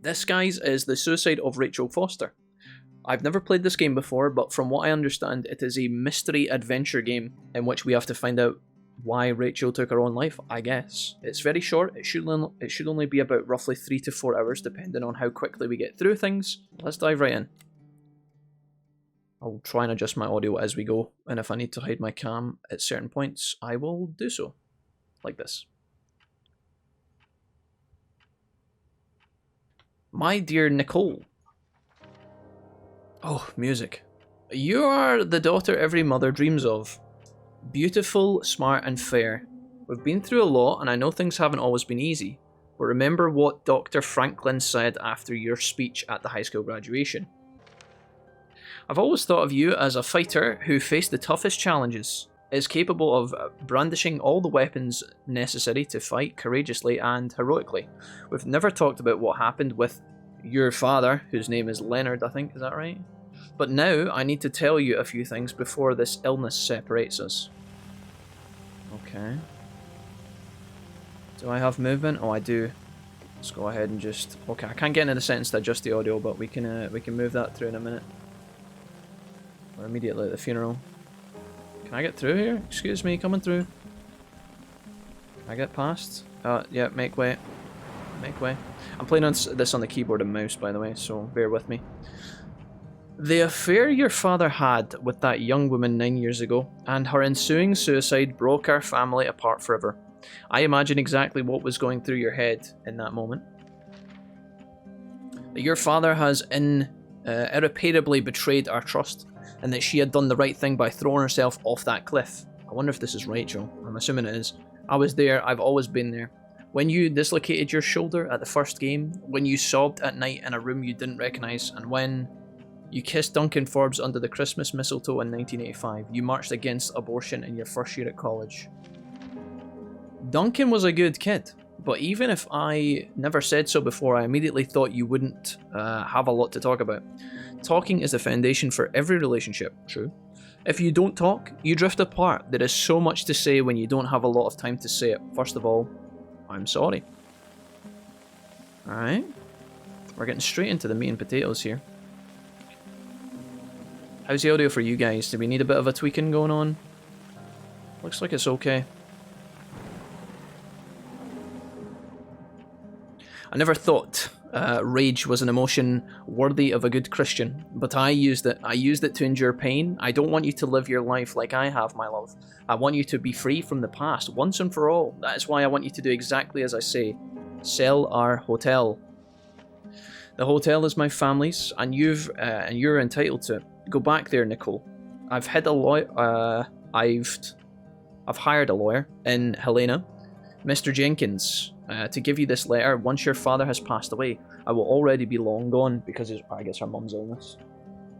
This, guys, is The Suicide of Rachel Foster. I've never played this game before, but from what I understand, it is a mystery adventure game in which we have to find out why Rachel took her own life, I guess. It's very short. It should only be about roughly 3 to 4 hours, depending on how quickly we get through things. Let's dive right in. I'll try and adjust my audio as we go, and if I need to hide my cam at certain points, I will do so. Like this. My dear Nicole. Oh, music. You are the daughter every mother dreams of. Beautiful, smart and fair. We've been through a lot and I know things haven't always been easy, but remember what Dr. Franklin said after your speech at the high school graduation. I've always thought of you as a fighter who faced the toughest challenges, is capable of brandishing all the weapons necessary to fight courageously and heroically. We've never talked about what happened with your father, whose name is Leonard, I think, is that right? But now I need to tell you a few things before this illness separates us. Okay. Do I have movement? Oh, I do. Let's go ahead and just... Okay, I can't get into the sentence to adjust the audio, but we can move that through in a minute. Or immediately at the funeral. Can I get through here? Excuse me, coming through. Can I get past? Yeah, make way. Make way. I'm playing on this on the keyboard and mouse, by the way, so bear with me. The affair your father had with that young woman 9 years ago, and her ensuing suicide broke our family apart forever. I imagine exactly what was going through your head in that moment. Your father has irreparably betrayed our trust, and that she had done the right thing by throwing herself off that cliff. I wonder if this is Rachel. I'm assuming it is. I was there, I've always been there. When you dislocated your shoulder at the first game, when you sobbed at night in a room you didn't recognise, and when you kissed Duncan Forbes under the Christmas mistletoe in 1985, you marched against abortion in your first year at college. Duncan was a good kid, but even if I never said so before, I immediately thought you wouldn't have a lot to talk about. Talking is the foundation for every relationship, true. If you don't talk, you drift apart. There is so much to say when you don't have a lot of time to say it. First of all, I'm sorry. Alright. We're getting straight into the meat and potatoes here. How's the audio for you guys? Do we need a bit of a tweaking going on? Looks like it's okay. I never thought rage was an emotion worthy of a good Christian, but I used it. I used it to endure pain. I don't want you to live your life like I have, my love. I want you to be free from the past, once and for all. That is why I want you to do exactly as I say. Sell our hotel. The hotel is my family's, and you're entitled to it. Go back there, Nicole. I've hired a lawyer in Helena, Mr. Jenkins, to give you this letter. Once your father has passed away, I will already be long gone because I guess her mum's illness.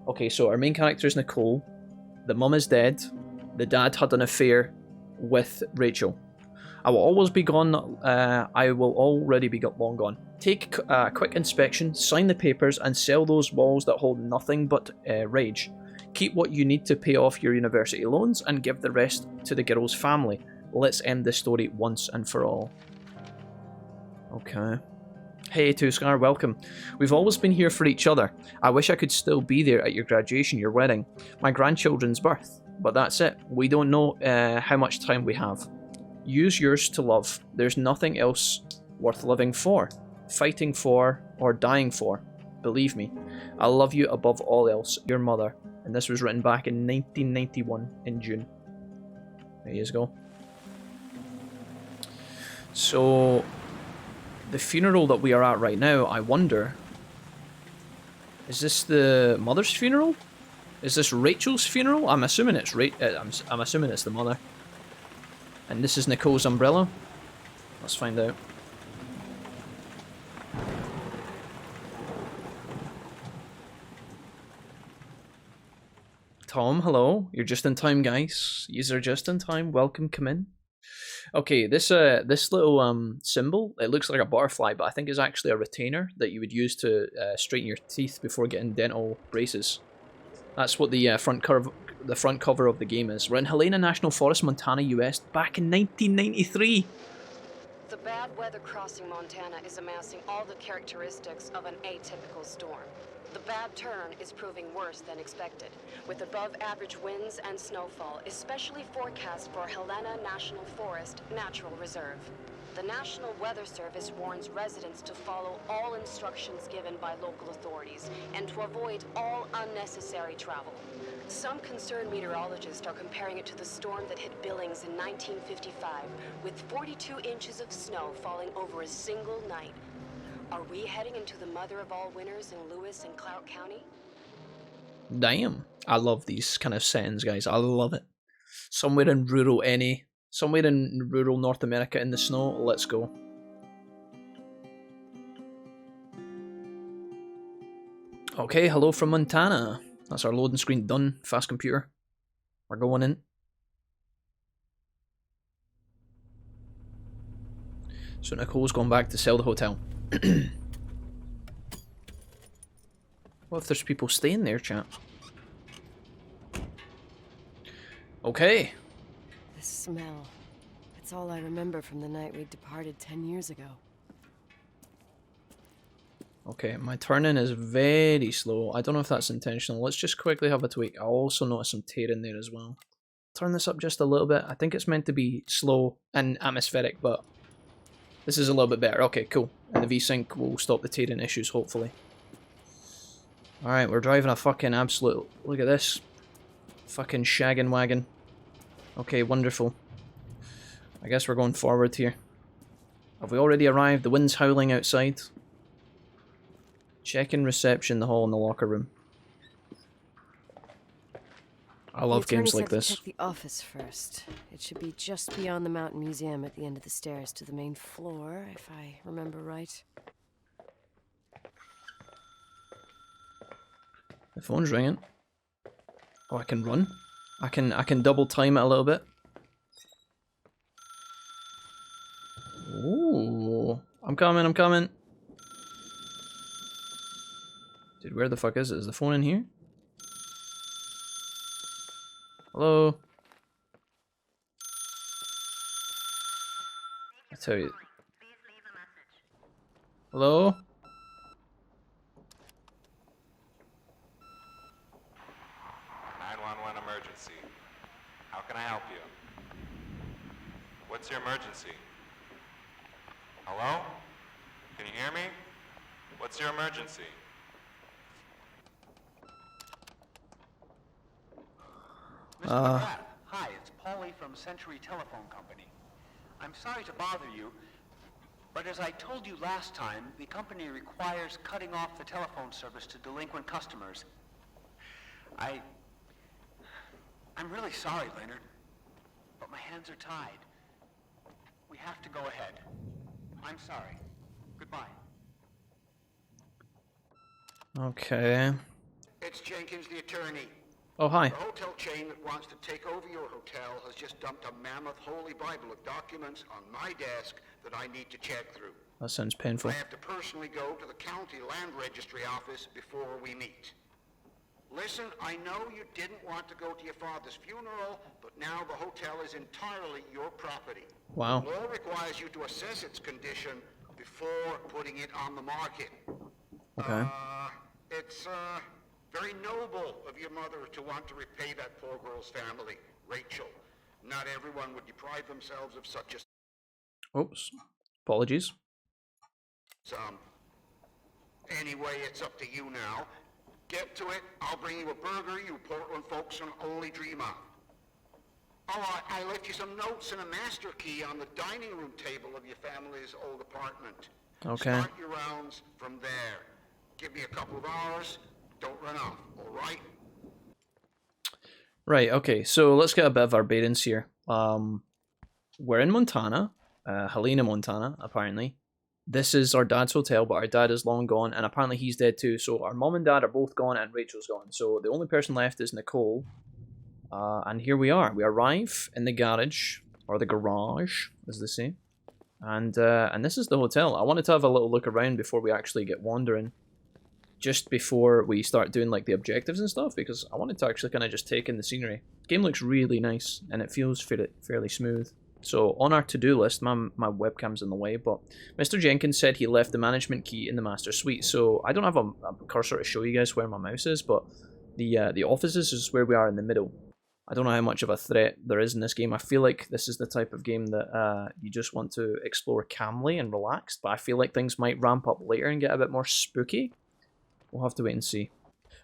Okay, so our main character is Nicole. The mum is dead. The dad had an affair with Rachel. I will always be gone. I will already be long gone. Take a quick inspection, sign the papers, and sell those walls that hold nothing but rage. Keep what you need to pay off your university loans and give the rest to the girl's family. Let's end this story once and for all. Okay. Hey, Tuskar, welcome. We've always been here for each other. I wish I could still be there at your graduation, your wedding, my grandchildren's birth. But that's it. We don't know how much time we have. Use yours to love. There's nothing else worth living for, fighting for, or dying for. Believe me, I love you above all else. Your mother. And this was written back in 1991 in June. There you go. So, the funeral that we are at right now, I wonder, is this the mother's funeral? Is this Rachel's funeral? I'm assuming it's I'm assuming it's the mother. And this is Nicole's umbrella. Let's find out. Tom, hello. You're just in time, guys. You're just in time. Welcome, come in. Okay, this little symbol, it looks like a butterfly, but I think it's actually a retainer that you would use to straighten your teeth before getting dental braces. That's what the front cover of the game is. We're in Helena National Forest, Montana, US, back in 1993. The bad weather crossing Montana is amassing all the characteristics of an atypical storm. The bad turn is proving worse than expected, with above-average winds and snowfall, especially forecast for Helena National Forest Natural Reserve. The National Weather Service warns residents to follow all instructions given by local authorities and to avoid all unnecessary travel. Some concerned meteorologists are comparing it to the storm that hit Billings in 1955, with 42 inches of snow falling over a single night. Are we heading into the mother of all winters in Lewis and Clark County? Damn. I love these kind of settings, guys. I love it. Somewhere in rural North America in the snow. Let's go. Okay, hello from Montana. That's our loading screen done. Fast computer. We're going in. So Nicole's going back to sell the hotel. What if there's people staying there, chat? Okay. The smell. It's all I remember from the night we departed 10 years ago. Okay, my turning is very slow. I don't know if that's intentional. Let's just quickly have a tweak. I also noticed some tear in there as well. Turn this up just a little bit. I think it's meant to be slow and atmospheric, but this is a little bit better. Okay, cool. And the V-Sync will stop the tearing issues, hopefully. Alright, we're driving a fucking absolute... Look at this. Fucking shaggin' wagon. Okay, wonderful. I guess we're going forward here. Have we already arrived? The wind's howling outside. Checking reception, the hall, and the locker room. I love games like this. Check the office first. It should be just beyond the Mountain Museum at the end of the stairs to the main floor, if I remember right. The phone's ringing. Oh, I can run. I can double time it a little bit. Ooh, I'm coming. Dude, where the fuck is it? Is the phone in here? Hello? I tell you. Hello? 911 emergency. How can I help you? What's your emergency? Hello? Can you hear me? What's your emergency? Mr. McGrath, hi, it's Paulie from Century Telephone Company. I'm sorry to bother you, but as I told you last time, the company requires cutting off the telephone service to delinquent customers. I'm really sorry, Leonard, but my hands are tied. We have to go ahead. I'm sorry. Goodbye. Okay. It's Jenkins, the attorney. Oh, hi. The hotel chain that wants to take over your hotel has just dumped a mammoth holy Bible of documents on my desk that I need to check through. That sounds painful. I have to personally go to the county land registry office before we meet. Listen, I know you didn't want to go to your father's funeral, but now the hotel is entirely your property. Wow. The law requires you to assess its condition before putting it on the market. Okay. It's very noble of your mother to want to repay that poor girl's family, Rachel. Not everyone would deprive themselves of such a... Oops. Apologies. Anyway, it's up to you now. Get to it. I'll bring you a burger you Portland folks can only dream of. Oh, I left you some notes and a master key on the dining room table of your family's old apartment. Okay. Start your rounds from there. Give me a couple of hours. Don't run off, all right? Right, okay, so let's get a bit of our bearings here. We're in Montana, Helena, Montana, apparently. This is our dad's hotel, but our dad is long gone, and apparently he's dead too. So our mom and dad are both gone, and Rachel's gone. So the only person left is Nicole. And here we are. We arrive in the garage, or the garage, as they say. And this is the hotel. I wanted to have a little look around before we actually get wandering. Just before we start doing like the objectives and stuff, because I wanted to actually kind of just take in the scenery. The game looks really nice, and it feels fairly smooth. So on our to-do list, my webcam's in the way, but Mr. Jenkins said he left the management key in the master suite. So I don't have a cursor to show you guys where my mouse is, but the offices is where we are in the middle. I don't know how much of a threat there is in this game. I feel like this is the type of game that you just want to explore calmly and relaxed, but I feel like things might ramp up later and get a bit more spooky. We'll have to wait and see.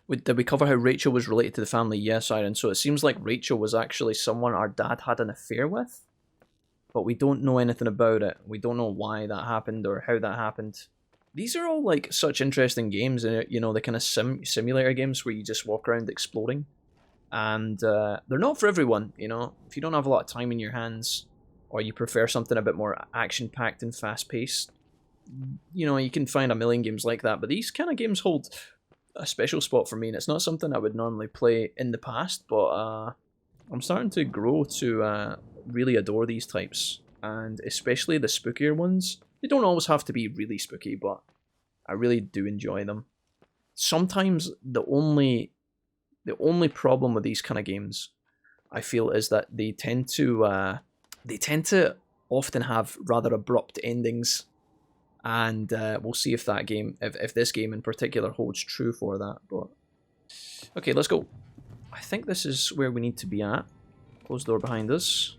Did we cover how Rachel was related to the family? Yes, Iron. So it seems like Rachel was actually someone our dad had an affair with, but we don't know anything about it. We don't know why that happened or how that happened. These are all like such interesting games, you know, the kind of simulator games where you just walk around exploring. And they're not for everyone, you know. If you don't have a lot of time in your hands, or you prefer something a bit more action-packed and fast-paced, you know, you can find a million games like that. But these kind of games hold a special spot for me, and it's not something I would normally play in the past, but I'm starting to grow to really adore these types, and especially the spookier ones. They don't always have to be really spooky, but I really do enjoy them. Sometimes the only problem with these kind of games, I feel, is that they tend to often have rather abrupt endings, and we'll see if that game, if this game in particular holds true for that. But okay, let's go. I think this is where we need to be at. Close the door behind us.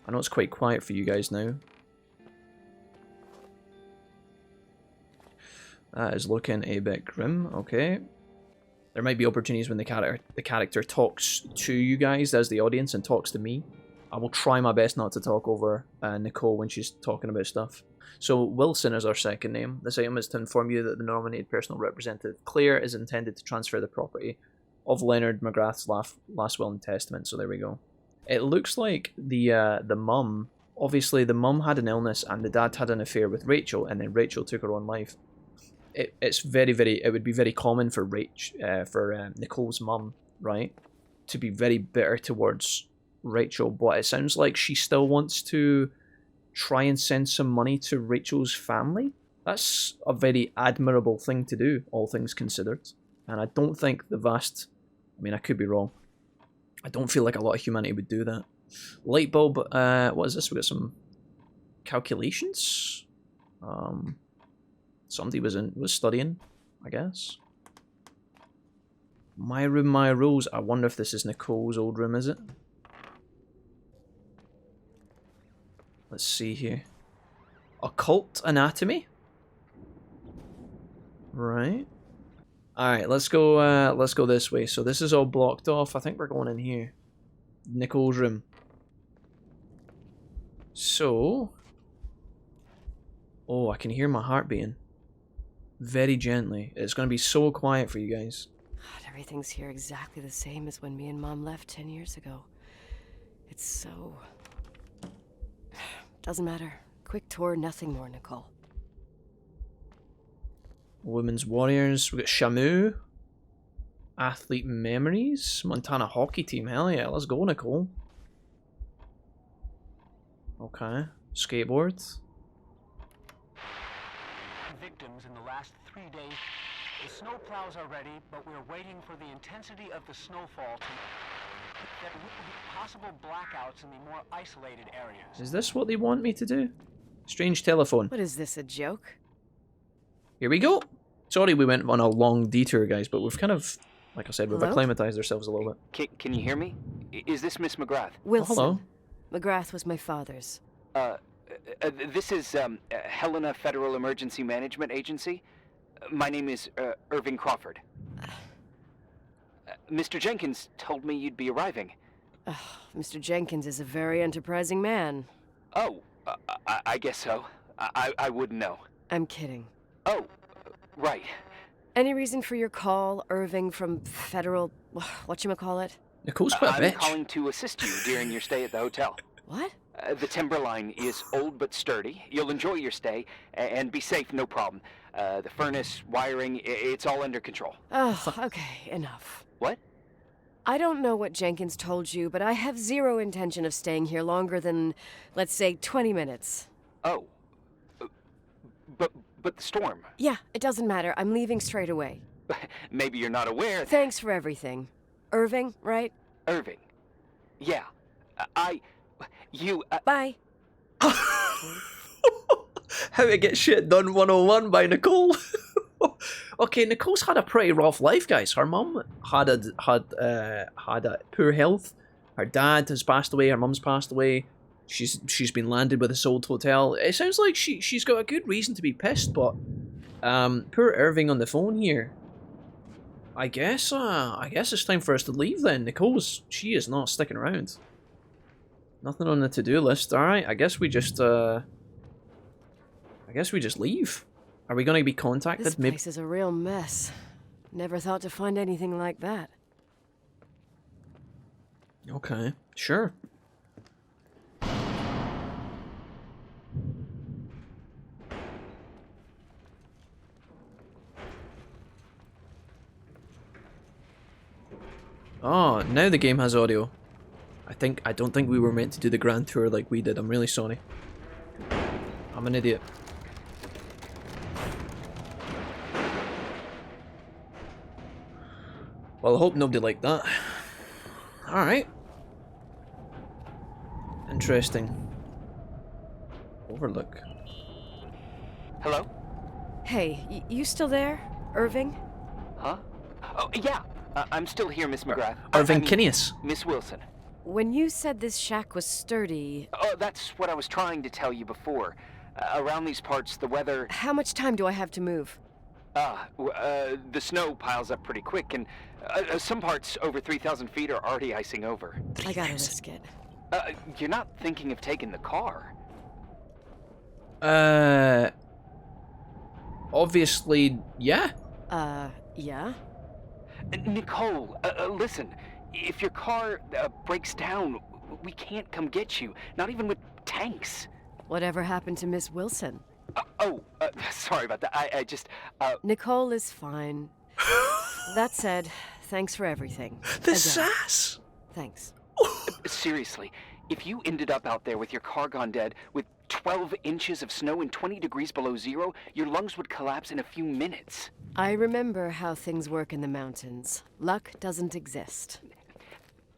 I know it's quite quiet for you guys now. That is looking a bit grim. Okay. There might be opportunities when the character talks to you guys as the audience and talks to me. I will try my best not to talk over Nicole when she's talking about stuff. So Wilson is our second name. This item is to inform you that the nominated personal representative, Claire, is intended to transfer the property of Leonard McGrath's last will and testament. So there we go. It looks like the mum, obviously the mum had an illness and the dad had an affair with Rachel, and then Rachel took her own life. It would be very common for Nicole's mum, right, to be very bitter towards Rachel, but it sounds like she still wants to try and send some money to Rachel's family. That's a very admirable thing to do, all things considered. And I don't think I mean, I could be wrong. I don't feel like a lot of humanity would do that. Light bulb, what is this? We got some calculations. Somebody was studying, I guess. My room, my rules. I wonder if this is Nicole's old room, is it? Let's see here. Occult anatomy? Right. Alright, let's go this way. So this is all blocked off. I think we're going in here. Nicole's room. So, oh, I can hear my heart beating. Very gently. It's going to be so quiet for you guys. God, everything's here exactly the same as when me and Mom left 10 years ago. It's so... Doesn't matter. Quick tour, nothing more, Nicole. Women's Warriors. We got Shamu. Athlete Memories. Montana Hockey Team. Hell yeah, let's go, Nicole. Okay. Skateboards. Victims in the last 3 days. The snow plows are ready, but we're waiting for the intensity of the snowfall to... There will be possible blackouts in the more isolated areas. Is this what they want me to do? Strange telephone. What is this, a joke? Here we go. Sorry we went on a long detour, guys, but we've kind of, like I said, we've Hello? acclimatized ourselves a little bit. Can you hear me? Is this Miss McGrath? Wilson. Hello. McGrath was my father's. This is Helena Federal Emergency Management Agency. My name is Irving Crawford. Mr. Jenkins told me you'd be arriving. Mr. Jenkins is a very enterprising man. Oh, I guess so. I wouldn't know. I'm kidding. Oh, right. Any reason for your call, Irving from Federal... whatchamacallit? Nicole's quite a I'm bitch. calling to assist you during your stay at the hotel. What? The Timberline is old but sturdy. You'll enjoy your stay and be safe, no problem. The furnace, wiring, it's all under control. Oh, okay, enough. What? I don't know what Jenkins told you, but I have zero intention of staying here longer than, let's say, 20 minutes. Oh. But the storm. Yeah, it doesn't matter. I'm leaving straight away. Maybe you're not aware that... Thanks for everything. Irving, right? Irving. Yeah. You, Bye. How to Get Shit Done 101 by Nicole. Okay, Nicole's had a pretty rough life, guys. Her mum had a poor health. Her dad has passed away. Her mum's passed away. She's been landed with a sold hotel. It sounds like she's got a good reason to be pissed, but poor Irving on the phone here. I guess it's time for us to leave then. She is not sticking around. Nothing on the to-do list. All right, I guess we just leave. Are we going to be contacted? This place is a real mess. Never thought to find anything like that. Okay, sure. Oh, now the game has audio. I don't think we were meant to do the grand tour like we did. I'm really sorry. I'm an idiot. Well, I hope nobody liked that. Alright. Interesting. Overlook. hello? Hey, you still there, Irving? Huh? Oh, yeah. I'm still here, Miss McGrath. Irving I mean, Kinneas. Miss Wilson. When you said this shack was sturdy, Oh, that's what I was trying to tell you before. Around these parts, the weather... how much time do I have to move? The snow piles up pretty quick, and some parts over 3,000 feet are already icing over. I gotta risk it. You're not thinking of taking the car? Obviously, yeah. Yeah? Nicole, listen. If your car breaks down, we can't come get you. Not even with tanks. Whatever happened to Miss Wilson? Sorry about that. I just, Nicole is fine. That said, thanks for everything. The Again. sass! Thanks. Seriously, if you ended up out there with your car gone dead, with 12 inches of snow and 20 degrees below zero, your lungs would collapse in a few minutes. I remember how things work in the mountains. Luck doesn't exist.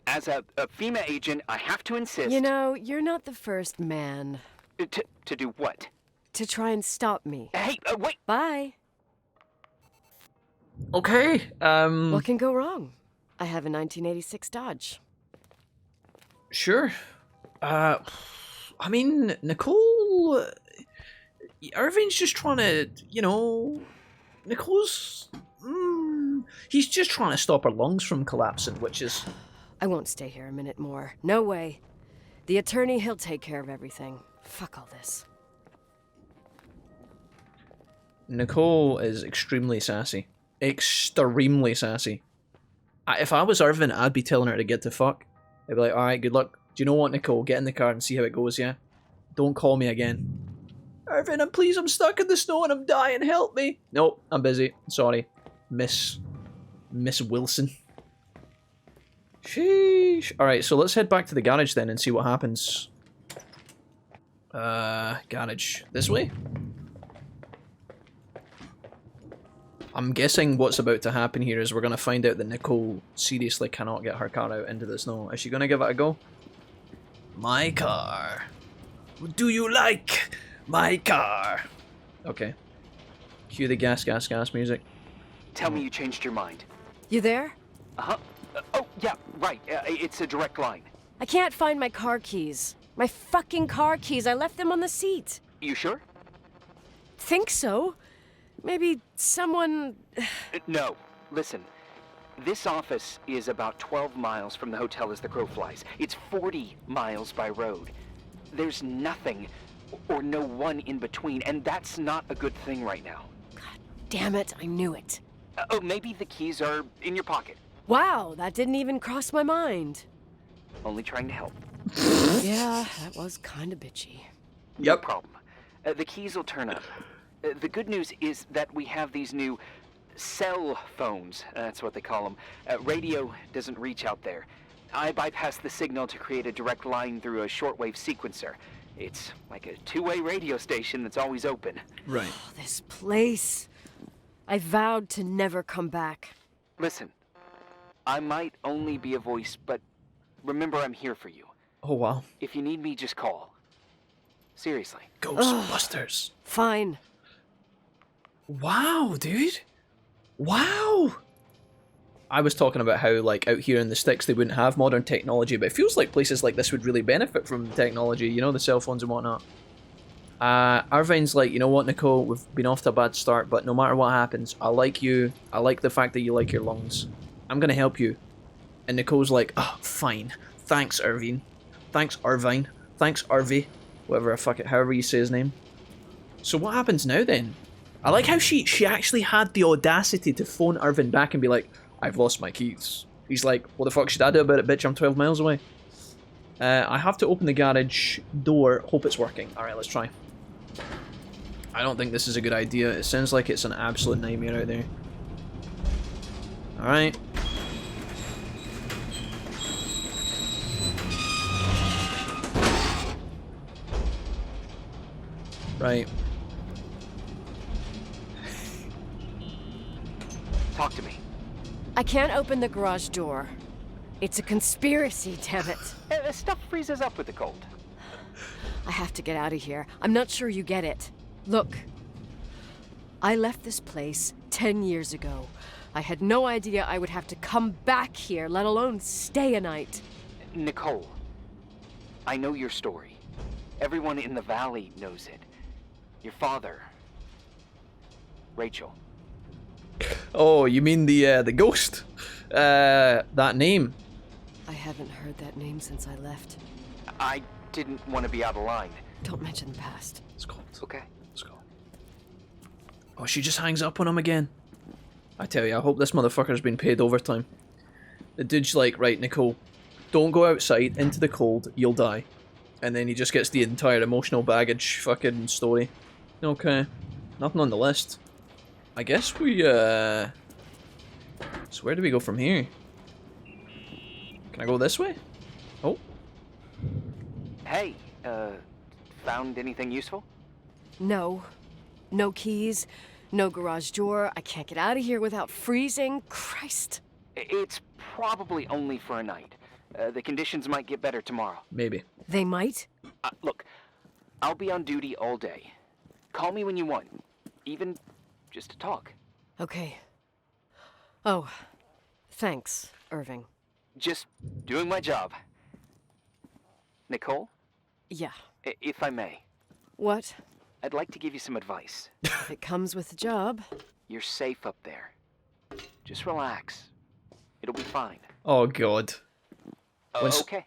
As a FEMA agent, I have to insist... You know, you're not the first man. To do what? To try and stop me. Hey, wait! Bye. Okay, What can go wrong? I have a 1986 Dodge. Sure. I mean, Nicole... Irving's just trying to, you know... Nicole's... he's just trying to stop her lungs from collapsing, which is... I won't stay here a minute more. No way. The attorney, he'll take care of everything. Fuck all this. Nicole is extremely sassy. Extremely sassy. If I was Irving, I'd be telling her to get the fuck. I'd be like, alright, good luck. Do you know what, Nicole? Get in the car and see how it goes, yeah? Don't call me again. Irving, I'm stuck in the snow and I'm dying, help me! Nope, I'm busy. Sorry. Miss Wilson. Sheesh. Alright, so let's head back to the garage then and see what happens. Garage. This way? I'm guessing what's about to happen here is we're going to find out that Nicole seriously cannot get her car out into the snow. Is she going to give it a go? My car. Do you like my car? Okay. Cue the gas music. Tell me you changed your mind. You there? Uh-huh. Oh, yeah, right. It's a direct line. I can't find my car keys. My fucking car keys. I left them on the seat. You sure? Think so. Maybe someone... No. Listen. This office is about 12 miles from the hotel as the crow flies. It's 40 miles by road. There's nothing or no one in between, and that's not a good thing right now. God damn it, I knew it. Maybe the keys are in your pocket. Wow, that didn't even cross my mind. Only trying to help. Yeah, that was kind of bitchy. No problem. The keys will turn up. The good news is that we have these new cell phones. That's what they call them. Radio doesn't reach out there. I bypassed the signal to create a direct line through a shortwave sequencer. It's like a two-way radio station that's always open. Right. Oh, this place. I vowed to never come back. Listen, I might only be a voice, but remember I'm here for you. Oh, wow. If you need me, just call. Seriously. Ghostbusters. Fine. Wow, dude. Wow. I was talking about how, like, out here in the sticks they wouldn't have modern technology, but it feels like places like this would really benefit from technology, you know, the cell phones and whatnot. Irving's like, you know what, Nicole, we've been off to a bad start, but no matter what happens, I like you. I like the fact that you like your lungs. I'm gonna help you. And Nicole's like, oh, fine. Thanks, Irving. Thanks, Irvine. Thanks, Irvy. Whatever, however you say his name. So what happens now then? I like how she actually had the audacity to phone Irving back and be like, I've lost my keys. He's like, what the fuck should I do about it, bitch? I'm 12 miles away. I have to open the garage door. Hope it's working. Alright, let's try. I don't think this is a good idea. It sounds like it's an absolute nightmare out there. Alright. Right. Talk to me. I can't open the garage door. It's a conspiracy, damn it. The stuff freezes up with the cold. I have to get out of here. I'm not sure you get it. Look, I left this place 10 years ago. I had no idea I would have to come back here, let alone stay a night. Nicole, I know your story. Everyone in the valley knows it. Your father, Rachel. Oh, you mean the ghost? That name. I haven't heard that name since I left. I didn't want to be out of line. Don't mention the past. Let's go. Okay. Let's go. Oh, she just hangs up on him again. I tell you, I hope this motherfucker's been paid overtime. The dude's like, right, Nicole, don't go outside into the cold, you'll die. And then he just gets the entire emotional baggage fucking story. Okay. Nothing on the list. I guess we, So where do we go from here? Can I go this way? Oh. Hey, found anything useful? No. No keys. No garage door. I can't get out of here without freezing. Christ. It's probably only for a night. The conditions might get better tomorrow. Maybe. They might? Look, I'll be on duty all day. Call me when you want. Even just to talk. Okay. Oh, thanks, Irving. Just doing my job. Nicole, Yeah. if I may, What? I'd like to give you some advice. If it comes with the job. You're safe up there. Just relax. It'll be fine. Oh, God. Okay.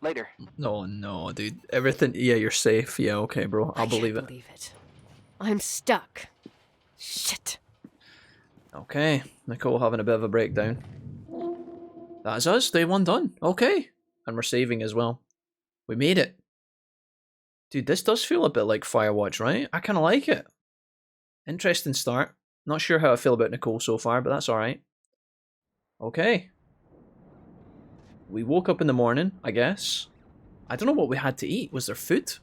Later. No, dude. Everything... Yeah, you're safe. Yeah, okay, bro. I'll believe I it. can't believe it. I'm stuck. Shit. Okay. Nicole having a bit of a breakdown. That's us. Day one done. Okay. And we're saving as well. We made it. Dude, this does feel a bit like Firewatch, right? I kind of like it. Interesting start. Not sure how I feel about Nicole so far, but that's alright. Okay. We woke up in the morning, I guess. I don't know what we had to eat. Was there food?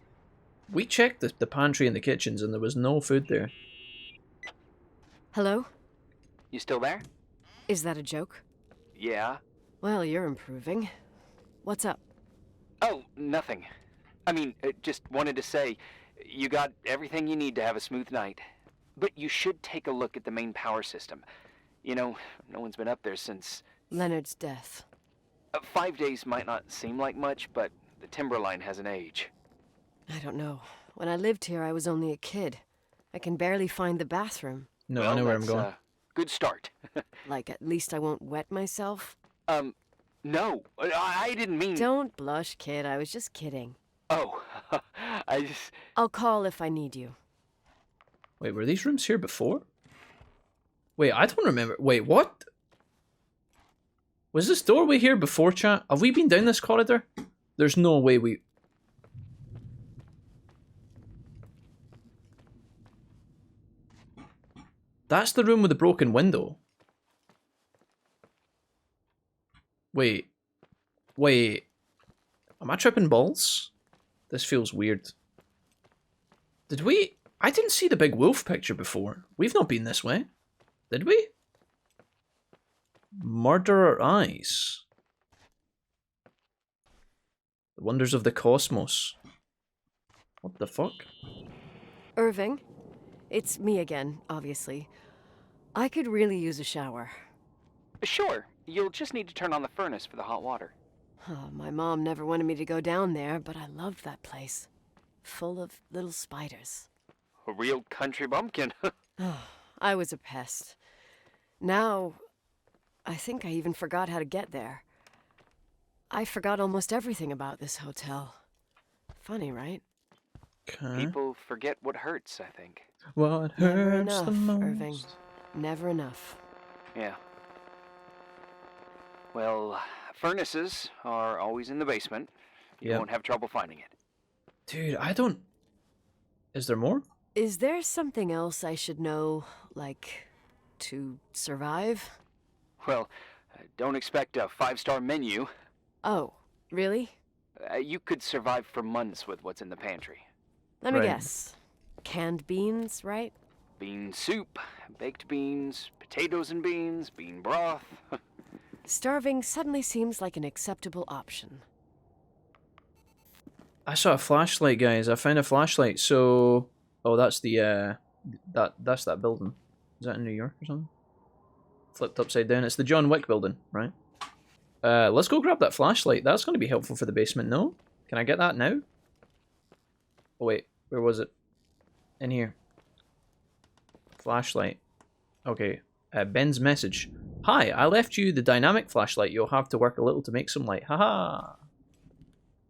We checked the pantry and the kitchens and there was no food there. Hello? You still there? Is that a joke? Yeah. Well, you're improving. What's up? Oh, nothing. I mean, just wanted to say, you got everything you need to have a smooth night. But you should take a look at the main power system. You know, no one's been up there since... Leonard's death. 5 days might not seem like much, but the Timberline has an age. I don't know. When I lived here, I was only a kid. I can barely find the bathroom. No, Well, I know where I'm that's going. a good start. Like, at least I won't wet myself. No, I didn't mean... Don't blush, kid. I was just kidding. Oh, I just... I'll call if I need you. Wait, were these rooms here before? Wait, I don't remember. Wait, what? Was this doorway here before, chat? Have we been down this corridor? There's no way we... That's the room with the broken window. Wait. Wait. Am I tripping balls? This feels weird. Did we... I didn't see the big wolf picture before. We've not been this way. Did we? Murderer eyes. The wonders of the cosmos. What the fuck? Irving, it's me again, obviously. I could really use a shower. Sure, you'll just need to turn on the furnace for the hot water. Oh, my mom never wanted me to go down there, but I loved that place. Full of little spiders. A real country bumpkin. Oh, I was a pest. Now, I think I even forgot how to get there. I forgot almost everything about this hotel. Funny, right? Okay. People forget what hurts, I think. What Never hurts enough, the most? Irving. Never enough. Yeah. Well, furnaces are always in the basement. You Yep. won't have trouble finding it. Dude, I don't... Is there more? Is there something else I should know, like, to survive? Well, don't expect a 5-star menu. Oh, really? You could survive for months with what's in the pantry. Let me Right. guess. Canned beans, right? Bean soup, baked beans, potatoes and beans, bean broth. Starving suddenly seems like an acceptable option. I saw a flashlight, guys. I found a flashlight. So, oh, that's the that's that building. Is that in New York or something? Flipped upside down. It's the John Wick building, right? Let's go grab that flashlight. That's going to be helpful for the basement. No, can I get that now? Oh wait, where was it? In here. Flashlight. Okay. Ben's message. Hi, I left you the dynamic flashlight. You'll have to work a little to make some light. Haha.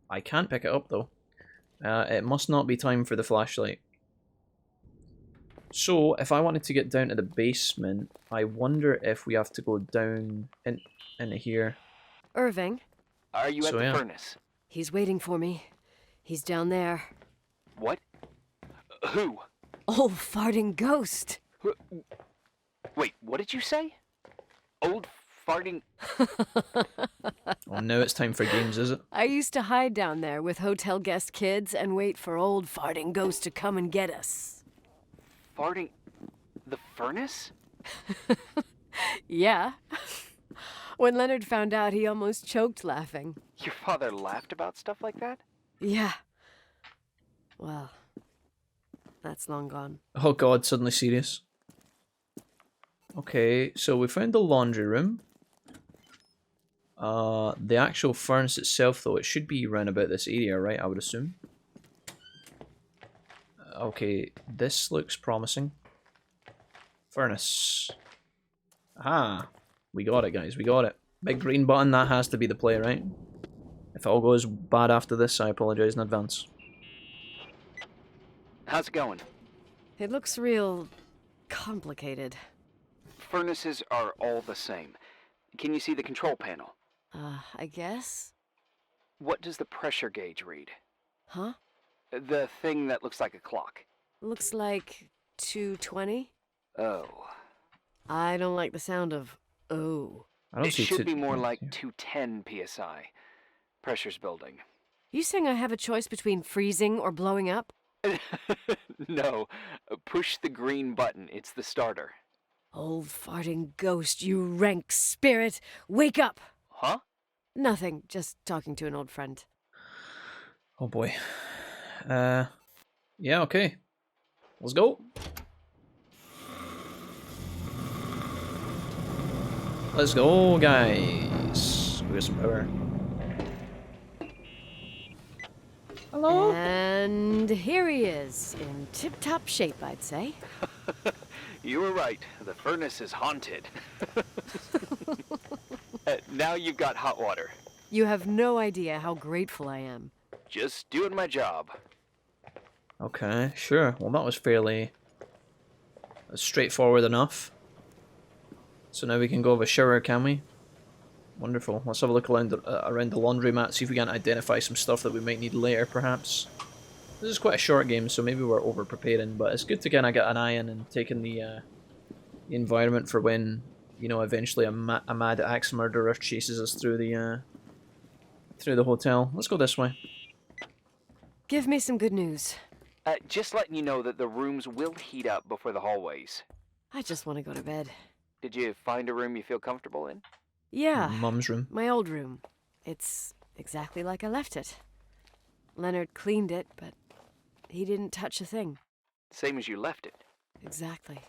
I can't pick it up though. It must not be time for the flashlight. So, if I wanted to get down to the basement, I wonder if we have to go down into here. Irving, Are you at So, the yeah. furnace? he's waiting for me. He's down there. What? Who? Old farting ghost. Wait, what did you say? Old farting... Oh, now it's time for games, is it? I used to hide down there with hotel guest kids and wait for old farting ghost to come and get us. Farting... The furnace? Yeah. When Leonard found out, he almost choked laughing. Your father laughed about stuff like that? Yeah. Well, that's long gone. Oh god, suddenly serious. Okay, so we found the laundry room. The actual furnace itself, though, it should be around about this area, right? I would assume. Okay, this looks promising. Furnace. Aha! We got it, guys. We got it. Big green button, that has to be the play, right? If it all goes bad after this, I apologize in advance. How's it going? It looks real complicated. Furnaces are all the same. Can you see the control panel? I guess? What does the pressure gauge read? Huh? The thing that looks like a clock. Looks like 220? Oh. I don't like the sound of oh. I don't It see should be more yeah. like 210 psi. Pressure's building. You saying I have a choice between freezing or blowing up? No. Push the green button. It's the starter. Old farting ghost, you rank spirit! Wake up! Huh? Nothing, just talking to an old friend. Oh boy. Yeah, okay. Let's go. Let's go, guys. Go get some power. Hello? And here he is, in tip-top shape, I'd say. You were right. The furnace is haunted. Now you've got hot water. You have no idea how grateful I am. Just doing my job. Okay, sure. Well, that was fairly straightforward enough. So now we can go have a shower, can we? Wonderful. Let's have a look around the laundromat, see if we can identify some stuff that we might need later, perhaps. This is quite a short game, so maybe we're over-preparing, but it's good to kind of get an eye in and take in the environment for when, you know, eventually a mad axe murderer chases us through the hotel. Let's go this way. Give me some good news. Just letting you know that the rooms will heat up before the hallways. I just want to go to bed. Did you find a room you feel comfortable in? Yeah, Mum's room. my old room. It's exactly like I left it. Leonard cleaned it, but he didn't touch a thing. Same as you left it. Exactly.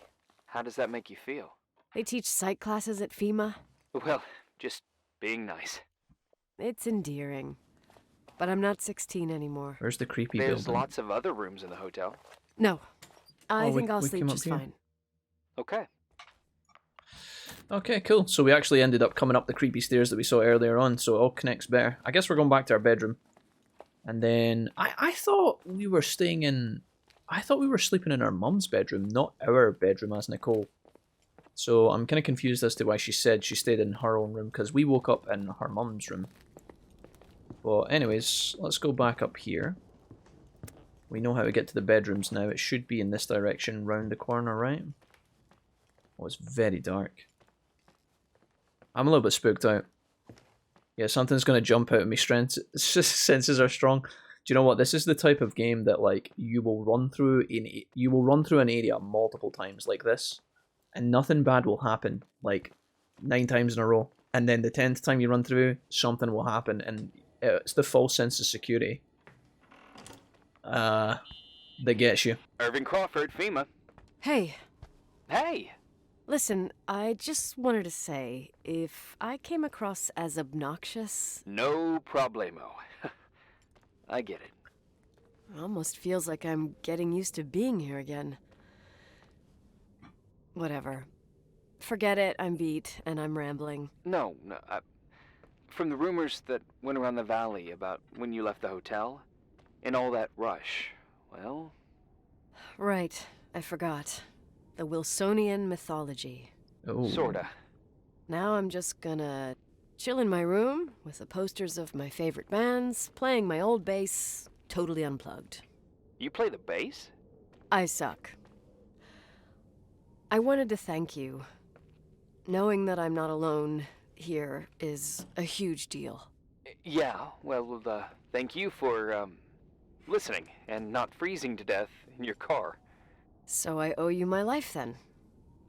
How does that make you feel? They teach psych classes at FEMA. Well, just being nice. It's endearing. But I'm not 16 anymore. Where's the creepy There's building? lots of other rooms in the hotel. No. I Oh, think I'll we sleep came up just here. fine. Okay. Okay, cool. So we actually ended up coming up the creepy stairs that we saw earlier on, so it all connects better. I guess we're going back to our bedroom. And then I thought we were staying in... I thought we were sleeping in our mum's bedroom, not our bedroom as Nicole. So I'm kind of confused as to why she said she stayed in her own room, because we woke up in her mum's room. But anyways, let's go back up here. We know how to get to the bedrooms now. It should be in this direction, round the corner, right? Oh, it's very dark. I'm a little bit spooked out. Yeah, something's going to jump out of me. Senses are strong. Do you know what? This is the type of game that, like, you will run through an area multiple times like this, and nothing bad will happen, like 9 times in a row. And then the 10th time you run through, something will happen, and it's the false sense of security that gets you. Irving Crawford, FEMA. Hey, Hey! listen, I just wanted to say, if I came across as obnoxious, No problemo. I get it. it almost feels like I'm getting used to being here again. Whatever. Forget it, I'm beat, and I'm rambling. No. From the rumors that went around the valley about when you left the hotel, and all that rush, well... Right, I forgot. The Wilsonian mythology. Oh. Sorta. Now I'm just gonna chill in my room with the posters of my favorite bands, playing my old bass, totally unplugged. You play the bass? I suck. I wanted to thank you. Knowing that I'm not alone here is a huge deal. Yeah, well, thank you for, listening and not freezing to death in your car. So I owe you my life then.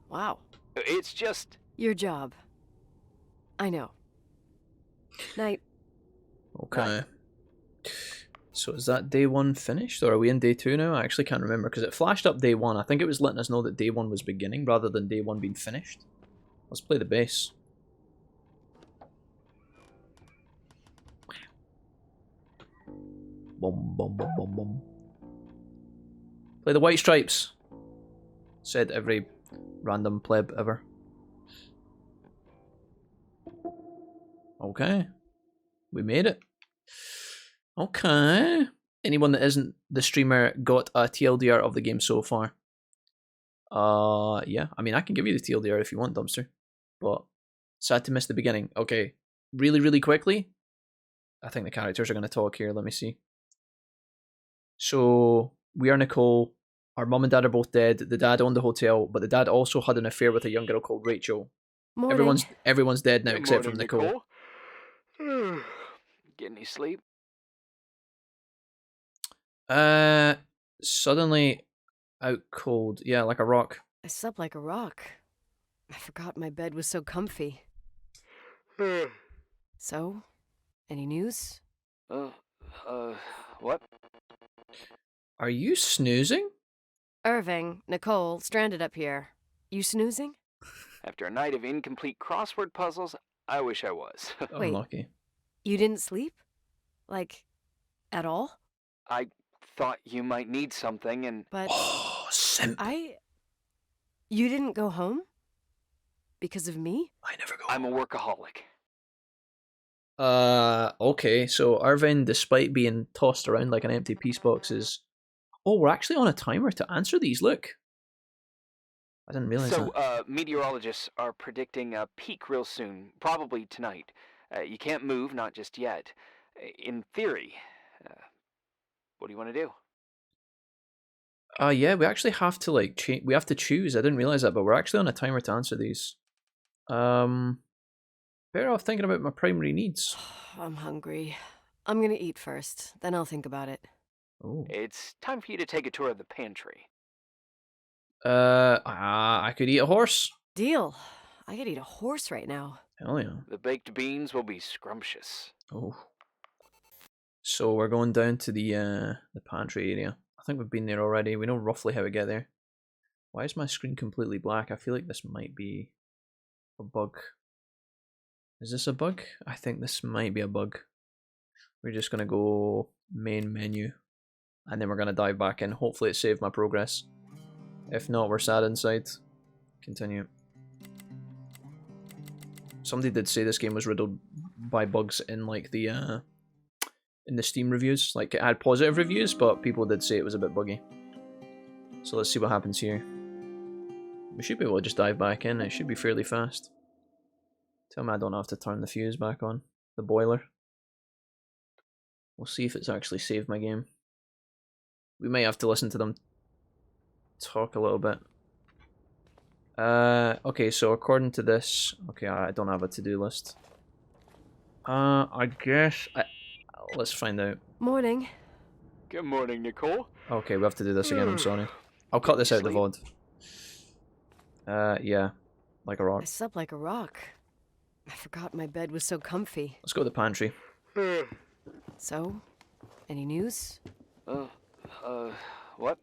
Wow. It's just... Your job. I know. Night. Okay. So is that day 1 finished, or are we in day 2 now? I actually can't remember, because it flashed up day 1. I think it was letting us know that day 1 was beginning, rather than day 1 being finished. Let's play the bass. Bum bum bum bum bum. Play the White Stripes. Said every random pleb ever. Okay. We made it. Okay. Anyone that isn't the streamer got a TLDR of the game so far? Yeah. I mean, I can give you the TLDR if you want, Dumpster. But sad to miss the beginning. Okay. Really, really quickly. I think the characters are going to talk here. Let me see. So, we are Nicole. Our mum and dad are both dead. The dad owned the hotel, but the dad also had an affair with a young girl called Rachel. Morning. Everyone's dead now Good except morning, from Nicole. Get any sleep? Suddenly out cold. Yeah, like a rock. I slept like a rock. I forgot my bed was so comfy. So, any news? What? Are you snoozing? Irving, Nicole, stranded up here. You snoozing? After a night of incomplete crossword puzzles, I wish I was. Wait. Unlucky. You didn't sleep? Like, at all? I thought you might need something, and... But Oh, simp. You didn't go home? Because of me? I never go. I'm a workaholic. Okay, so Irving, despite being tossed around like an empty piece box, is... Oh, we're actually on a timer to answer these, look. I didn't realize So, that. meteorologists are predicting a peak real soon, probably tonight. You can't move, not just yet. In theory. What do you want to do? Yeah, we actually have to, like, we have to choose. I didn't realize that, but we're actually on a timer to answer these. Better off thinking about my primary needs. I'm hungry. I'm gonna eat first, then I'll think about it. Oh. It's time for you to take a tour of the pantry. I could eat a horse. Deal. I could eat a horse right now. Hell yeah. The baked beans will be scrumptious. Oh. So we're going down to the pantry area. I think we've been there already. We know roughly how to get there. Why is my screen completely black? I feel like this might be a bug. Is this a bug? I think this might be a bug. We're just gonna go main menu, and then we're gonna dive back in. Hopefully it saved my progress. If not, we're sad inside. Continue. Somebody did say this game was riddled by bugs in like the Steam reviews. Like it had positive reviews, but people did say it was a bit buggy. So let's see what happens here. We should be able to just dive back in. It should be fairly fast. Tell me I don't have to turn the fuse back on. The boiler. We'll see if it's actually saved my game. We might have to listen to them talk a little bit. Okay, so according to this... Okay, I don't have a to-do list. I guess... let's find out. Morning. Good morning, Nicole. Okay, we have to do this again, I'm sorry. I'll cut this out of the VOD. Yeah. Like a rock. I slept like a rock. I forgot my bed was so comfy. Let's go to the pantry. So, any news? What?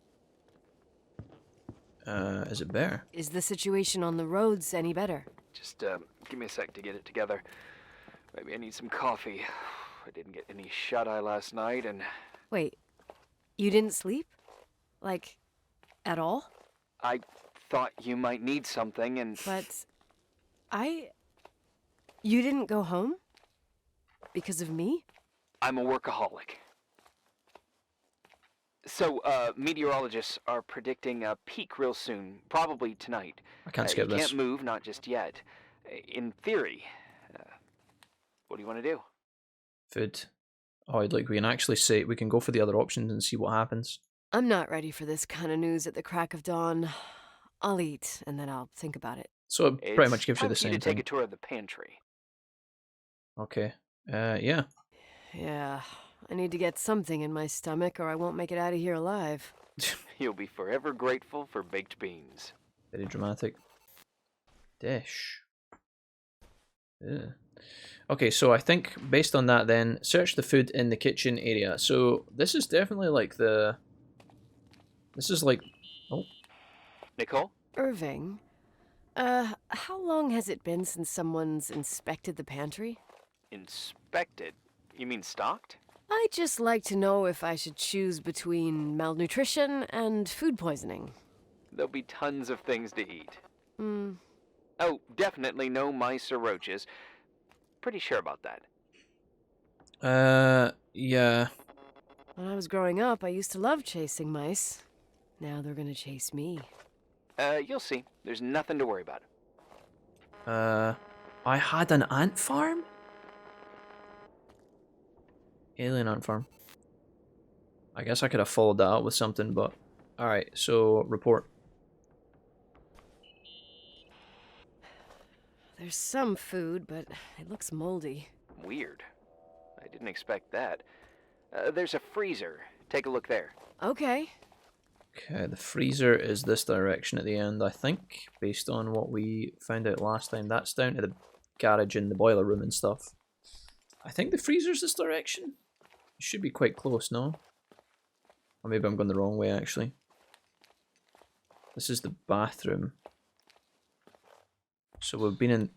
Is it better? Is the situation on the roads any better? Just, give me a sec to get it together. Maybe I need some coffee. I didn't get any shut-eye last night, and... Wait, you didn't sleep? Like, at all? I thought you might need something, and... But... You didn't go home? Because of me? I'm a workaholic. So, meteorologists are predicting a peak real soon, probably tonight. I can't skip you this. Can't move, not just yet. In theory. What do you want to do? Food. Oh, like we can actually say, we can go for the other options and see what happens. I'm not ready for this kind of news at the crack of dawn. I'll eat, and then I'll think about it. So it pretty much gives you the It's time same for you to thing. take a tour of the pantry. Okay. Yeah. Yeah, I need to get something in my stomach or I won't make it out of here alive. You'll be forever grateful for baked beans. Very dramatic. Dish. Yeah. Okay, so I think based on that then, search the food in the kitchen area. So this is definitely like the... This is like... Oh. Nicole? Irving, how long has it been since someone's inspected the pantry? Inspected? You mean stocked? I'd just like to know if I should choose between malnutrition and food poisoning. There'll be tons of things to eat. Hmm. Oh, definitely no mice or roaches. Pretty sure about that. Yeah. When I was growing up, I used to love chasing mice. Now they're gonna chase me. You'll see. There's nothing to worry about. I had an ant farm? Alien ant farm. I guess I could have followed that up with something, but... Alright, so, report. There's some food, but it looks moldy. Weird. I didn't expect that. There's a freezer. Take a look there. Okay. Okay, the freezer is this direction at the end, I think, based on what we found out last time. That's down to the garage and the boiler room and stuff. I think the freezer's this direction. It should be quite close, no? Or maybe I'm going the wrong way, actually. This is the bathroom. So we've been in...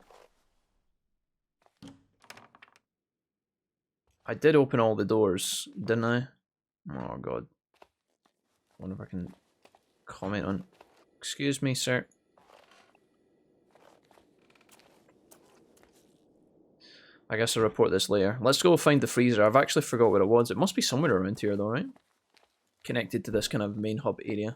I did open all the doors, didn't I? Oh god. I wonder if I can comment on... Excuse me, sir. I guess I'll report this later. Let's go find the freezer. I've actually forgot where it was. It must be somewhere around here though, right? Connected to this kind of main hub area.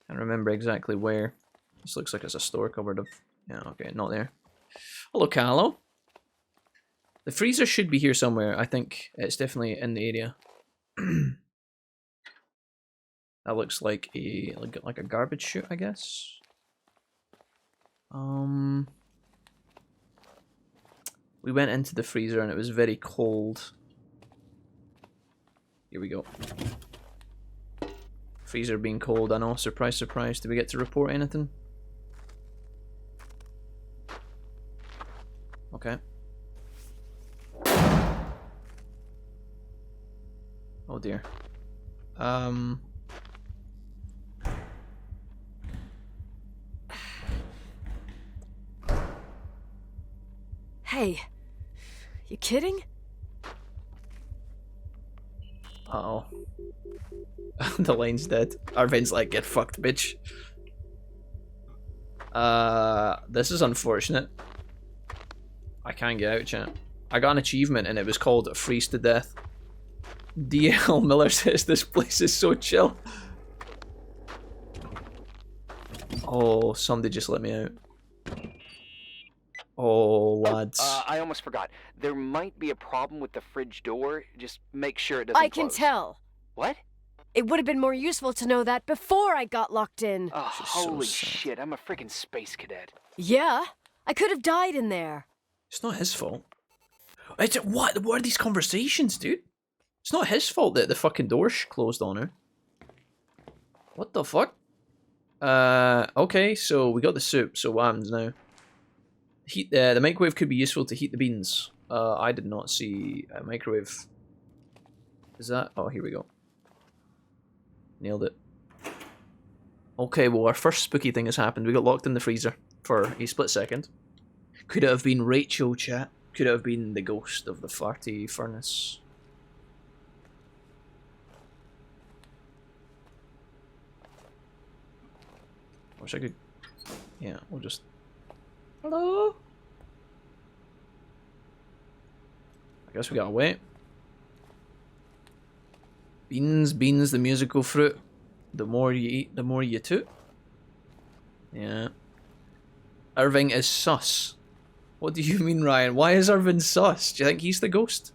Can't remember exactly where. This looks like it's a store cupboard of... Yeah, okay, not there. Hello, Callow. The freezer should be here somewhere. I think it's definitely in the area. That looks like a like a garbage chute, I guess. We went into the freezer and it was very cold. Here we go. Freezer being cold, I know. Surprise, surprise. Did we get to report anything? Okay. Oh dear. Hey, you kidding? Uh-oh. The line's dead. Irving's like, get fucked, bitch. This is unfortunate. I can't get out, chat. I got an achievement and it was called Freeze to Death. DL Miller says this place is so chill. Oh, somebody just let me out. Oh, lads. I almost forgot. There might be a problem with the fridge door. Just make sure it doesn't I can close. tell. What? It would have been more useful to know that before I got locked in. Oh, so holy sad. shit, I'm a freaking space cadet. Yeah, I could have died in there. It's not his fault. What are these conversations, dude? It's not his fault that the fucking door closed on her. What the fuck? Okay, so we got the soup, so what happens now? Heat the microwave could be useful to heat the beans. I did not see a microwave. Is that? Oh, here we go. Nailed it. Okay, well, our first spooky thing has happened. We got locked in the freezer for a split second. Could it have been Rachel, chat? Could it have been the ghost of the farty furnace? Wish I could... Yeah, we'll just... Hello? I guess we gotta wait. Beans, beans, the musical fruit. The more you eat, the more you toot. Yeah. Irving is sus. What do you mean, Ryan? Why is Irving sus? Do you think he's the ghost?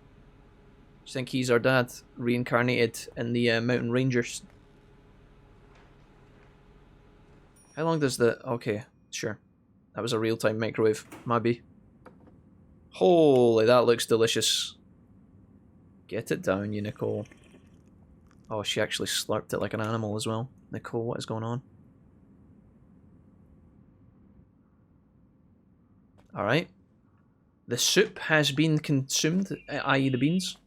Do you think he's our dad, reincarnated in the Mountain Rangers? How long does the... Okay, sure. That was a real-time microwave. Maybe. Holy, that looks delicious. Get it down, you Nicole. Oh, she actually slurped it like an animal as well. Nicole, what is going on? Alright. The soup has been consumed, i.e. the beans.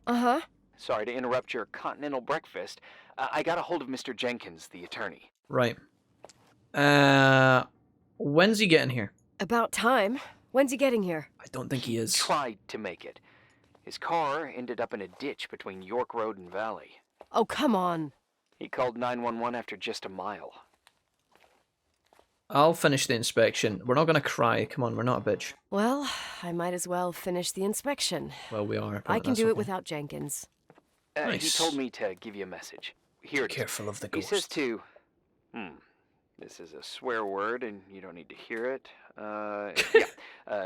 Uh-huh. Sorry to interrupt your continental breakfast. I got a hold of Mr. Jenkins, the attorney. Right. When's he getting here? About time. When's he getting here? I don't think he is. Tried to make it. His car ended up in a ditch between York Road and Valley. Oh, come on. He called 911 after just a mile. I'll finish the inspection. We're not gonna cry. Come on, we're not a bitch. Well, I might as well finish the inspection. Well, we are. I can that's do it okay. without Jenkins. Nice. He told me to give you a message. Here it is. Careful of the He ghost. says to... This is a swear word, and you don't need to hear it.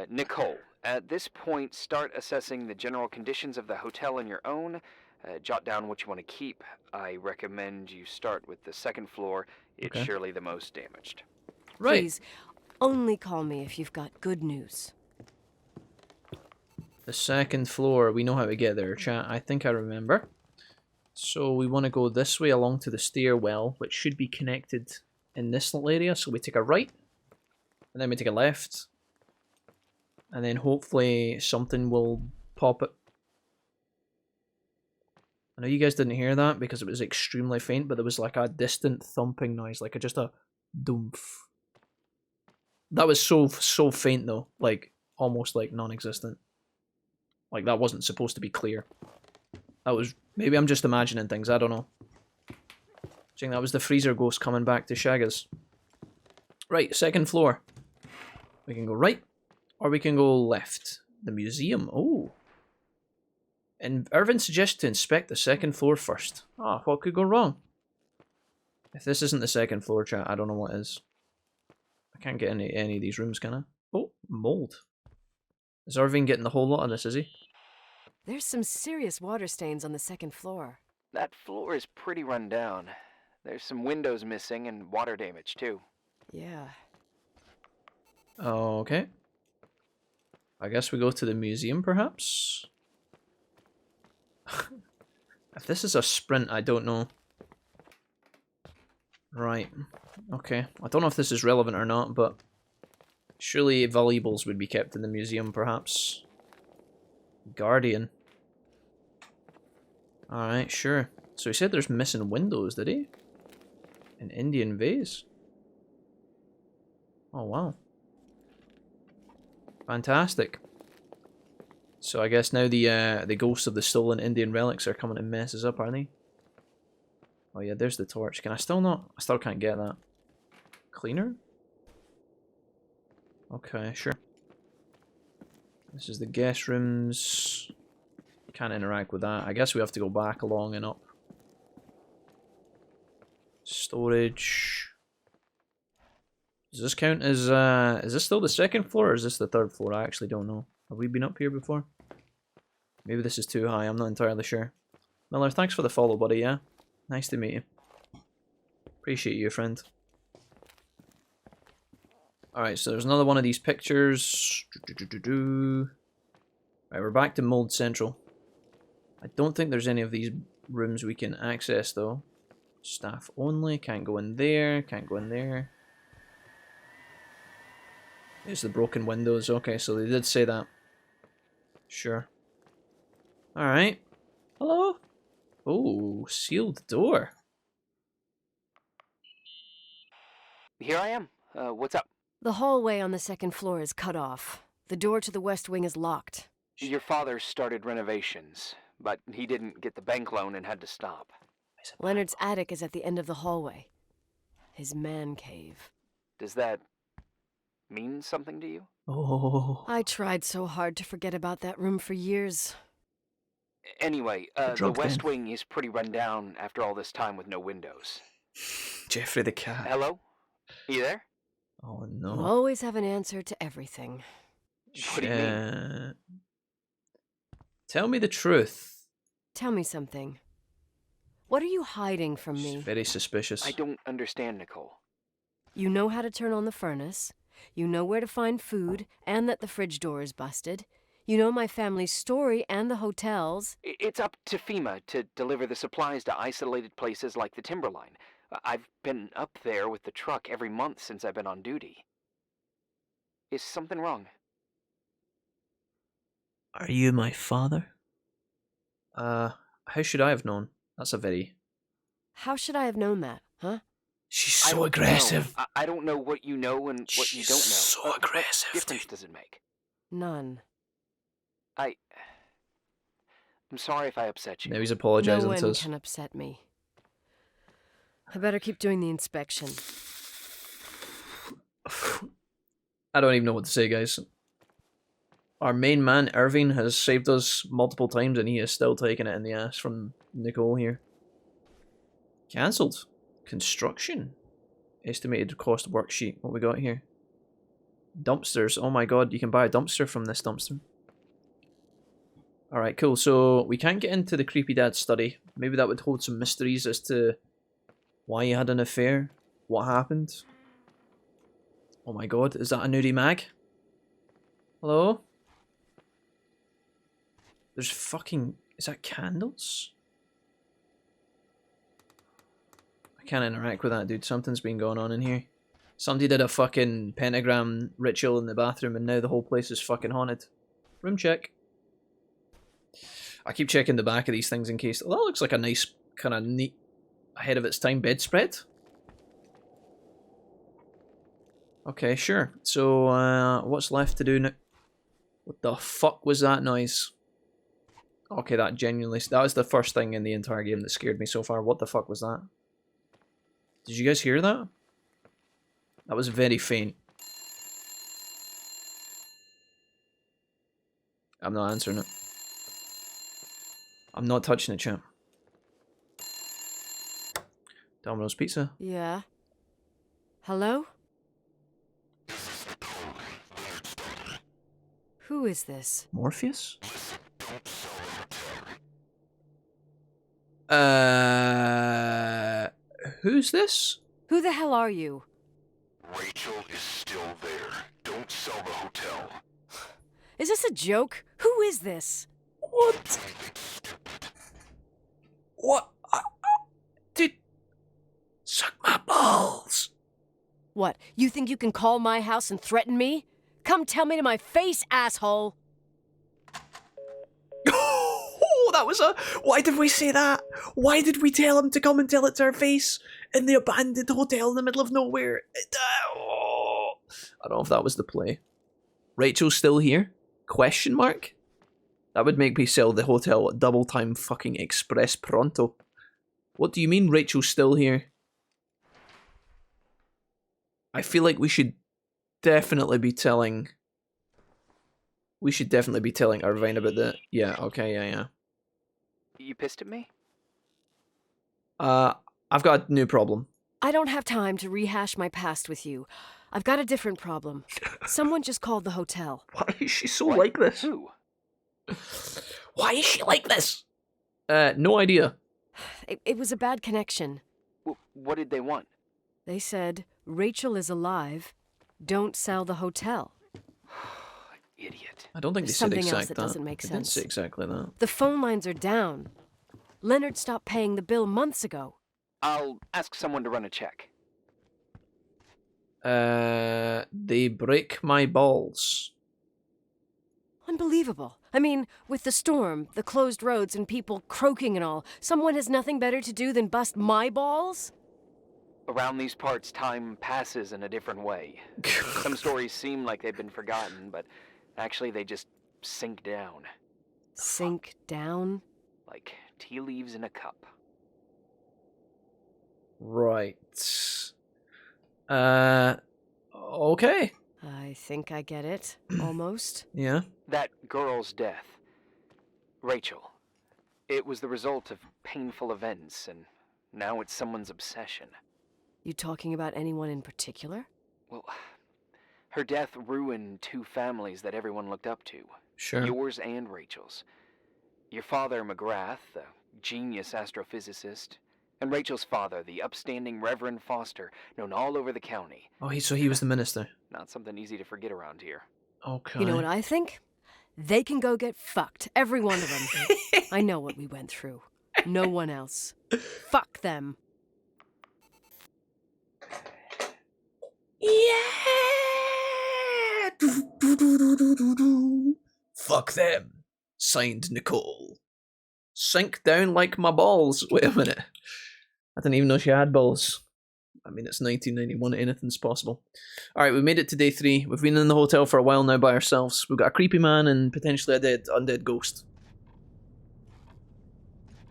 Nicole, at this point, start assessing the general conditions of the hotel on your own. Jot down what you want to keep. I recommend you start with the second floor. It's surely the most damaged. Right. Please, only call me if you've got good news. The second floor. We know how to get there, chat. I think I remember. So we want to go this way along to the stairwell, which should be connected in this little area. So we take a right, and then we take a left, and then hopefully something will pop it. I know you guys didn't hear that because it was extremely faint, but there was like a distant thumping noise, like just a doomph. That was so faint though, like almost like non-existent. Like that wasn't supposed to be clear. That was, maybe I'm just imagining things, I don't know. Saying that was the freezer ghost coming back to shag us. Right, second floor. We can go right, or we can go left. The museum, oh. And Irving suggests to inspect the second floor first. Ah, what could go wrong? If this isn't the second floor, chat, I don't know what is. I can't get any of these rooms, can I? Oh, mold. Is Irving getting the whole lot of this, is he? There's some serious water stains on the second floor. That floor is pretty run down. There's some windows missing and water damage, too. Yeah. Okay. I guess we go to the museum, perhaps? If this is a sprint, I don't know. Right. Okay. I don't know if this is relevant or not, but surely valuables would be kept in the museum, perhaps. Guardian. Alright, sure. So he said there's missing windows, did he? An Indian vase. Oh, wow. Fantastic. So I guess now the ghosts of the stolen Indian relics are coming to mess us up, aren't they? Oh yeah, there's the torch. Can I still not? I still can't get that. Cleaner? Okay, sure. This is the guest rooms. Can't interact with that. I guess we have to go back along and up. Storage. Does this count as, is this still the second floor or is this the third floor? I actually don't know. Have we been up here before? Maybe this is too high, I'm not entirely sure. Miller, thanks for the follow, buddy, yeah? Nice to meet you. Appreciate you, friend. Alright, so there's another one of these pictures. Right, we're back to Mold Central. I don't think there's any of these rooms we can access, though. Staff only, can't go in there, can't go in there. There's the broken windows, okay, so they did say that. Sure. Alright. Hello? Oh, sealed door. Here I am. What's up? The hallway on the second floor is cut off. The door to the west wing is locked. Your father started renovations, but he didn't get the bank loan and had to stop. Leonard's attic is at the end of the hallway. His man cave. Does that mean something to you? Oh. I tried so hard to forget about that room for years. Anyway, the west wing is pretty run down after all this time with no windows. Jeffrey the cat. Hello? You there? Oh You no. always have an answer to everything. What do you mean? Tell me the truth. Tell me something. What are you hiding from It's me? very suspicious. I don't understand, Nicole. You know how to turn on the furnace. You know where to find food, and that the fridge door is busted. You know my family's story and the hotels. It's up to FEMA to deliver the supplies to isolated places like the Timberline. I've been up there with the truck every month since I've been on duty. Is something wrong? Are you my father? How should I have known? That's a very... How should I have known that, huh? She's I so don't aggressive. know. I don't know what you know and what you don't know. So What aggressive, difference dude. does it make? None. I'm sorry if I upset you. Now he's No apologising one to us. can upset me. I better keep doing the inspection. I don't even know what to say, guys. Our main man, Irving, has saved us multiple times and he is still taking it in the ass from Nicole here. Cancelled. Construction. Estimated cost worksheet. What we got here? Dumpsters. Oh my god, you can buy a dumpster from this dumpster. Alright, cool. So we can't get into the creepy dad study. Maybe that would hold some mysteries as to why he had an affair. What happened? Oh my god, is that a nudie mag? Hello? There's fucking... Is that candles? I can't interact with that, dude. Something's been going on in here. Somebody did a fucking pentagram ritual in the bathroom and now the whole place is fucking haunted. Room check. I keep checking the back of these things in case... Oh, that looks like a nice, kind of neat, ahead of its time bedspread. Okay, sure. So, what's left to do now? What the fuck was that noise? Okay, that genuinely... That was the first thing in the entire game that scared me so far. What the fuck was that? Did you guys hear that? That was very faint. I'm not answering it. I'm not touching it, champ. Domino's Pizza. Yeah. Hello? Who is this? Morpheus? Who's this? Who the hell are you? Rachel is still there. Don't sell the hotel. Is this a joke? Who is this? What? What? Dude. Suck my balls. What, you think you can call my house and threaten me? Come tell me to my face, asshole! Oh, that was a... Why did we say that? Why did we tell him to come and tell it to our face in the abandoned hotel in the middle of nowhere? Oh. I don't know if that was the play. Rachel's still here? Question mark? That would make me sell the hotel at double time fucking express pronto. What do you mean Rachel's still here? I feel like we should definitely be telling... We should definitely be telling Irving about that. Yeah, okay, yeah. You pissed at me? I've got a new problem. I don't have time to rehash my past with you. I've got a different problem. Someone just called the hotel. Why is she so What? like this? Who? Why is she like this? No idea. It was a bad connection. What did they want? They said, Rachel is alive. Don't sell the hotel. Idiot. I don't think they There's said something exactly else that doesn't make They didn't sense. say exactly that. The phone lines are down. Leonard stopped paying the bill months ago. I'll ask someone to run a check. They break my balls. Unbelievable. I mean, with the storm, the closed roads, and people croaking and all, someone has nothing better to do than bust my balls? Around these parts, time passes in a different way. Some stories seem like they've been forgotten, but actually they just sink down. Sink down? Like tea leaves in a cup. Right. Okay. I think I get it. Almost. Yeah. That girl's death. Rachel. It was the result of painful events, and now it's someone's obsession. You talking about anyone in particular? Well, her death ruined two families that everyone looked up to. Sure. Yours and Rachel's. Your father, McGrath, the genius astrophysicist, and Rachel's father, the upstanding Reverend Foster, known all over the county. Oh, so he was the minister. Not something easy to forget around here. Okay. You know what I think? They can go get fucked, every one of them. I know what we went through. No one else. Fuck them. Yeah. Fuck them. Signed Nicole. Sink down like my balls. Wait a minute. I didn't even know she had balls. I mean, it's 1991. Anything's possible. Alright, we made it to day 3. We've been in the hotel for a while now by ourselves. We've got a creepy man and potentially a undead ghost.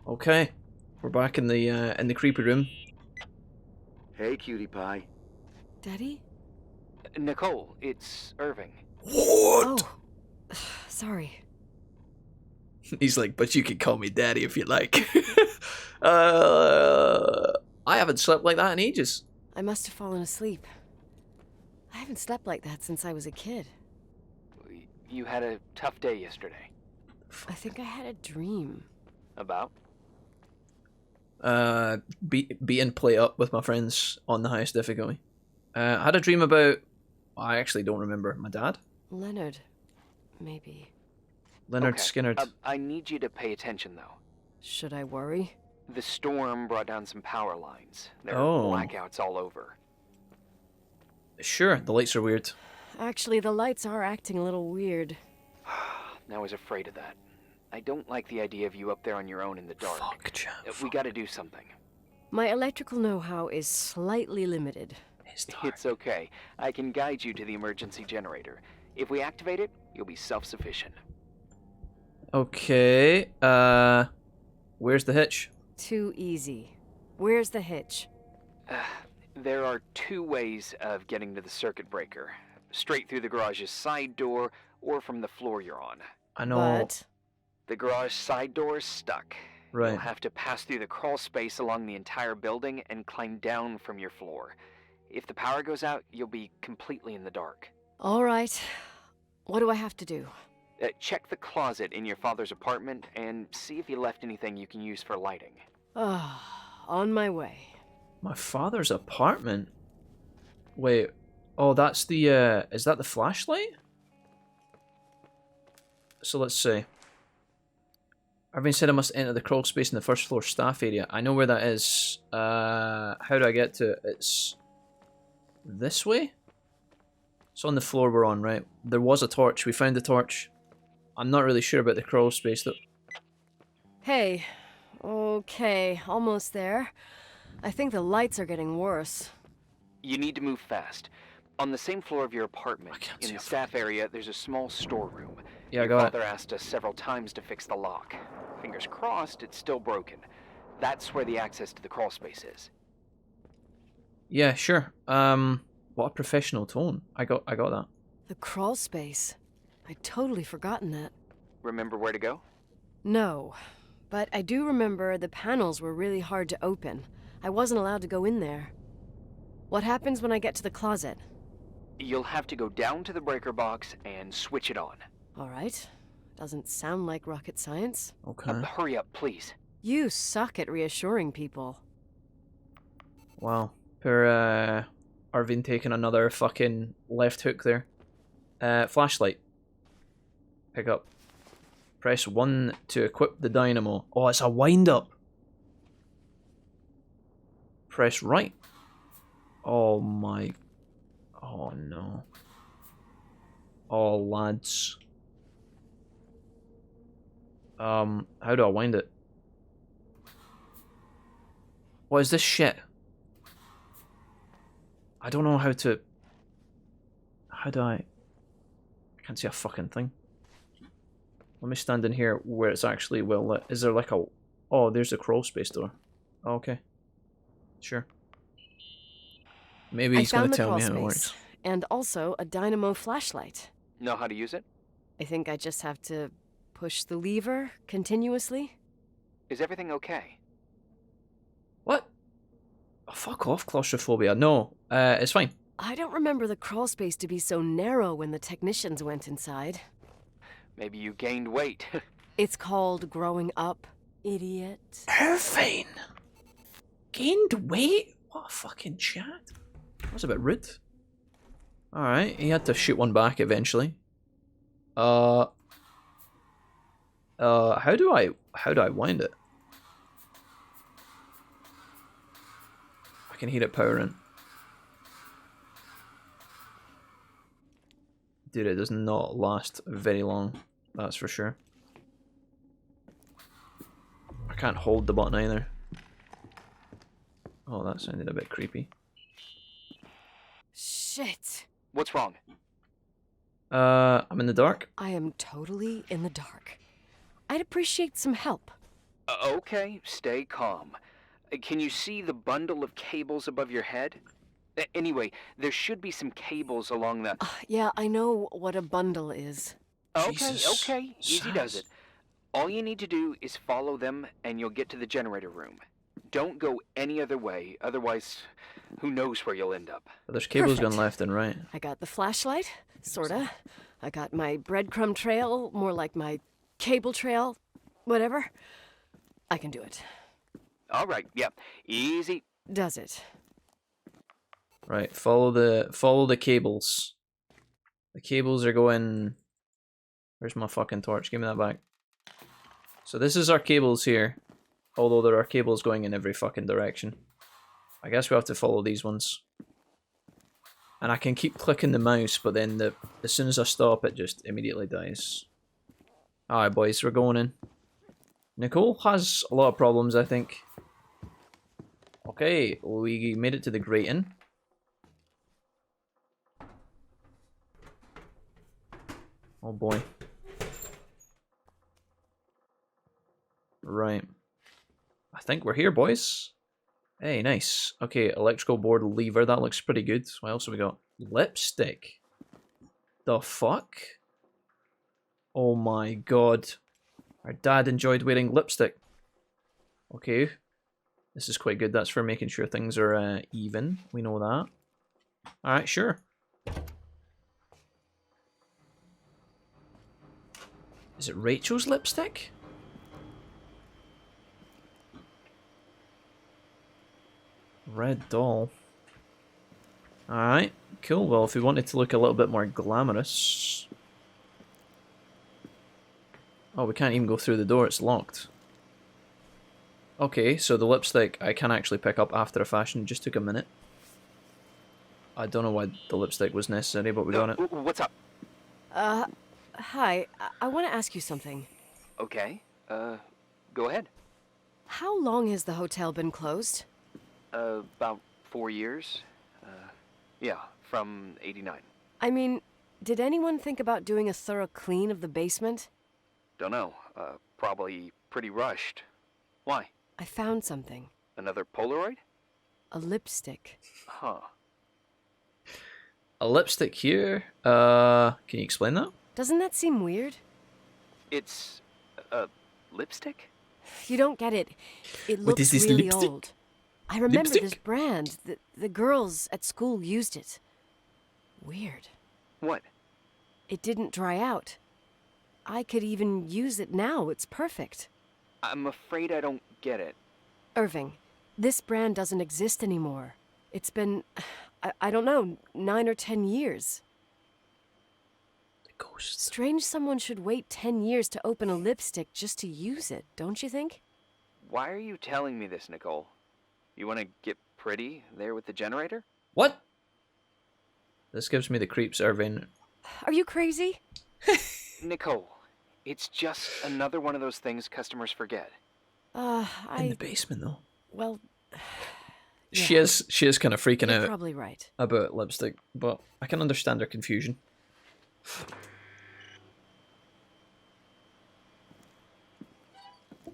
Okay. We're back in the creepy room. Hey, cutie pie. Daddy? Nicole, it's Irving. What? Oh. Sorry. He's like, but you can call me daddy if you like. I haven't slept like that in ages. I must have fallen asleep. I haven't slept like that since I was a kid. You had a tough day yesterday. I think I had a dream. About? Beat and play up with my friends on the highest difficulty. I had a dream about... I actually don't remember. My dad? Leonard, maybe. Leonard Okay. Skinner. I need you to pay attention, though. Should I worry? The storm brought down some power lines. There Oh. are blackouts all over. Sure, the lights are weird. Actually, the lights are acting a little weird. I was afraid of that. I don't like the idea of you up there on your own in the dark. Fuck, Jeff. We gotta do something. My electrical know-how is slightly limited. It's okay. I can guide you to the emergency generator. If we activate it, you'll be self-sufficient. Okay, where's the hitch? Too easy. Where's the hitch? There are two ways of getting to the circuit breaker. Straight through the garage's side door, or from the floor you're on. I know. But The garage side door is stuck. Right. You'll have to pass through the crawl space along the entire building and climb down from your floor. If the power goes out, you'll be completely in the dark. all right. What do I have to do? Check the closet in your father's apartment and see if he left anything you can use for lighting. On my way. My father's apartment? Wait. Oh, that's the, is that the flashlight? So let's see. Irving said I must enter the crawl space in the first floor staff area. I know where that is. How do I get to it? It's this way? It's on the floor we're on, right? There was a torch. We found the torch. I'm not really sure about the crawl space though. Hey. Okay, almost there. I think the lights are getting worse. You need to move fast. On the same floor of your apartment, in the staff area, there's a small storeroom. Yeah, I Your got father asked us several times to fix the lock. Fingers crossed, it's still broken. That's where the access to the crawl space is. Yeah, sure. What a professional tone. I got that. The crawl space. I'd totally forgotten that. Remember where to go? No, but I do remember the panels were really hard to open. I wasn't allowed to go in there. What happens when I get to the closet? You'll have to go down to the breaker box and switch it on. All right. Doesn't sound like rocket science. Okay. Hurry up, please. You suck at reassuring people. Wow. Per Irving taking another fucking left hook there. Flashlight. Pick up. Press 1 to equip the dynamo. Oh, it's a wind up. Press right. Oh my. Oh no. Oh lads. How do I wind it? What is this shit? I don't know how to... How do I can't see a fucking thing. Let me stand in here where it's actually well lit. Is there like a... Oh, there's a crawl space door. Oh, okay. Sure. Maybe he's going to tell me how it works. And also a dynamo flashlight. Know how to use it? I think I just have to push the lever continuously. Is everything okay? What? Oh, fuck off, claustrophobia. No, it's fine. I don't remember the crawl space to be so narrow when the technicians went inside. Maybe you gained weight. It's called growing up, idiot. Irving! Gained weight? What a fucking chat. That was a bit rude. Alright, he had to shoot one back eventually. How do I wind it? I can hear it powering. Dude, it does not last very long, that's for sure. I can't hold the button either. Oh, that sounded a bit creepy. Shit. What's wrong? I'm in the dark. I am totally in the dark. I'd appreciate some help. Okay, stay calm. Can you see the bundle of cables above your head? Anyway, there should be some cables along the... Yeah, I know what a bundle is. Okay, easy does it. All you need to do is follow them and you'll get to the generator room. Don't go any other way, otherwise, who knows where you'll end up. But there's cables Perfect. going left and right. I got the flashlight, sorta. I got my breadcrumb trail, more like my cable trail, whatever. I can do it. All right, yeah, easy. Does it? Right, follow the cables. The cables are going... Where's my fucking torch? Give me that back. So this is our cables here. Although there are cables going in every fucking direction. I guess we have to follow these ones. And I can keep clicking the mouse, but then as soon as I stop, it just immediately dies. Alright boys, we're going in. Nicole has a lot of problems, I think. Okay, we made it to the grating. Oh boy. Right. I think we're here, boys. Hey, nice. Okay, electrical board lever. That looks pretty good. What else have we got? Lipstick. The fuck? Oh my god. Our dad enjoyed wearing lipstick. Okay. This is quite good. That's for making sure things are even. We know that. Alright, sure. Is it Rachel's lipstick? Red doll. Alright, cool. Well, if we wanted to look a little bit more glamorous... Oh, we can't even go through the door, it's locked. Okay, so the lipstick I can actually pick up after a fashion. It just took a minute. I don't know why the lipstick was necessary, but we got it. What's up? Hi. I want to ask you something. Okay, go ahead. How long has the hotel been closed? About 4 years. Yeah, from 89. I mean, did anyone think about doing a thorough clean of the basement? Don't know. Probably pretty rushed. Why? I found something. Another Polaroid? A lipstick. Huh. A lipstick here. Can you explain that? Doesn't that seem weird? It's a lipstick? You don't get it. It What looks is this, really lipstick? old. I remember this Lipstick? brand. The girls at school used it. Weird. What? It didn't dry out. I could even use it now. It's perfect. I'm afraid I don't get it. Irving, this brand doesn't exist anymore. It's been, I don't know, 9 or 10 years. The ghost. Strange someone should wait 10 years to open a lipstick just to use it, don't you think? Why are you telling me this, Nicole? You want to get pretty there with the generator? What? This gives me the creeps, Irving. Are you crazy? Nicole, it's just another one of those things customers forget. In the basement, though. Well, She is kind of freaking you're out probably right. about lipstick, but I can understand her confusion.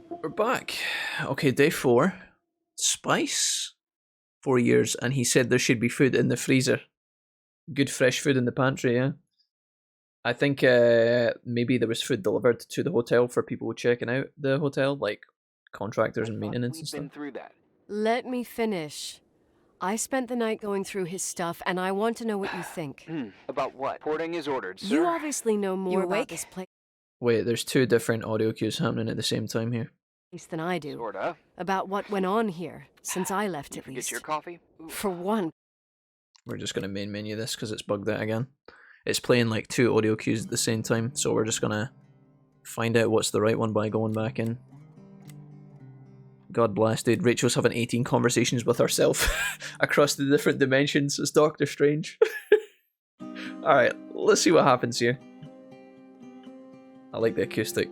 We're back. Okay, day 4. Spice. 4 years, and he said there should be food in the freezer. Good fresh food in the pantry, yeah. I think maybe there was food delivered to the hotel for people checking out the hotel, like contractors and maintenance and We've stuff. been through that. Let me finish. I spent the night going through his stuff, and I want to know what you think. About what? Porting is ordered, sir. You obviously know more about this place Wait, there's 2 different audio cues happening at the same time here. than I do. Sorta. About what went on here, since I left at Get least. your coffee? Ooh. For one. We're just going to main menu this because it's bugged out again. It's playing like 2 audio cues at the same time, so we're just going to find out what's the right one by going back in. God bless, dude. Rachel's having 18 conversations with herself across the different dimensions as Doctor Strange. Alright, let's see what happens here. I like the acoustic.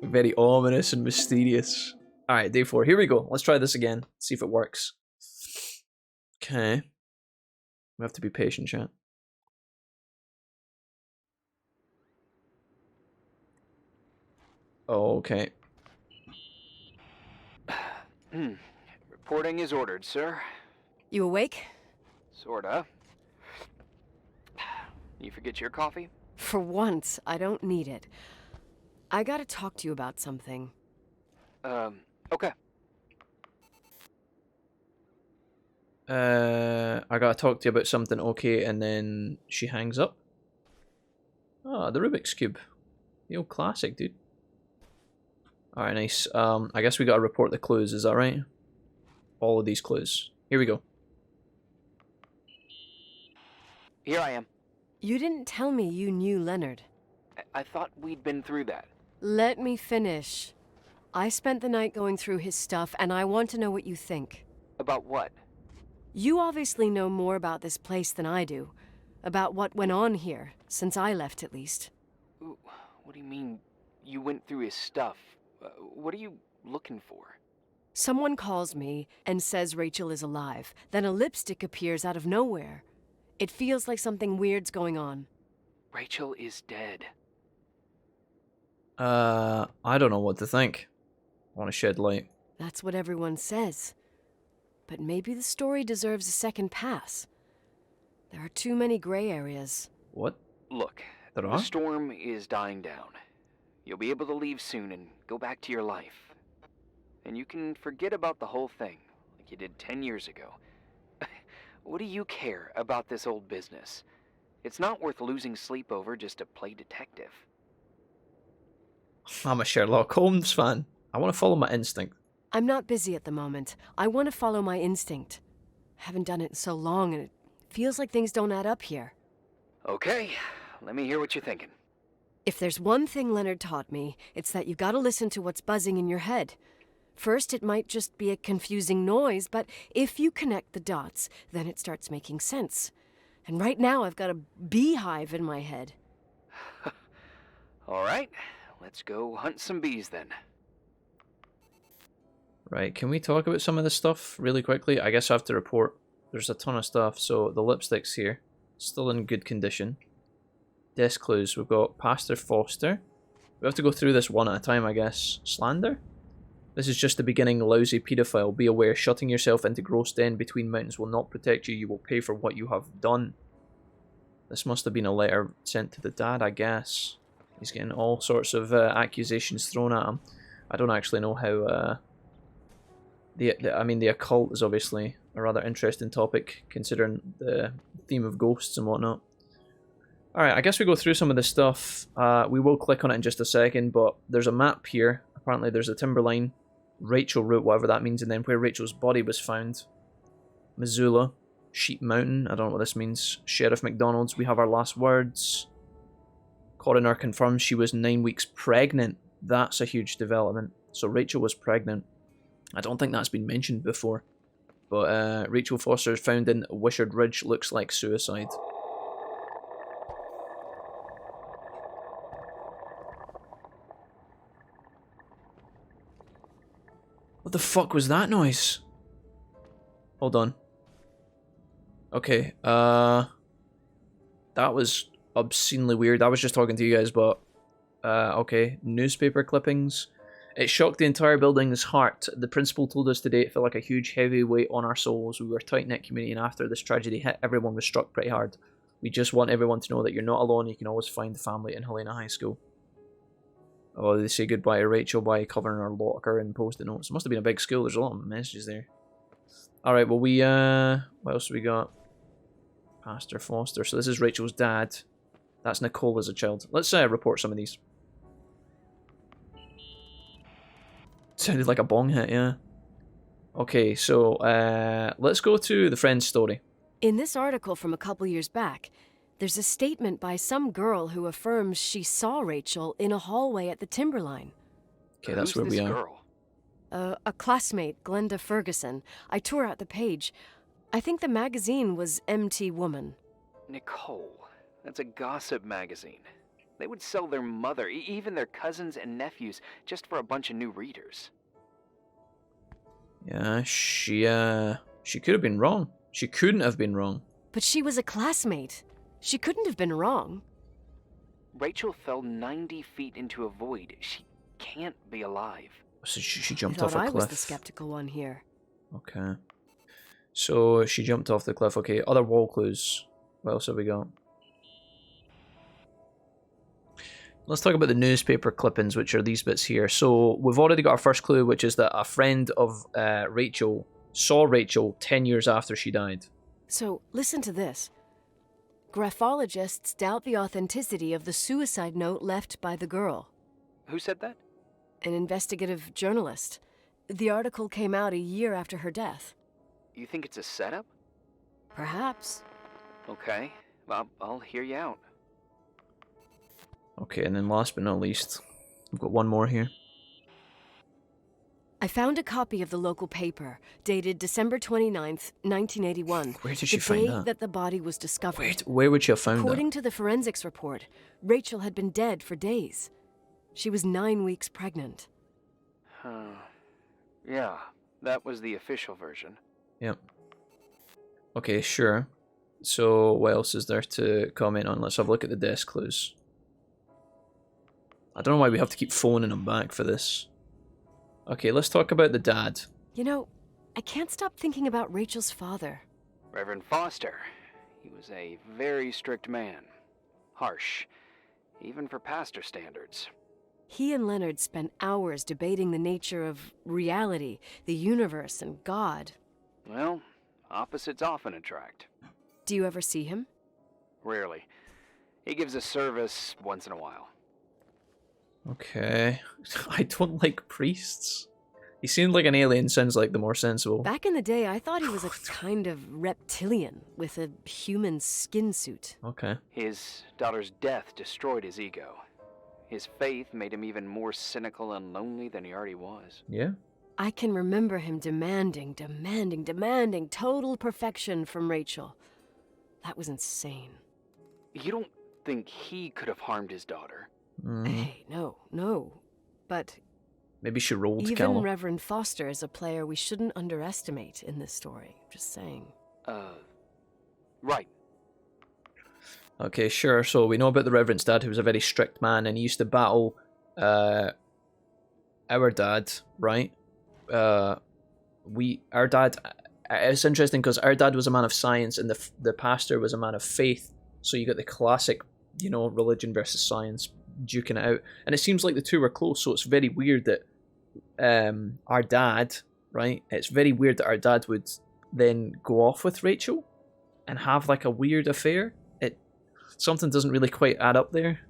Very ominous and mysterious. Alright, day 4. Here we go. Let's try this again. See if it works. Okay. We have to be patient, chat. Okay. Reporting is ordered, sir. You awake? Sorta. You forget your coffee? For once, I don't need it. I gotta talk to you about something. Okay. I gotta talk to you about something, okay, and then she hangs up. Ah, the Rubik's Cube. The old classic, dude. Alright, nice. I guess we gotta report the clues, is that right? All of these clues. Here we go. Here I am. You didn't tell me you knew Leonard. I thought we'd been through that. Let me finish. I spent the night going through his stuff, and I want to know what you think. About what? You obviously know more about this place than I do. About what went on here, since I left at least. Ooh, what do you mean, you went through his stuff? What are you looking for? Someone calls me and says Rachel is alive. Then a lipstick appears out of nowhere. It feels like something weird's going on. Rachel is dead. I don't know what to think. I want to shed light. That's what everyone says. But maybe the story deserves a second pass. There are too many gray areas. What? Look, There the are? storm is dying down. You'll be able to leave soon and go back to your life. And you can forget about the whole thing, like you did 10 years ago. What do you care about this old business? It's not worth losing sleep over just to play detective. I'm a Sherlock Holmes fan. I want to follow my instinct. I'm not busy at the moment. I want to follow my instinct. Haven't done it in so long, and it feels like things don't add up here. Okay, let me hear what you're thinking. If there's one thing Leonard taught me, it's that you gotta listen to what's buzzing in your head. First, it might just be a confusing noise, but if you connect the dots, then it starts making sense. And right now, I've got a beehive in my head. All right, let's go hunt some bees then. Right, can we talk about some of this stuff really quickly? I guess I have to report. There's a ton of stuff. So the lipstick's here. Still in good condition. Desk clues. We've got Pastor Foster. We have to go through this one at a time, I guess. Slander? This is just the beginning, lousy paedophile. Be aware, shutting yourself into gross den between mountains will not protect you. You will pay for what you have done. This must have been a letter sent to the dad, I guess. He's getting all sorts of accusations thrown at him. I don't actually know how... I mean, the occult is obviously a rather interesting topic, considering the theme of ghosts and whatnot. Alright, I guess we go through some of this stuff. We will click on it in just a second, but there's a map here. Apparently there's a Timberline, Rachel route, whatever that means, and then where Rachel's body was found. Missoula, Sheep Mountain, I don't know what this means. Sheriff McDonald's, we have our last words. Coroner confirms she was 9 weeks pregnant. That's a huge development. So Rachel was pregnant. I don't think that's been mentioned before. But Rachel Foster is found in Wishard Ridge, looks like suicide. What the fuck was that noise? Hold on. Okay, that was obscenely weird. I was just talking to you guys, but... okay, newspaper clippings. It shocked the entire building's heart. The principal told us today it felt like a huge heavy weight on our souls. We were a tight-knit community, and after this tragedy hit, everyone was struck pretty hard. We just want everyone to know that you're not alone. You can always find the family in Helena High School. Oh, they say goodbye to Rachel by covering her locker and post-it notes. It must have been a big school. There's a lot of messages there. Alright, well we, what else have we got? Pastor Foster. So this is Rachel's dad. That's Nicole as a child. Let's report some of these. Sounded like a bong hit, yeah. Okay, so let's go to the friend's story. In this article from a couple years back, there's a statement by some girl who affirms she saw Rachel in a hallway at the Timberline. Okay, that's where we are. Girl? A classmate, Glenda Ferguson. I tore out the page. I think the magazine was MT Woman. Nicole, that's a gossip magazine. They would sell their mother, even their cousins and nephews, just for a bunch of new readers. Yeah, she could have been wrong. She couldn't have been wrong. But she was a classmate. She couldn't have been wrong. Rachel fell 90 feet into a void. She can't be alive. So she jumped I off a thought cliff. I was the skeptical one here. Okay. So she jumped off the cliff. Okay, other wall clues. What else have we got? Let's talk about the newspaper clippings, which are these bits here. So we've already got our first clue, which is that a friend of Rachel saw Rachel 10 years after she died. So, listen to this. Graphologists doubt the authenticity of the suicide note left by the girl. Who said that? An investigative journalist. The article came out a year after her death. You think it's a setup? Perhaps. Okay, I'll hear you out. Okay, and then last but not least, we've got one more here. I found a copy of the local paper, dated December 29th, 1981. Where did she find the that? day that the body was discovered. Where would she have found According that? to the forensics report, Rachel had been dead for days. She was 9 weeks pregnant. Yeah, that was the official version. Yep. Okay, sure. So what else is there to comment on? Let's have a look at the desk clues. I don't know why we have to keep phoning him back for this. Okay, let's talk about the dad. You know, I can't stop thinking about Rachel's father. Reverend Foster. He was a very strict man. Harsh, even for pastor standards. He and Leonard spent hours debating the nature of reality, the universe, and God. Well, opposites often attract. Do you ever see him? Rarely. He gives a service once in a while. Okay. I don't like priests. He seemed like an alien, sounds like the more sensible. Back in the day, I thought he was a kind of reptilian with a human skin suit. Okay. His daughter's death destroyed his ego. His faith made him even more cynical and lonely than he already was. Yeah? I can remember him demanding total perfection from Rachel. That was insane. You don't think he could have harmed his daughter? Hey, no. But Maybe she rolled to kill Even him. Reverend Foster is a player we shouldn't underestimate in this story. Just saying. Right. Okay, sure. So we know about the Reverend's dad, who was a very strict man, and he used to battle our dad, right? Our dad. It's interesting because our dad was a man of science, and the pastor was a man of faith. So you got the classic, you know, religion versus science duking it out, and it seems like the two were close. So it's very weird that our dad, right? It's very weird that our dad would then go off with Rachel and have like a weird affair. Something doesn't really quite add up there.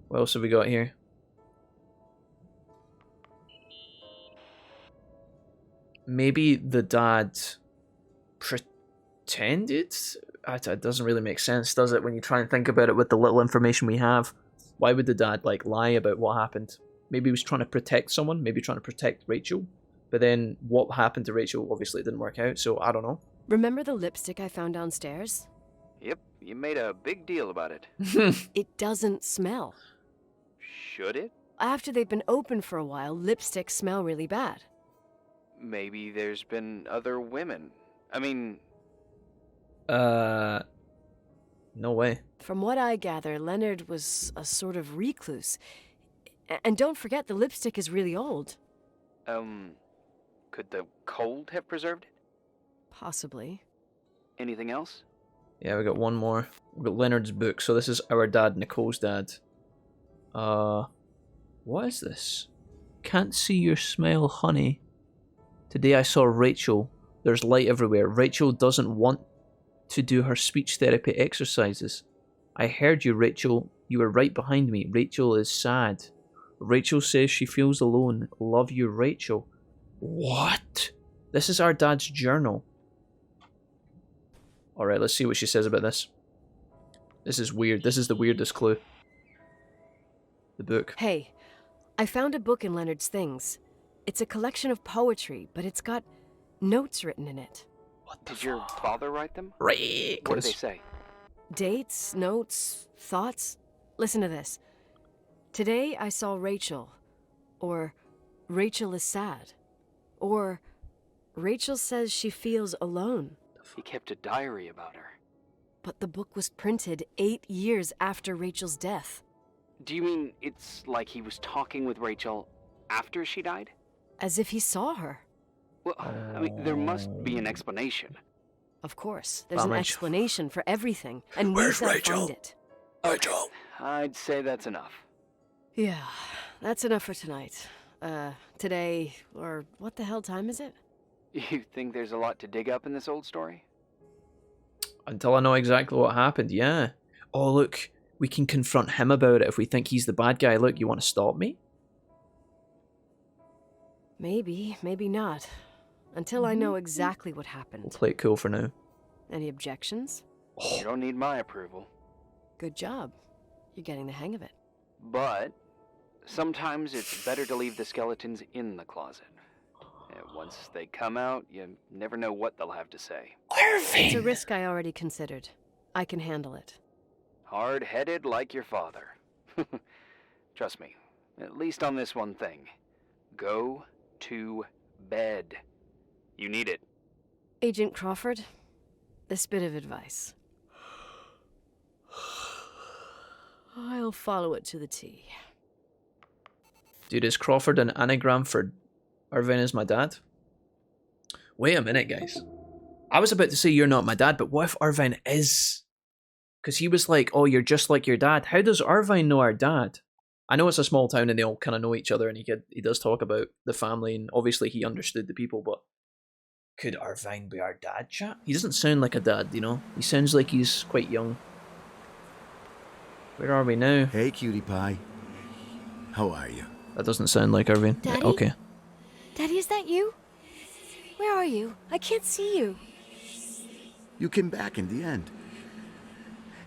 What else have we got here? Maybe the dad pretended? It doesn't really make sense, does it, when you try and think about it with the little information we have? Why would the dad like lie about what happened? Maybe he was trying to protect someone, maybe trying to protect Rachel. But then what happened to Rachel obviously didn't work out, so I don't know. Remember the lipstick I found downstairs? Yep, you made a big deal about it. It doesn't smell. Should it? After they've been open for a while, lipsticks smell really bad. Maybe there's been other women. I mean... No way. From what I gather, Leonard was a sort of recluse. And don't forget, the lipstick is really old. Could the cold have preserved it? Possibly. Anything else? Yeah, we got one more. We got Leonard's book. So this is our dad, Nicole's dad. What is this? Can't see your smile, honey. Today I saw Rachel. There's light everywhere. Rachel doesn't want to do her speech therapy exercises. I heard you, Rachel. You were right behind me. Rachel is sad. Rachel says she feels alone. Love you, Rachel. What? This is our dad's journal. Alright, let's see what she says about this. This is weird. This is the weirdest clue. The book. Hey, I found a book in Leonard's things. It's a collection of poetry, but it's got notes written in it. What the Did your father write them? Right. What did they say? Dates, notes, thoughts. Listen to this. Today I saw Rachel. Or Rachel is sad. Or Rachel says she feels alone. He kept a diary about her. But the book was printed 8 years after Rachel's death. Do you mean it's like he was talking with Rachel after she died? As if he saw her. Well, I mean, there must be an explanation. Of course, there's Well, an Rachel. explanation for everything, and Where's we gotta Rachel? find it. Rachel. I'd say that's enough. Yeah, that's enough for tonight. Today, or what the hell time is it? You think there's a lot to dig up in this old story? Until I know exactly what happened, yeah. Oh, look. We can confront him about it if we think he's the bad guy. Look, you want to stop me? Maybe, maybe not. Until I know exactly what We'll happened. play it cool for now. Any objections? You don't need my approval. Good job. You're getting the hang of it. But sometimes it's better to leave the skeletons in the closet. Once they come out, you never know what they'll have to say. It's a risk I already considered. I can handle it. Hard-headed like your father. Trust me, at least on this one thing. Go to bed. You need it. Agent Crawford, this bit of advice. I'll follow it to the T. Dude, is Crawford an anagram for Irving is my dad? Wait a minute, guys. I was about to say you're not my dad, but what if Irving is? Because he was like, oh, you're just like your dad. How does Irving know our dad? I know it's a small town and they all kind of know each other, and he does talk about the family, and obviously he understood the people, but could Irving be our dad, chat? He doesn't sound like a dad, you know? He sounds like he's quite young. Where are we now? Hey, cutie pie. How are you? That doesn't sound like Irving. Daddy? Okay. Daddy, is that you? Where are you? I can't see you. You came back in the end.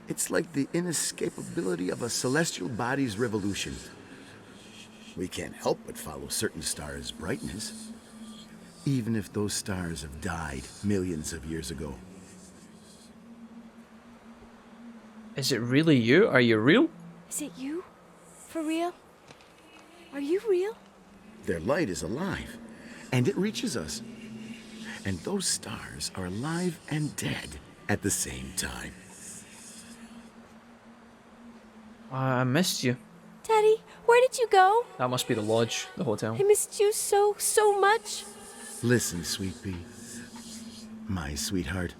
It's like the inescapability of a celestial body's revolution. We can't help but follow certain stars' brightness, even if those stars have died millions of years ago. Is it really you? Are you real? Is it you? For real? Are you real? Their light is alive, and it reaches us. And those stars are alive and dead at the same time. I missed you. Daddy, where did you go? That must be the lodge, the hotel. I missed you so much. Listen, sweet pea. My sweetheart.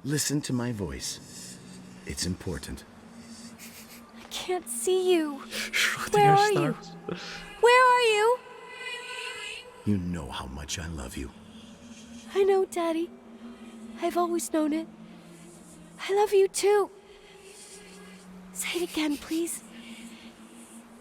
Listen to my voice. It's important. I can't see you. Schrödinger Where are you? stars. Where are you? You know how much I love you. I know, Daddy. I've always known it. I love you too. Say it again, please.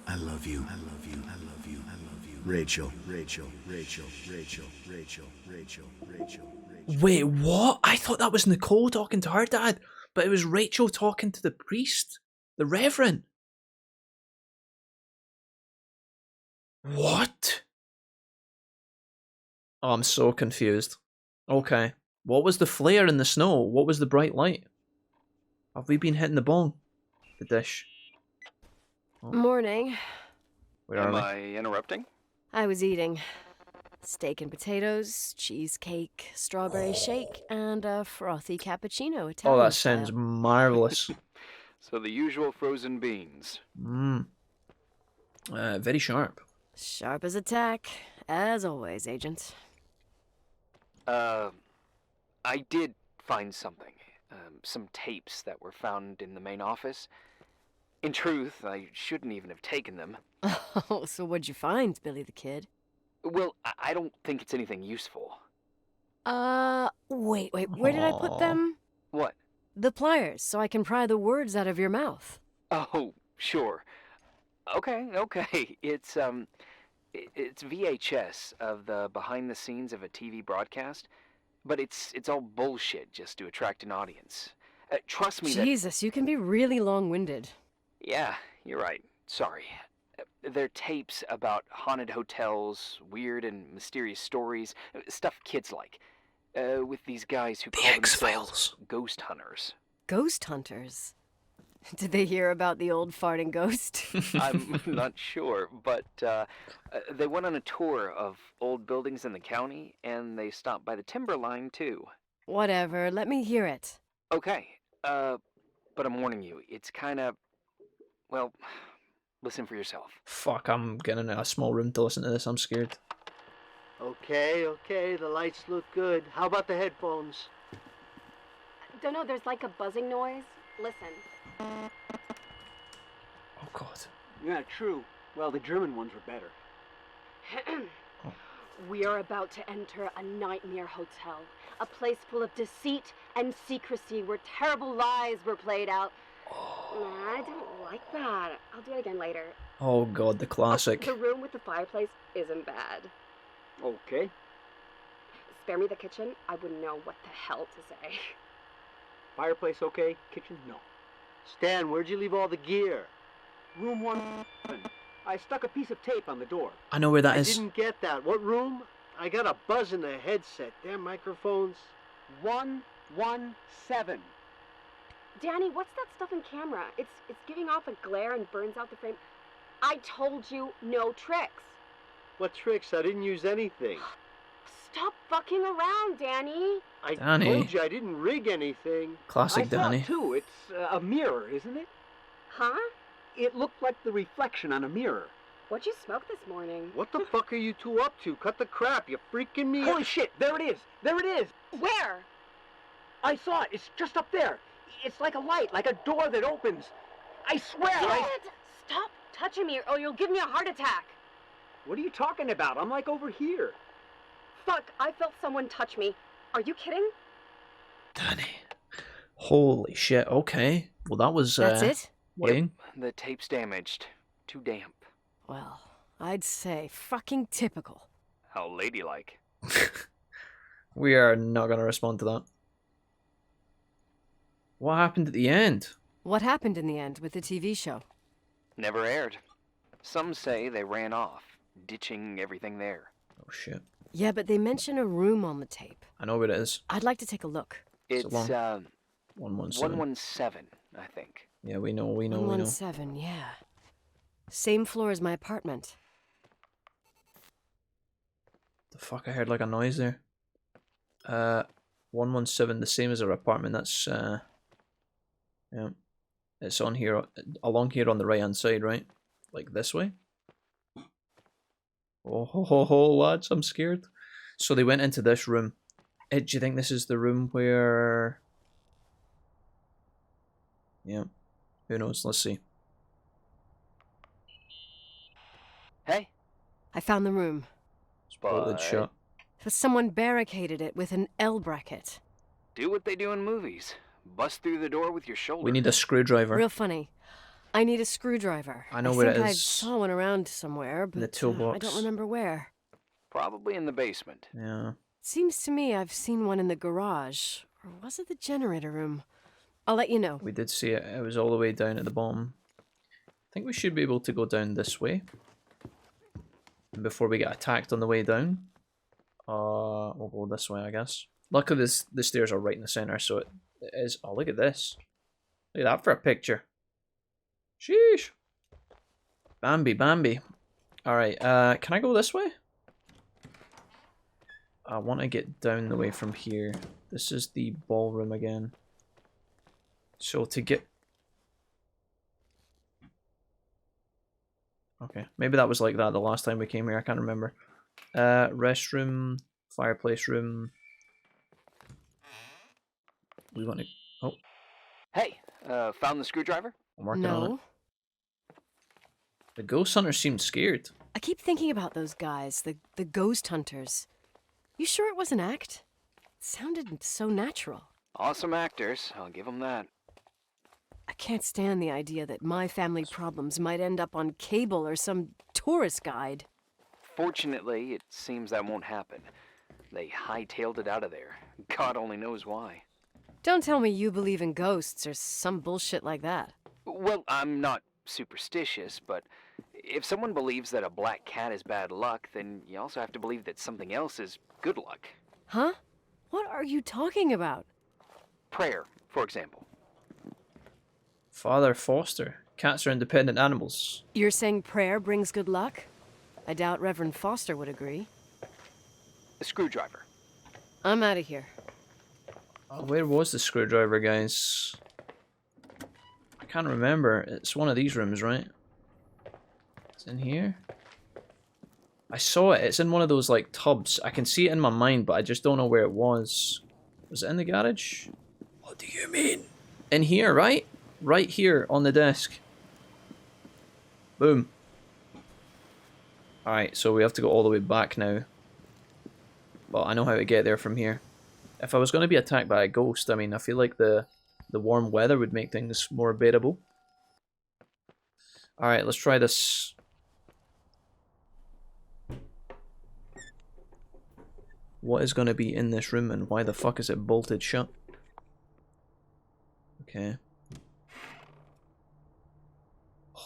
I love you. I love you. I love you. I love you. Rachel. Rachel. Rachel. Rachel. Rachel. Rachel. Rachel. Rachel. Wait, what? I thought that was Nicole talking to her dad, but it was Rachel talking to the priest, the reverend. What? Oh, I'm so confused. Okay. What was the flare in the snow? What was the bright light? Have we been hitting the bong? The dish. Oh. Morning. Where are Am we? I interrupting? I was eating steak and potatoes, cheesecake, strawberry shake, and a frothy cappuccino. Italian Oh, that sounds style. marvelous. So the usual frozen beans. Very sharp. Sharp as a tack, as always, Agent. I did find something. Some tapes that were found in the main office. In truth, I shouldn't even have taken them. Oh, so what'd you find, Billy the Kid? Well, I don't think it's anything useful. Wait, where did I put Aw. them? What? The pliers, so I can pry the words out of your mouth. Oh, sure. Okay. It's VHS of the behind the scenes of a TV broadcast, but it's all bullshit just to attract an audience. Trust me that... Jesus, you can be really long-winded. Yeah, you're right. Sorry. They're tapes about haunted hotels, weird and mysterious stories, stuff kids like. With these guys who The call X-Files. themselves ghost hunters. Ghost hunters? Did they hear about the old farting ghost? I'm not sure, but they went on a tour of old buildings in the county, and they stopped by the Timberline, too. Whatever, let me hear it. Okay, but I'm warning you, it's kind of... Well, listen for yourself. Fuck, I'm getting in a small room to listen to this. I'm scared. Okay, the lights look good. How about the headphones? Don't know, there's like a buzzing noise. Listen. Oh, God. Yeah, true. Well, the German ones were better. We are about to enter a nightmare hotel. A place full of deceit and secrecy where terrible lies were played out. Nah, I didn't like that. I'll do it again later. Oh, God, the classic. The room with the fireplace isn't bad. Okay. Spare me the kitchen. I wouldn't know what the hell to say. Fireplace okay? Kitchen no. Stan, where'd you leave all the gear? Room 1. I stuck a piece of tape on the door. I know where that I is. didn't get that. What room? I got a buzz in the headset. Damn microphones. 117. Danny, what's that stuff in camera? It's giving off a glare and burns out the frame. I told you no tricks. What tricks? I didn't use anything. Stop fucking around, Danny. I Danny. told you I didn't rig anything. Classic I saw Danny. it too. It's a mirror, isn't it? Huh? It looked like the reflection on a mirror. What'd you smoke this morning? What the fuck are you two up to? Cut the crap. You freaking me Holy out. shit, there it is! There it is! Where? I saw it. It's just up there. It's like a light, like a door that opens. I swear, Dad! Stop touching me or you'll give me a heart attack. What are you talking about? I'm like over here. Fuck, I felt someone touch me. Are you kidding? Danny. Holy shit, okay. Well, that was... That's it? worrying. The tape's damaged. Too damp. Well, I'd say fucking typical. How ladylike. We are not going to respond to that. What happened at the end? What happened in the end with the TV show? Never aired. Some say they ran off, ditching everything there. Oh, shit. Yeah, but they mention a room on the tape. I know where it is. I'd like to take a look. It's It's, long. 117. 117, I think. Yeah, we know. 117, yeah. Same floor as my apartment. The fuck, I heard like a noise there. 117, the same as our apartment. That's yeah. It's on here, along here on the right hand side, right? Like this way. Oh ho ho ho, lads, I'm scared. So they went into this room. Do you think this is the room where... Yeah. Who knows? Let's see. Hey. I found the room. It's bolted shut. But someone barricaded it with an L bracket. Do what they do in movies. Bust through the door with your shoulder. We need a screwdriver. Real funny. I need a screwdriver. I know where it is. I saw one around somewhere, but in the toolbox. I don't remember where. Probably in the basement. Yeah. Seems to me I've seen one in the garage. Or was it the generator room? I'll let you know. We did see it. It was all the way down at the bottom. I think we should be able to go down this way. Before we get attacked on the way down. We'll go this way, I guess. Luckily, the stairs are right in the center, so it is... Oh, look at this. Look at that for a picture. Sheesh. Bambi, Bambi. Alright, can I go this way? I want to get down the way from here. This is the ballroom again. So to get... Okay, maybe that was like that the last time we came here, I can't remember. Restroom, fireplace room. We want to... Oh. Hey, found the screwdriver? I'm working on it. The ghost hunter seemed scared. I keep thinking about those guys, the ghost hunters. You sure it was an act? It sounded so natural. Awesome actors, I'll give them that. I can't stand the idea that my family problems might end up on cable or some tourist guide. Fortunately, it seems that won't happen. They hightailed it out of there. God only knows why. Don't tell me you believe in ghosts or some bullshit like that. Well, I'm not superstitious, but if someone believes that a black cat is bad luck, then you also have to believe that something else is good luck. Huh? What are you talking about? Prayer, for example. Father Foster. Cats are independent animals. You're saying prayer brings good luck? I doubt Reverend Foster would agree. A screwdriver. I'm out of here. Where was the screwdriver, guys? I can't remember. It's one of these rooms, right? It's in here. I saw it. It's in one of those, like, tubs. I can see it in my mind, but I just don't know where it was. Was it in the garage? What do you mean? In here, right? Right here on the desk. Boom. Alright, so we have to go all the way back now. But I know how to get there from here. If I was going to be attacked by a ghost, I mean, I feel like the warm weather would make things more bearable. Alright, let's try this. What is going to be in this room and why the fuck is it bolted shut? Okay.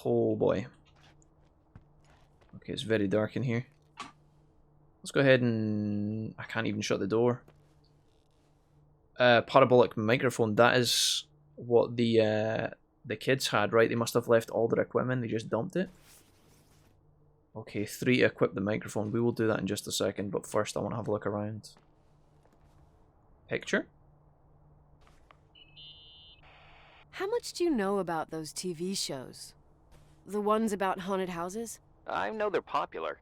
Oh boy. Okay, it's very dark in here. Let's go ahead and... I can't even shut the door. Parabolic microphone, that is what the kids had, right? They must have left all their equipment, they just dumped it. Okay, 3 to equip the microphone. We will do that in just a second, but first I want to have a look around. Picture? How much do you know about those TV shows? The ones about haunted houses? I know they're popular.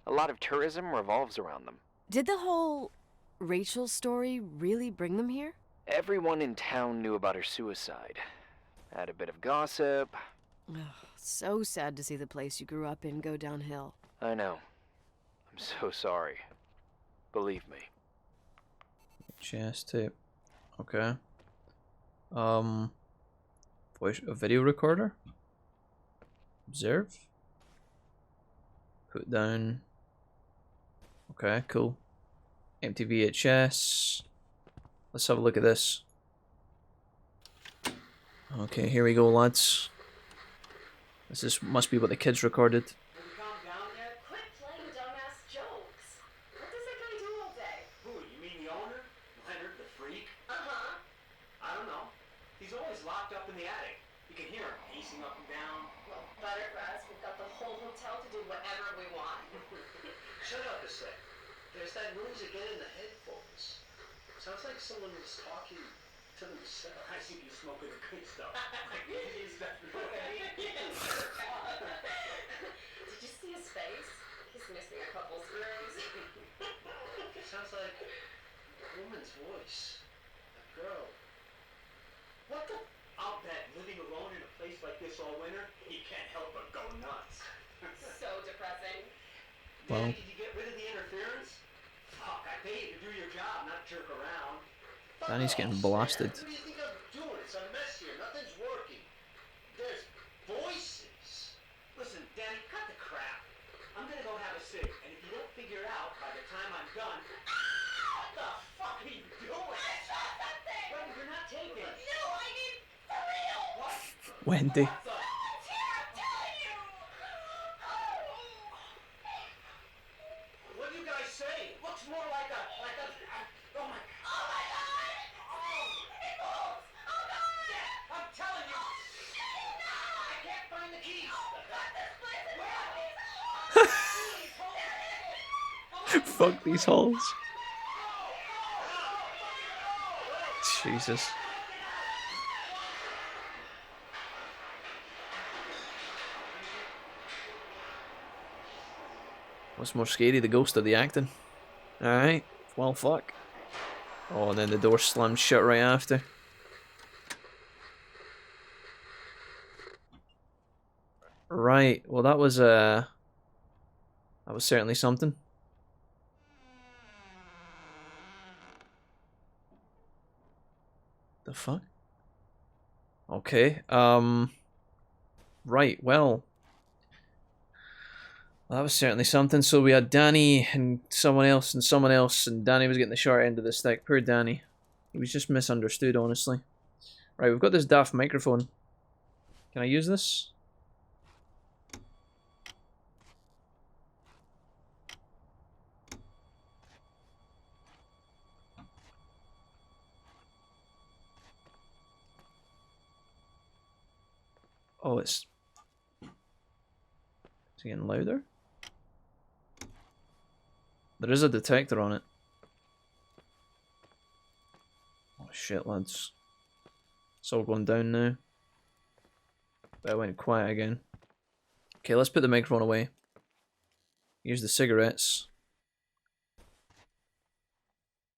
A lot of tourism revolves around them. Did the whole Rachel story really bring them here? Everyone in town knew about her suicide. Had a bit of gossip. Ugh, so sad to see the place you grew up in go downhill. I know. I'm so sorry. Believe me. Chest tape. Okay. Voice, a video recorder. Observe. Put down. Okay, cool. Empty VHS. Let's have a look at this. Okay, here we go, lads. This must be what the kids recorded. Quit playing dumbass jokes. What does that guy do all day? Who, you mean the owner? Leonard, the freak? Uh-huh. I don't know. He's always locked up in the attic. You can hear him pacing up and down. Well, better for us. We've got the whole hotel to do whatever we want. Shut up a sec. There's that noise again in the headphones. Sounds like someone was talking to themselves. I think you're smoking the good stuff. Is that right? Did you see his face? He's missing a couple screws. It sounds like a woman's voice. A girl. What the? I'll bet living alone in a place like this all winter, you can't help but go nuts. So depressing. Well. Did you get rid of the interference? Fuck, I pay you to do your job, not jerk around. Danny's getting blasted. What do you think I'm doing? It's a mess here. Nothing's working. There's voices. Listen, Danny, cut the crap. I'm gonna go have a cig, and if you don't figure it out by the time I'm done, what the fuck are you doing? I saw something. Wait, you're not taping. No, I mean for real. What? Wendy. What the? Someone's here, I'm telling you. What do you guys say? Looks more like a, oh my. Oh my God! It moves! Oh God! Yeah, I'm telling you. I can't find the keys. Oh God, this place is Fuck these halls. Jesus. What's more scary, the ghost or the acting? Alright, well fuck. Oh, and then the door slammed shut right after. Right, well that was certainly something. The fuck? Okay, right, well, that was certainly something. So we had Danny and someone else, and Danny was getting the short end of the stick. Poor Danny. He was just misunderstood, honestly. Right, we've got this daft microphone. Can I use this? Oh, it's getting louder? There is a detector on it. Oh shit, lads. It's all going down now. But I went quiet again. Okay, let's put the microphone away. Use the cigarettes.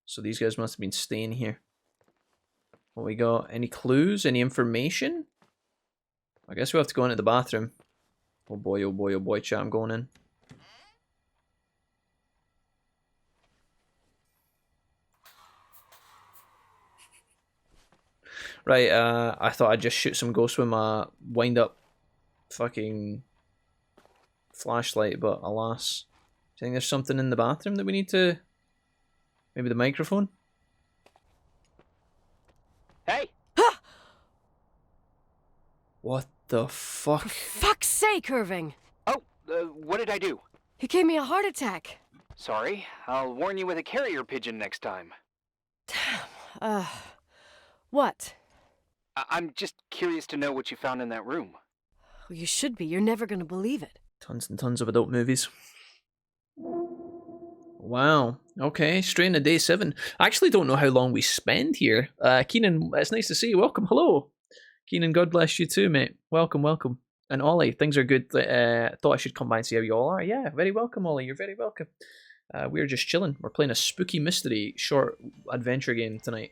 So these guys must have been staying here. What we got? Any clues? Any information? I guess we have to go into the bathroom. Oh boy, oh boy, oh boy, chat, I'm going in. Right, I thought I'd just shoot some ghosts with my wind-up fucking flashlight, but alas. Do you think there's something in the bathroom that we need to... Maybe the microphone? Hey! What the fuck? For fuck's sake, Irving! Oh, what did I do? He gave me a heart attack. Sorry, I'll warn you with a carrier pigeon next time. What? I'm just curious to know what you found in that room. Well, you should be. You're never gonna believe it. Tons and tons of adult movies. Wow. Okay, straight into day 7. I actually don't know how long we spend here. Keenan, it's nice to see you. Welcome. Hello. Keenan, God bless you too, mate. Welcome, welcome. And Ollie, things are good. Thought I should come by and see how you all are. Yeah, very welcome, Ollie. You're very welcome. We're just chilling. We're playing a spooky mystery short adventure game tonight,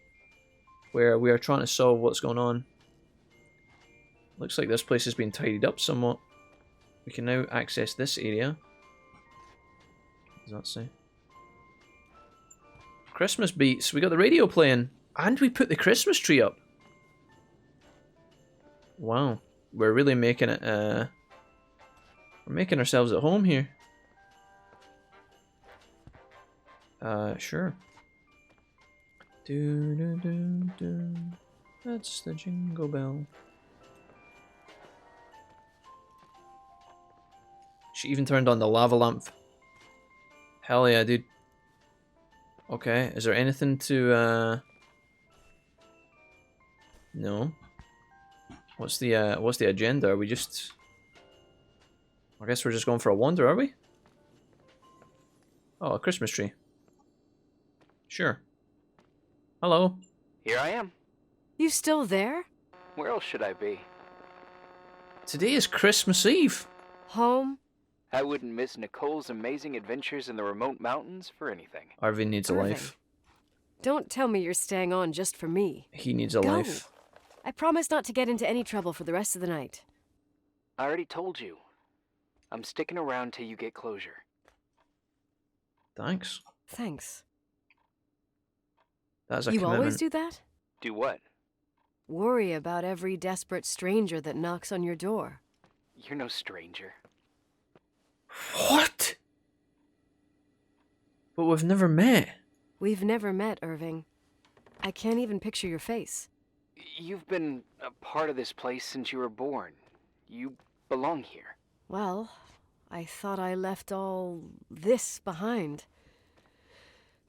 where we are trying to solve what's going on. Looks like this place has been tidied up somewhat. We can now access this area. What does that say? Christmas beats. We got the radio playing. And we put the Christmas tree up. Wow. We're really making it, we're making ourselves at home here. Sure. Do do do do. That's the jingle bell. She even turned on the lava lamp. Hell yeah, dude. Okay, is there anything to no. What's the agenda? Are we just... I guess we're just going for a wander, are we? Oh, a Christmas tree. Sure. Hello. Here I am. You still there? Where else should I be? Today is Christmas Eve. Home? I wouldn't miss Nicole's amazing adventures in the remote mountains for anything. Irving needs a Irving. life. Don't tell me you're staying on just for me. He needs a Go. life. I promise not to get into any trouble for the rest of the night. I already told you. I'm sticking around till you get closure. Thanks. Thanks. That's a You commitment. always do that? Do what? Worry about every desperate stranger that knocks on your door. You're no stranger. What? But we've never met. We've never met, Irving. I can't even picture your face. You've been a part of this place since you were born. You belong here. Well, I thought I left all this behind.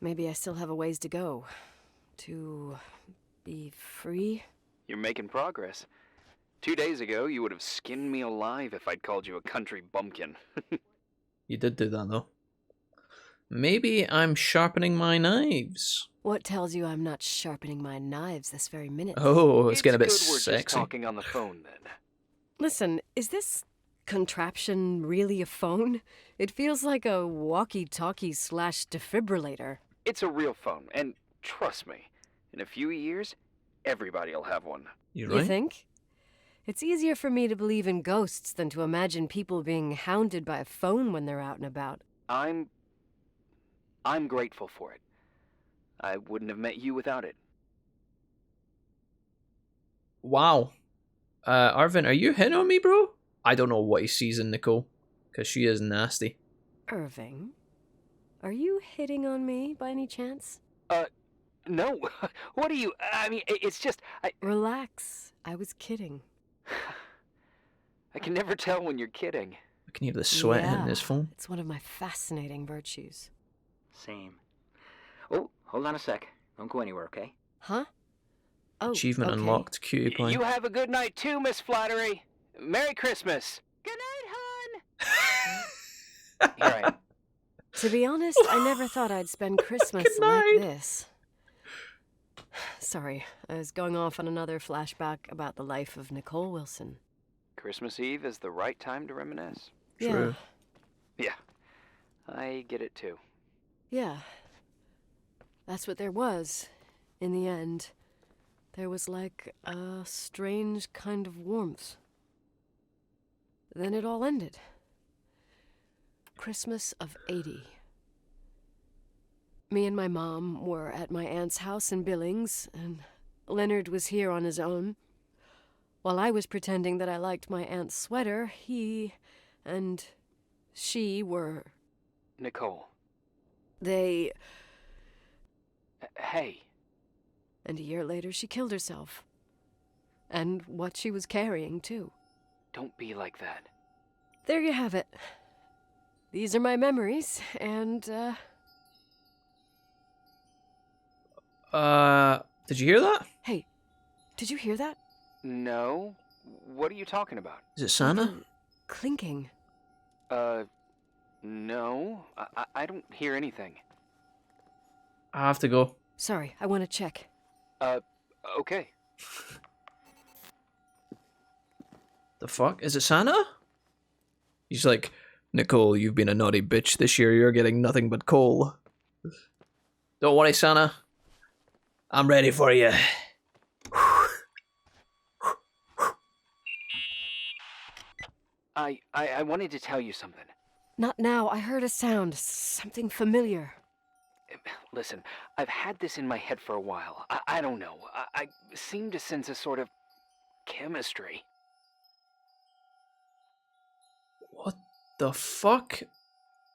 Maybe I still have a ways to go. To be free? You're making progress. 2 days ago, you would have skinned me alive if I'd called you a country bumpkin. You did do that, though. Maybe I'm sharpening my knives. What tells you I'm not sharpening my knives this very minute? Oh, it's getting a bit good we're just sexy. talking on the phone, then. Listen, is this contraption really a phone? It feels like a walkie-talkie / defibrillator. It's a real phone, and trust me, in a few years, everybody'll have one. You right? You think? It's easier for me to believe in ghosts than to imagine people being hounded by a phone when they're out and about. I'm grateful for it. I wouldn't have met you without it. Wow. Irvin, are you hitting on me, bro? I don't know what he sees in Nicole, because she is nasty. Irving, are you hitting on me by any chance? No. What are you... I mean, it's just... Relax. I was kidding. I can never tell when you're kidding. I can hear the sweat Yeah, hitting his phone. It's one of my fascinating virtues. Same. Oh, hold on a sec. Don't go anywhere, okay? Huh? Oh, Achievement okay. unlocked. Cutie pie. You have a good night too, Miss Flattery. Merry Christmas. Good night, hon! Here I am. To be honest, I never thought I'd spend Christmas Good like night. this. Sorry, I was going off on another flashback about the life of Nicole Wilson. Christmas Eve is the right time to reminisce. True. Yeah, I get it too. Yeah. That's what there was, in the end. There was like a strange kind of warmth. Then it all ended. Christmas of '80. Me and my mom were at my aunt's house in Billings, and Leonard was here on his own. While I was pretending that I liked my aunt's sweater, he and she were... Nicole. They... Hey. And a year later, she killed herself. And what she was carrying, too. Don't be like that. There you have it. These are my memories, and, did you hear that? Hey, did you hear that? No? What are you talking about? Is it Santa? Clinking. No. I don't hear anything. I have to go. Sorry, I want to check. Okay. The fuck? Is it Santa? He's like, Nicole, you've been a naughty bitch this year. You're getting nothing but coal. Don't worry, Santa. I'm ready for you. I wanted to tell you something. Not now. I heard a sound. Something familiar. Listen, I've had this in my head for a while. I don't know. I seem to sense a sort of chemistry. What the fuck?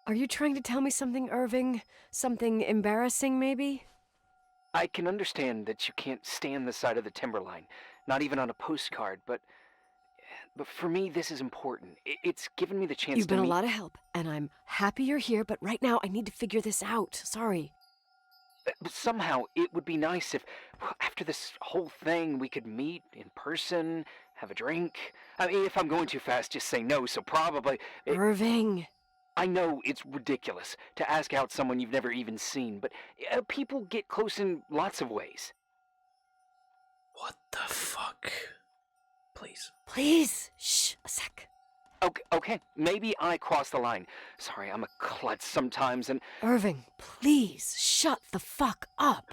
Are you trying to tell me something, Irving? Something embarrassing, maybe? I can understand that you can't stand the side of the Timberline, not even on a postcard, but for me, this is important. It's given me the chance You've to been meet... a lot of help, and I'm happy you're here, but right now I need to figure this out. Sorry. But somehow, it would be nice if, after this whole thing, we could meet in person, have a drink. I mean, if I'm going too fast, just say no, so probably... Irving, I know it's ridiculous to ask out someone you've never even seen, but people get close in lots of ways. What the fuck? Please. Please, shh, a sec. Okay, maybe I crossed the line. Sorry, I'm a klutz sometimes, and... Irving, please, shut the fuck up.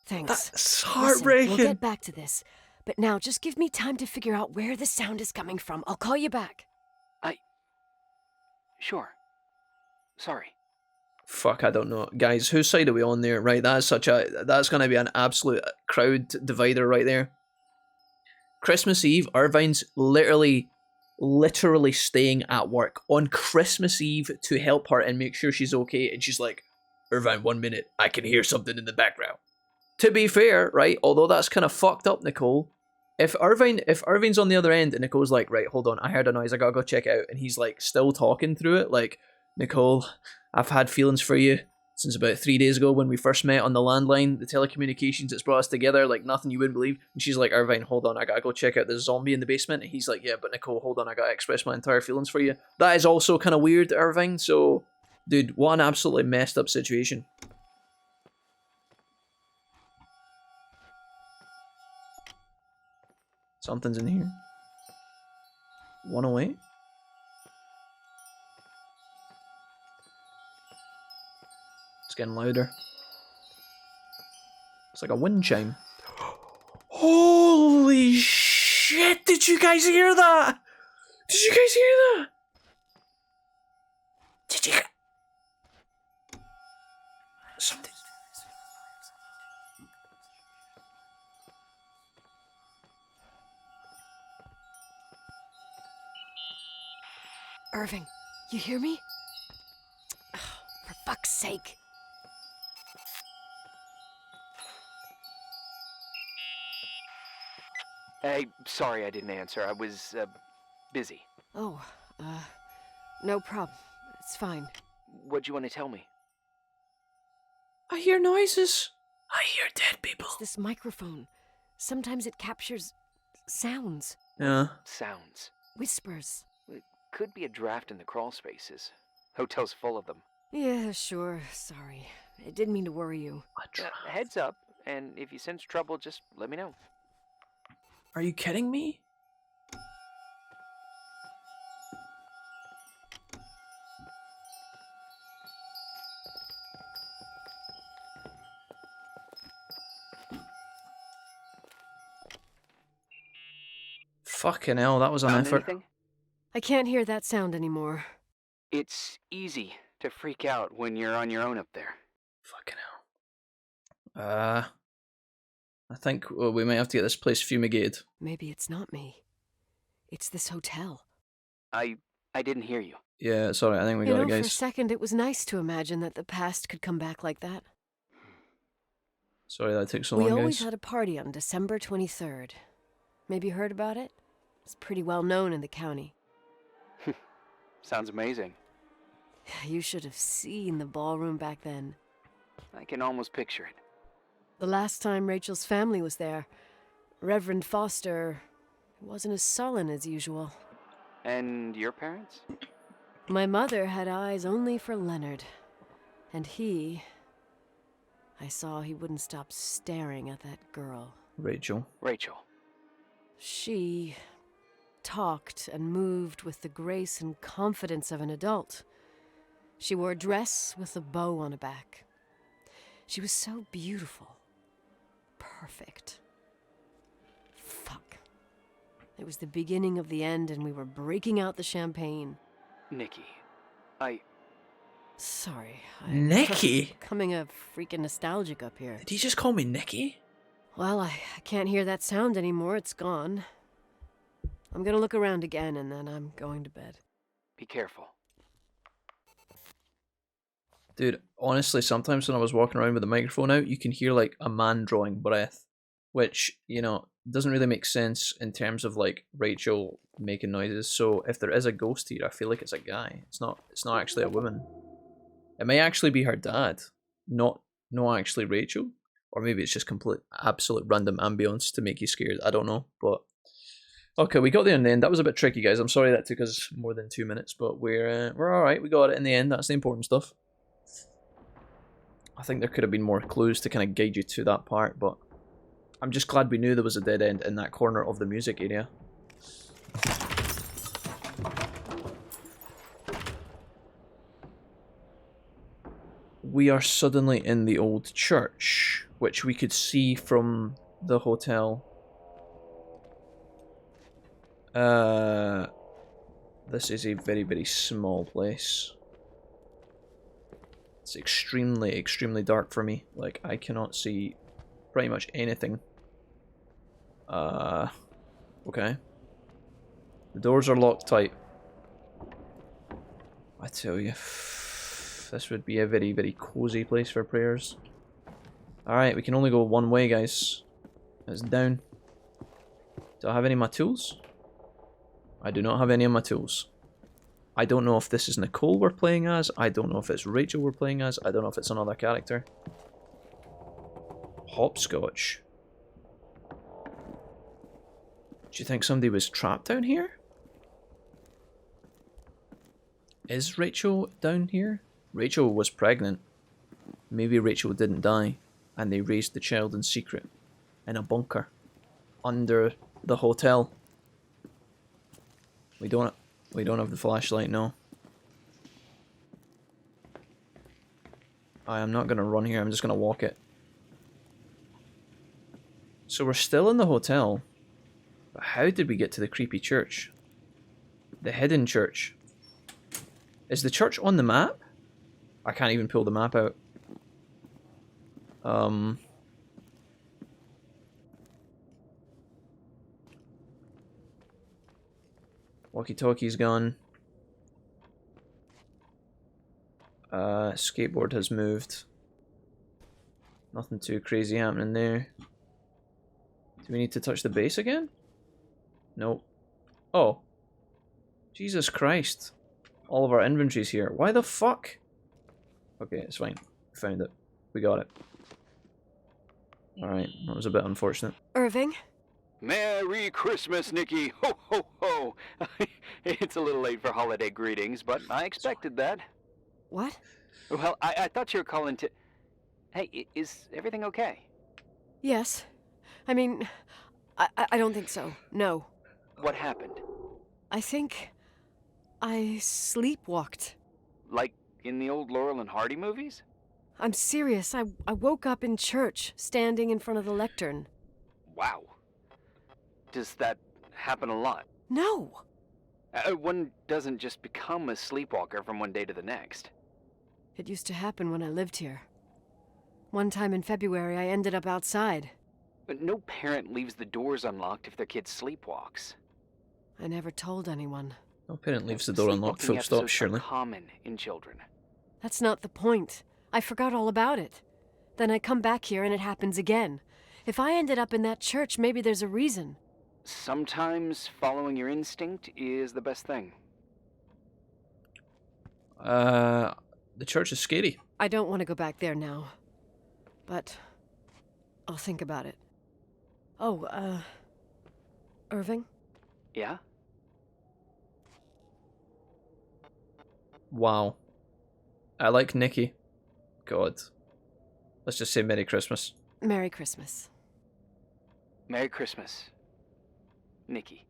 Thanks. That's heartbreaking. Listen, we'll get back to this, but now just give me time to figure out where the sound is coming from. I'll call you back. Sure. Sorry. Fuck, I don't know. Guys, whose side are we on there? Right, that's gonna be an absolute crowd divider right there. Christmas Eve, Irvine's literally staying at work on Christmas Eve to help her and make sure she's okay, and she's like, Irvine, 1 minute, I can hear something in the background. To be fair, right, although that's kind of fucked up, Nicole, if Irving's on the other end and Nicole's like, right, hold on, I heard a noise, I gotta go check it out, and he's like still talking through it, like, Nicole, I've had feelings for you since about 3 days ago when we first met on the landline, the telecommunications that's brought us together, like nothing you wouldn't believe. And she's like, Irvine, hold on, I gotta go check out this zombie in the basement. And he's like, yeah, but Nicole, hold on, I gotta express my entire feelings for you. That is also kind of weird, Irving. So, dude, what an absolutely messed up situation. Something's in here. 108. It's getting louder. It's like a wind chime. Holy shit! Did you guys hear that? Did you guys hear that? Did you? Something. Irving, you hear me? Oh, for fuck's sake. Hey, sorry I didn't answer. I was, busy. Oh, no problem. It's fine. What'd you want to tell me? I hear noises. I hear dead people. It's this microphone. Sometimes it captures sounds. Yeah. Sounds. Whispers. It could be a draft in the crawl spaces. Hotel's full of them. Yeah, sure. Sorry. I didn't mean to worry you. Heads up, and if you sense trouble, just let me know. Are you kidding me? Fucking hell, that was an effort. Anything? I can't hear that sound anymore. It's easy to freak out when you're on your own up there. Fucking hell. I think we might have to get this place fumigated. Maybe it's not me. It's this hotel. I didn't hear you. Yeah, sorry, I think we got it, guys. For a second, it was nice to imagine that the past could come back like that. Sorry that took so long, We guys. always had a party on December 23rd. Maybe you heard about it? It's pretty well known in the county. Sounds amazing. You should have seen the ballroom back then. I can almost picture it. The last time Rachel's family was there, Reverend Foster wasn't as sullen as usual. And your parents? My mother had eyes only for Leonard. And I saw he wouldn't stop staring at that girl. Rachel. She talked and moved with the grace and confidence of an adult. She wore a dress with a bow on her back. She was so beautiful. Perfect. Fuck. It was the beginning of the end and we were breaking out the champagne. Nikki, Sorry. Nikki? Becoming a freaking nostalgic up here. Did you just call me Nikki? Well, I can't hear that sound anymore. It's gone. I'm gonna look around again and then I'm going to bed. Be careful. Dude, honestly, sometimes when I was walking around with the microphone out, you can hear like a man drawing breath, which, you know, doesn't really make sense in terms of like Rachel making noises. So if there is a ghost here, I feel like it's a guy. It's not actually a woman. It may actually be her dad, not actually Rachel, or maybe it's just absolute random ambience to make you scared. I don't know, but Okay, we got there in the end. That was a bit tricky, guys. I'm sorry that took us more than 2 minutes, but we're all right. We got it in the end. That's the important stuff. I think there could have been more clues to kind of guide you to that part, but I'm just glad we knew there was a dead end in that corner of the music area. We are suddenly in the old church, which we could see from the hotel. This is a very, very small place. It's extremely, extremely dark for me. Like, I cannot see pretty much anything. Okay. The doors are locked tight. I tell you, this would be a very, very cozy place for prayers. Alright, we can only go one way, guys. It's down. Do I have any of my tools? I do not have any of my tools. I don't know if this is Nicole we're playing as. I don't know if it's Rachel we're playing as. I don't know if it's another character. Hopscotch. Do you think somebody was trapped down here? Is Rachel down here? Rachel was pregnant. Maybe Rachel didn't die, and they raised the child in secret in a bunker under the hotel. We don't have the flashlight, no. I am not gonna run here, I'm just gonna walk it. So we're still in the hotel, but how did we get to the creepy church? The hidden church. Is the church on the map? I can't even pull the map out. Walkie-talkie's gone. Skateboard has moved. Nothing too crazy happening there. Do we need to touch the base again? Nope. Oh. Jesus Christ. All of our inventory's here. Why the fuck? Okay, it's fine. We found it. We got it. Alright, that was a bit unfortunate. Irving? Merry Christmas, Nikki! Ho, ho, ho! It's a little late for holiday greetings, but I expected that. What? Well, I thought you were calling to... Hey, is everything okay? Yes. I mean, I don't think so. No. What happened? I think I sleepwalked. Like in the old Laurel and Hardy movies? I'm serious. I woke up in church, standing in front of the lectern. Wow. Does that happen a lot? No. One doesn't just become a sleepwalker from one day to the next. It used to happen when I lived here. One time in February, I ended up outside. But no parent leaves the doors unlocked if their kid sleepwalks. I never told anyone. No parent leaves the door unlocked, full stop, surely. Common in children. That's not the point. I forgot all about it. Then I come back here and it happens again. If I ended up in that church, maybe there's a reason. Sometimes following your instinct is the best thing. The church is scary. I don't want to go back there now. But I'll think about it. Oh, Irving? Yeah? Wow. I like Nikki. God. Let's just say Merry Christmas. Merry Christmas. Merry Christmas, Nikki.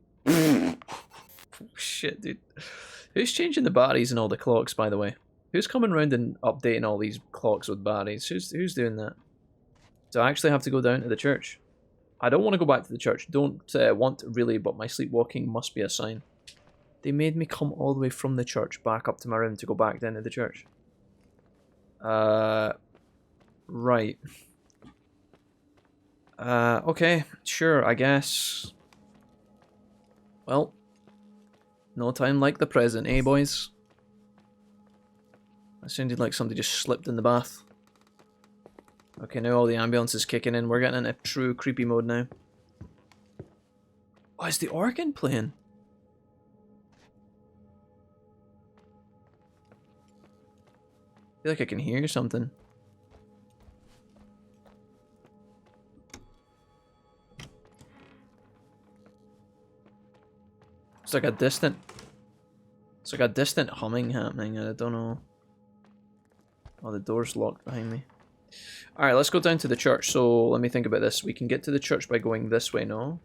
Shit, dude. Who's changing the batteries and all the clocks, by the way? Who's coming around and updating all these clocks with batteries? Who's doing that? Do I actually have to go down to the church? I don't want to go back to the church. Don't want to really, but my sleepwalking must be a sign. They made me come all the way from the church back up to my room to go back down to the church. Right. Okay, sure, I guess. Well, no time like the present, eh, boys? That sounded like somebody just slipped in the bath. Okay, now all the ambulance is kicking in. We're getting into true creepy mode now. Oh, is the organ playing? I feel like I can hear something. It's like a distant... It's like a distant humming happening, I don't know. Oh, the door's locked behind me. Alright, let's go down to the church. So, let me think about this. We can get to the church by going this way, no?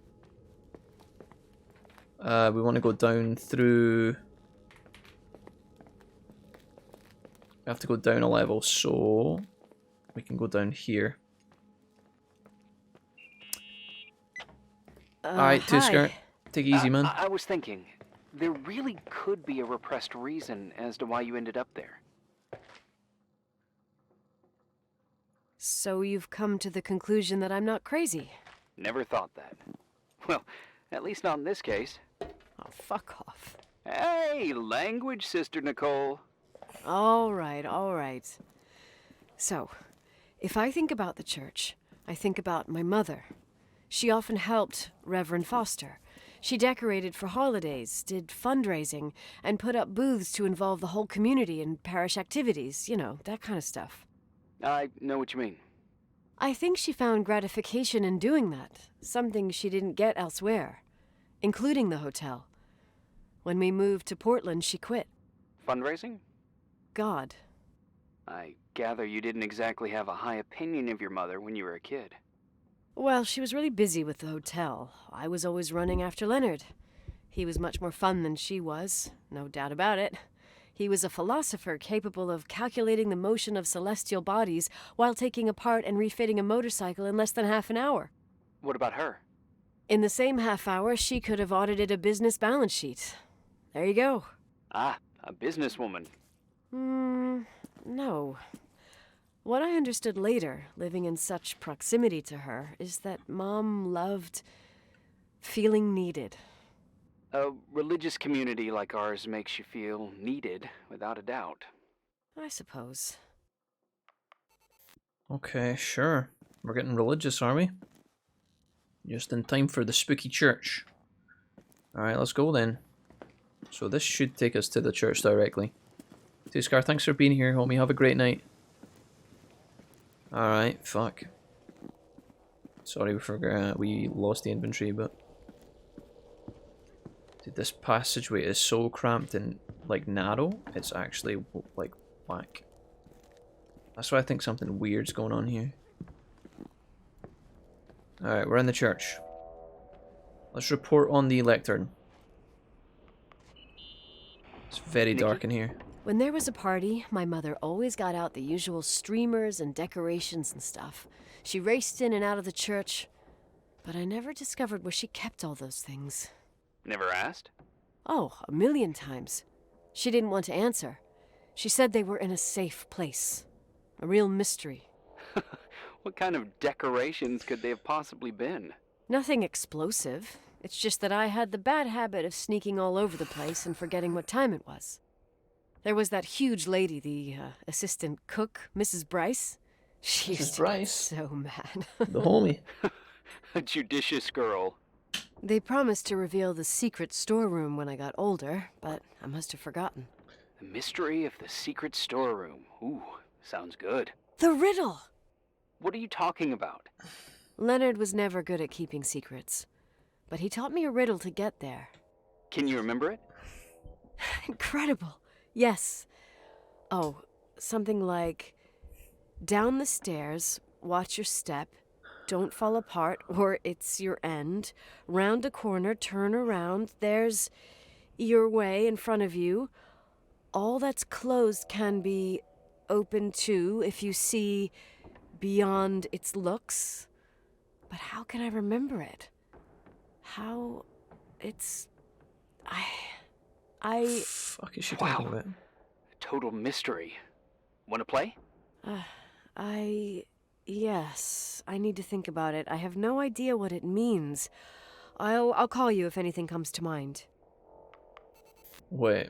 We want to go down through... We have to go down a level, so... We can go down here. Alright, Tusker. Take it easy, man. I was thinking, there really could be a repressed reason as to why you ended up there. So you've come to the conclusion that I'm not crazy? Never thought that. Well, at least not in this case. Oh, fuck off. Hey, language, Sister Nicole. All right, all right. So, if I think about the church, I think about my mother. She often helped Reverend Foster. She decorated for holidays, did fundraising, and put up booths to involve the whole community in parish activities, you know, that kind of stuff. I know what you mean. I think she found gratification in doing that, something she didn't get elsewhere, including the hotel. When we moved to Portland, she quit. Fundraising? God. I gather you didn't exactly have a high opinion of your mother when you were a kid. Well, she was really busy with the hotel. I was always running after Leonard. He was much more fun than she was, no doubt about it. He was a philosopher capable of calculating the motion of celestial bodies while taking apart and refitting a motorcycle in less than half an hour. What about her? In the same half hour, she could have audited a business balance sheet. There you go. Ah, a businesswoman. No. What I understood later, living in such proximity to her, is that Mom loved feeling needed. A religious community like ours makes you feel needed, without a doubt. I suppose. Okay, sure. We're getting religious, are we? Just in time for the spooky church. Alright, let's go then. So this should take us to the church directly. Tuskar, thanks for being here, homie. Have a great night. Alright, fuck. Sorry, we lost the inventory, but... Dude, this passageway is so cramped and, like, narrow, it's actually, like, whack. That's why I think something weird's going on here. Alright, we're in the church. Let's report on the lectern. It's very dark in here. When there was a party, my mother always got out the usual streamers and decorations and stuff. She raced in and out of the church, but I never discovered where she kept all those things. Never asked? Oh, 1,000,000 times. She didn't want to answer. She said they were in a safe place. A real mystery. What kind of decorations could they have possibly been? Nothing explosive. It's just that I had the bad habit of sneaking all over the place and forgetting what time it was. There was that huge lady, the assistant cook, Mrs. Bryce. She used to get so mad. The homie. A judicious girl. They promised to reveal the secret storeroom when I got older, but I must have forgotten. The mystery of the secret storeroom. Ooh, sounds good. The riddle! What are you talking about? Leonard was never good at keeping secrets, but he taught me a riddle to get there. Can you remember it? Incredible. Yes. Oh, something like, down the stairs, watch your step, don't fall apart or it's your end, round a corner, turn around, there's your way in front of you. All that's closed can be open too if you see beyond its looks. But how can I remember it? How it's... Fuck is she talking about? Total mystery. Want to play? Yes, I need to think about it. I have no idea what it means. I'll call you if anything comes to mind. Wait.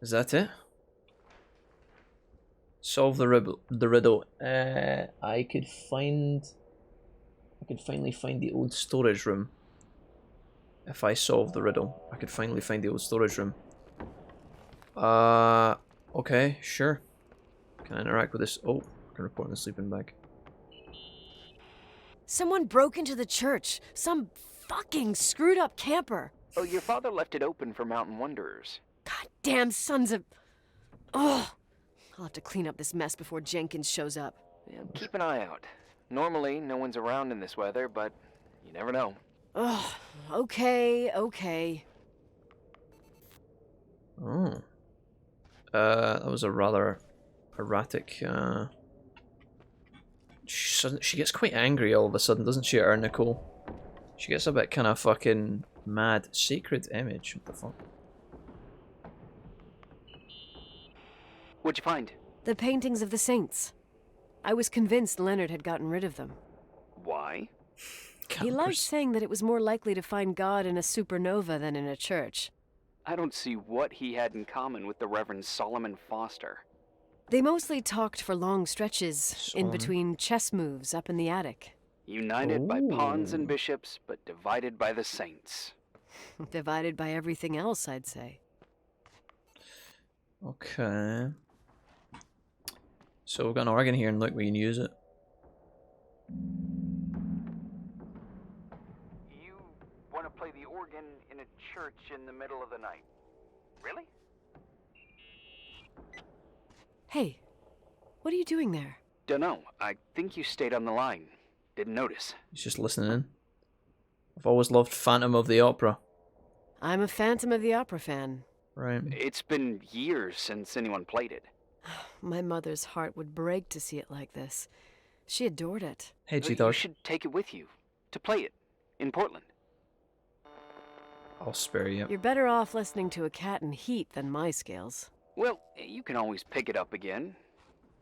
Is that it? Solve the riddle. I could finally find the old storage room. If I solve the riddle, I could finally find the old storage room. Okay, sure. Can I interact with this? Oh, I can report in the sleeping bag. Someone broke into the church. Some fucking screwed up camper. Oh, your father left it open for mountain wanderers. Goddamn sons of... Ugh. I'll have to clean up this mess before Jenkins shows up. Yeah, keep an eye out. Normally, no one's around in this weather, but you never know. Ugh. Okay. Oh. That was a rather erratic, She gets quite angry all of a sudden, doesn't she, our Nicole? She gets a bit kind of fucking mad. Sacred image, what the fuck? What'd you find? The paintings of the saints. I was convinced Leonard had gotten rid of them. Why? He liked saying that it was more likely to find God in a supernova than in a church. I don't see what he had in common with the Reverend Solomon Foster. They mostly talked for long stretches in between chess moves up in the attic. United by pawns and bishops, but divided by the saints. Divided by everything else, I'd say. Okay. So we've got an organ here, and look, we can use it. You want to play the organ in a church in the middle of the night? Really? Hey, what are you doing there? Dunno. I think you stayed on the line. Didn't notice. He's just listening in. I've always loved Phantom of the Opera. I'm a Phantom of the Opera fan. Right. It's been years since anyone played it. My mother's heart would break to see it like this. She adored it. Hey, You G-Dog. should take it with you. To play it. In Portland. I'll spare you. You're better off listening to a cat in heat than my scales. Well, you can always pick it up again.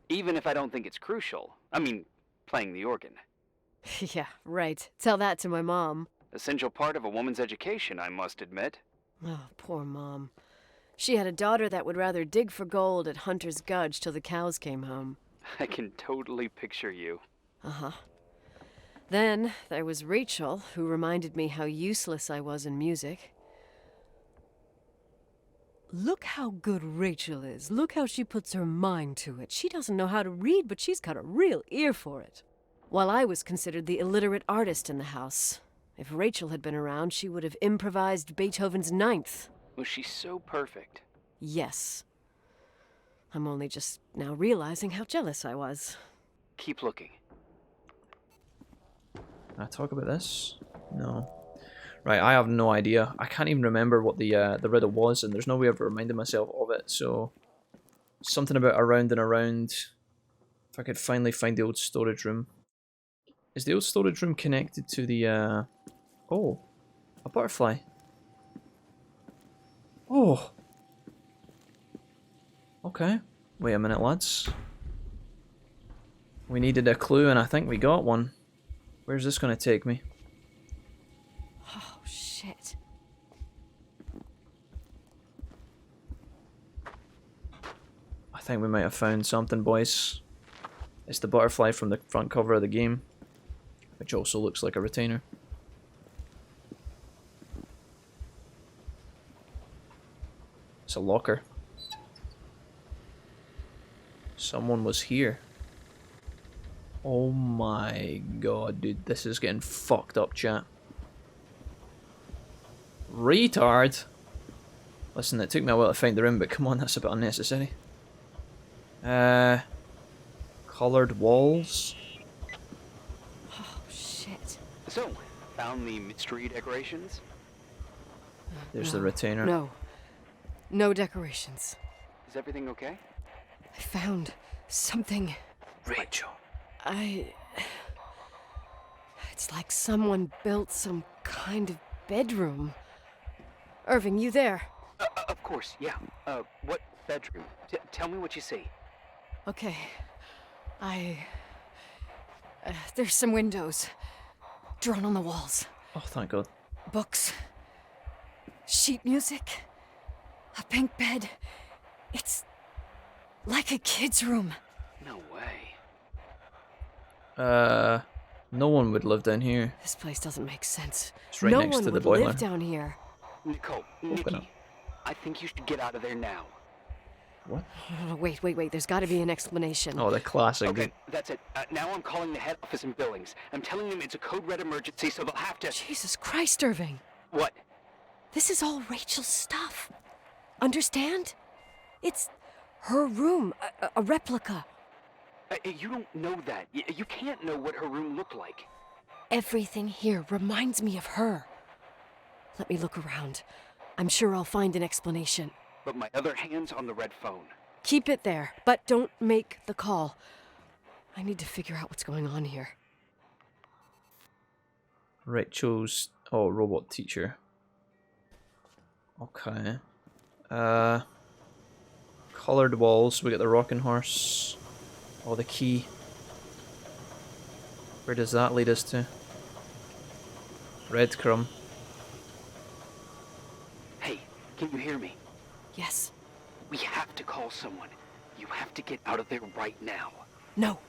Even if I don't think it's crucial. I mean, playing the organ. Yeah, right. Tell that to my mom. Essential part of a woman's education, I must admit. Oh, poor Mom. She had a daughter that would rather dig for gold at Hunter's Gulch till the cows came home. I can totally picture you. Uh-huh. Then there was Rachel, who reminded me how useless I was in music. Look how good Rachel is. Look how she puts her mind to it. She doesn't know how to read, but she's got a real ear for it. While I was considered the illiterate artist in the house. If Rachel had been around, she would have improvised Beethoven's Ninth. Was she so perfect? Yes. I'm only just now realizing how jealous I was. Keep looking. Can I talk about this? No. Right, I have no idea. I can't even remember what the riddle was, and there's no way of reminding myself of it, so... Something about around and around. If I could finally find the old storage room. Is the old storage room connected to the, Oh, a butterfly. Oh. Okay. Wait a minute, lads. We needed a clue, and I think we got one. Where's this going to take me? Oh, shit. I think we might have found something, boys. It's the butterfly from the front cover of the game, which also looks like a retainer. It's a locker. Someone was here. Oh my god, dude, this is getting fucked up, chat. Retard! Listen, it took me a while to find the room, but come on, that's a bit unnecessary. Coloured walls. Oh, shit. So, found the mystery decorations? There's the retainer. No. No decorations. Is everything okay? I found something. Rachel. It's like someone built some kind of bedroom. Irving, you there? Of course, yeah. What bedroom? Tell me what you see. Okay. There's some windows. Drawn on the walls. Oh, thank god. Books. Sheet music. A pink bed. It's like a kid's room. No way. No one would live down here. This place doesn't make sense. It's right no next one to the would boiler. live down here. Nicole, Open up. Nikki, I think you should get out of there now. What? Oh, wait. There's got to be an explanation. Oh, the classic. Okay, that's it. Now I'm calling the head office in Billings. I'm telling them it's a code red emergency, so they'll have to... Jesus Christ, Irving. What? This is all Rachel's stuff. Understand? It's her room, a replica. You don't know that. You can't know what her room looked like. Everything here reminds me of her. Let me look around. I'm sure I'll find an explanation. But my other hand's on the red phone. Keep it there, but don't make the call. I need to figure out what's going on here. Rachel's robot teacher. Okay. Colored walls. We got the rocking horse. Oh, the key. Where does that lead us to? Red crumb. Hey, can you hear me? Yes. We have to call someone. You have to get out of there right now. No.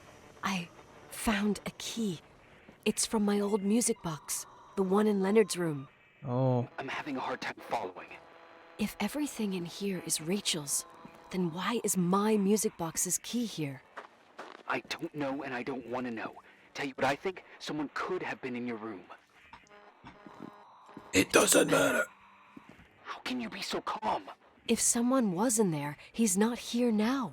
I found a key. It's from my old music box. The one in Leonard's room. Oh. I'm having a hard time following. If everything in here is Rachel's, then why is my music box's key here? I don't know and I don't want to know. Tell you what I think, someone could have been in your room. It doesn't matter. How can you be so calm? If someone was in there, he's not here now.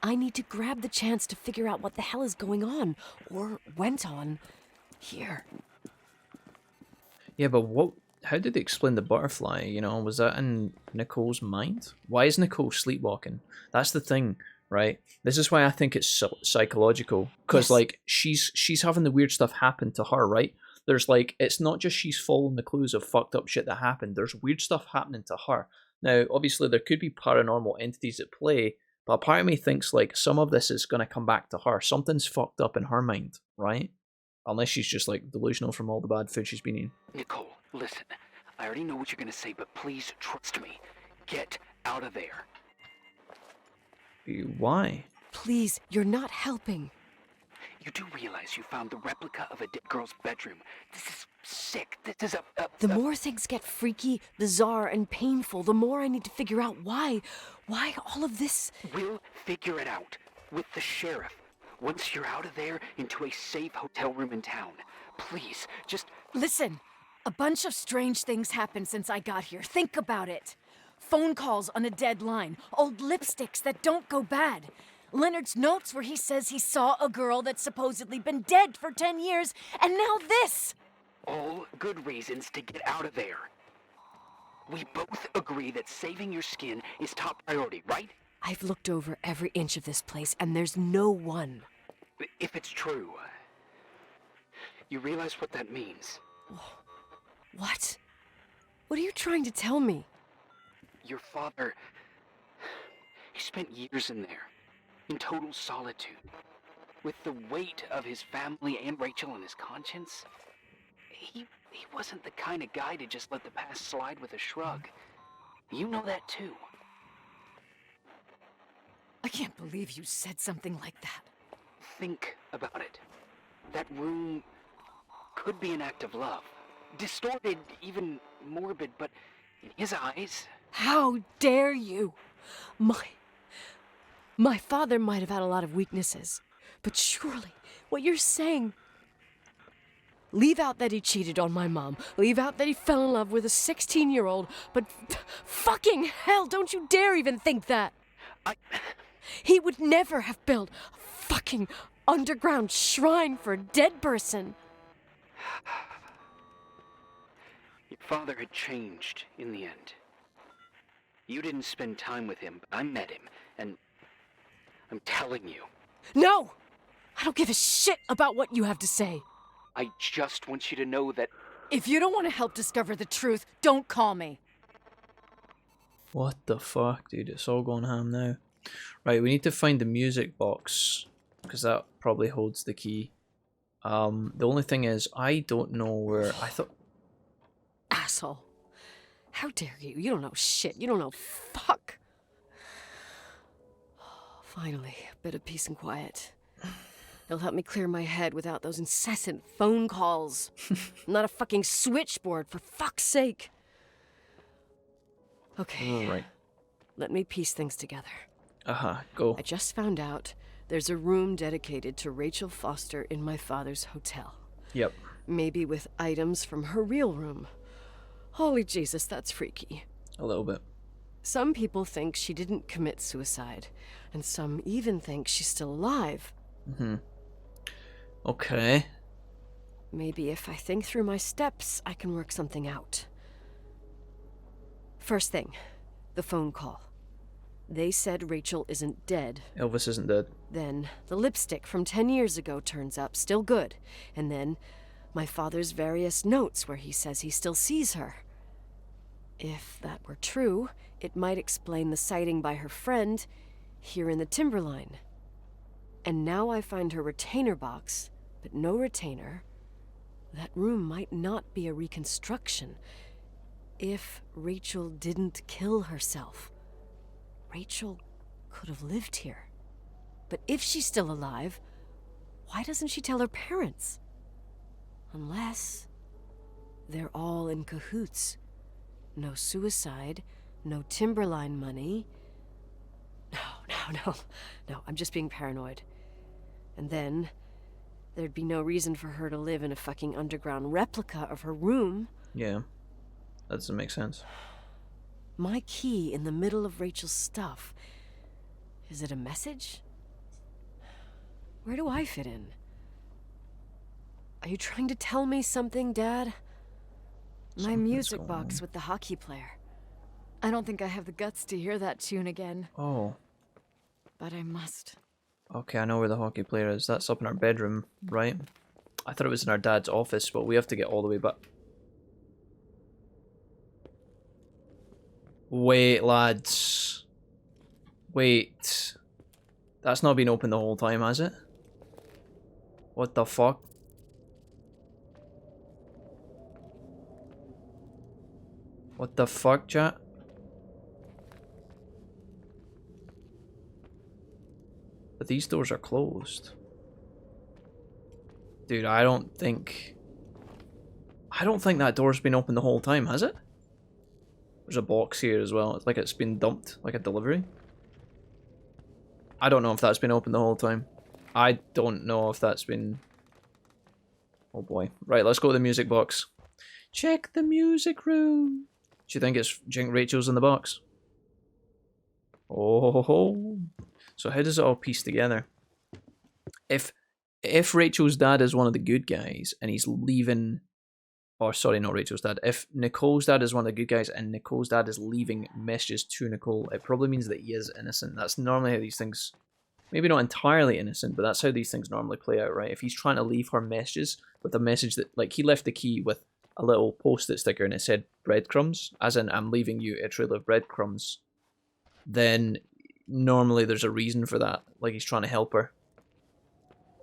I need to grab the chance to figure out what the hell is going on, or went on, here. Yeah, but how did they explain the butterfly? You know, was that in Nicole's mind? Why is Nicole sleepwalking? That's the thing, right? This is why I think it's psychological. Because, Yes. like, she's having the weird stuff happen to her, right? There's, like, it's not just she's following the clues of fucked up shit that happened. There's weird stuff happening to her. Now, obviously, there could be paranormal entities at play, but a part of me thinks, like, some of this is going to come back to her. Something's fucked up in her mind, right? Unless she's just, like, delusional from all the bad food she's been eating. Nicole, listen. I already know what you're gonna say, but please trust me. Get out of there. Why? Please, you're not helping. You do realize you found the replica of a dead girl's bedroom. This is sick. This is The more things get freaky, bizarre, and painful, the more I need to figure out why all of this... We'll figure it out with the sheriff. Once you're out of there, into a safe hotel room in town. Please, just... Listen, a bunch of strange things happened since I got here. Think about it. Phone calls on a dead line, old lipsticks that don't go bad. Leonard's notes where he says he saw a girl that's supposedly been dead for 10 years, and now this! All good reasons to get out of there. We both agree that saving your skin is top priority, right? I've looked over every inch of this place, and there's no one. If it's true, you realize what that means. What? What are you trying to tell me? Your father, he spent years in there, in total solitude, with the weight of his family and Rachel on his conscience. He wasn't the kind of guy to just let the past slide with a shrug. You know that too. I can't believe you said something like that. Think about it. That room could be an act of love. Distorted, even morbid, but in his eyes... How dare you? My father might have had a lot of weaknesses, but surely what you're saying... Leave out that he cheated on my mom. Leave out that he fell in love with a 16-year-old, but fucking hell, don't you dare even think that! He would never have built a fucking underground shrine for a dead person. Your father had changed in the end. You didn't spend time with him, but I met him, and I'm telling you. No! I don't give a shit about what you have to say. I just want you to know that... If you don't want to help discover the truth, don't call me. What the fuck, dude? It's all going ham now. Right, we need to find the music box, because that probably holds the key. The only thing is, I don't know where... I thought... Asshole. How dare you? You don't know shit. You don't know fuck. Finally, a bit of peace and quiet. It'll help me clear my head without those incessant phone calls. Not a fucking switchboard, for fuck's sake. Okay. All right. Let me piece things together. Go. I just found out there's a room dedicated to Rachel Foster in my father's hotel. Yep. Maybe with items from her real room. Holy Jesus, that's freaky. A little bit. Some people think she didn't commit suicide, and some even think she's still alive. Okay. Maybe if I think through my steps, I can work something out. First thing, the phone call. They said Rachel isn't dead. Elvis isn't dead. Then the lipstick from 10 years ago turns up, still good. And then my father's various notes where he says he still sees her. If that were true, it might explain the sighting by her friend here in the Timberline. And now I find her retainer box, but no retainer. That room might not be a reconstruction. If Rachel didn't kill herself, Rachel could have lived here. But if she's still alive, why doesn't she tell her parents? Unless they're all in cahoots. No suicide, no Timberline money. No, I'm just being paranoid. And then there'd be no reason for her to live in a fucking underground replica of her room. Yeah, that doesn't make sense. My key in the middle of Rachel's stuff. Is it a message? Where do I fit in? Are you trying to tell me something, Dad? My music box with the hockey player. I don't think I have the guts to hear that tune again. Oh. But I must. Okay, I know where the hockey player is. That's up in our bedroom, right? I thought it was in our dad's office, but we have to get all the way back. Wait, lads. Wait. That's not been open the whole time, has it? What the fuck? What the fuck, chat? But these doors are closed. Dude, I don't think that door's been open the whole time, has it? There's a box here as well. It's like it's been dumped, like a delivery. I don't know if that's been open the whole time. I don't know if that's been... Oh boy. Right, let's go to the music box. Check the music room. Do you think Rachel's in the box? Oh. So how does it all piece together? If Rachel's dad is one of the good guys and he's leaving... Or sorry, not Rachel's dad. If Nicole's dad is one of the good guys and Nicole's dad is leaving messages to Nicole, it probably means that he is innocent. That's normally how these things... Maybe not entirely innocent, but that's how these things normally play out, right? If he's trying to leave her messages with a message that... Like, he left the key with a little post-it sticker and it said breadcrumbs, as in, I'm leaving you a trail of breadcrumbs. Then normally there's a reason for that. Like, he's trying to help her.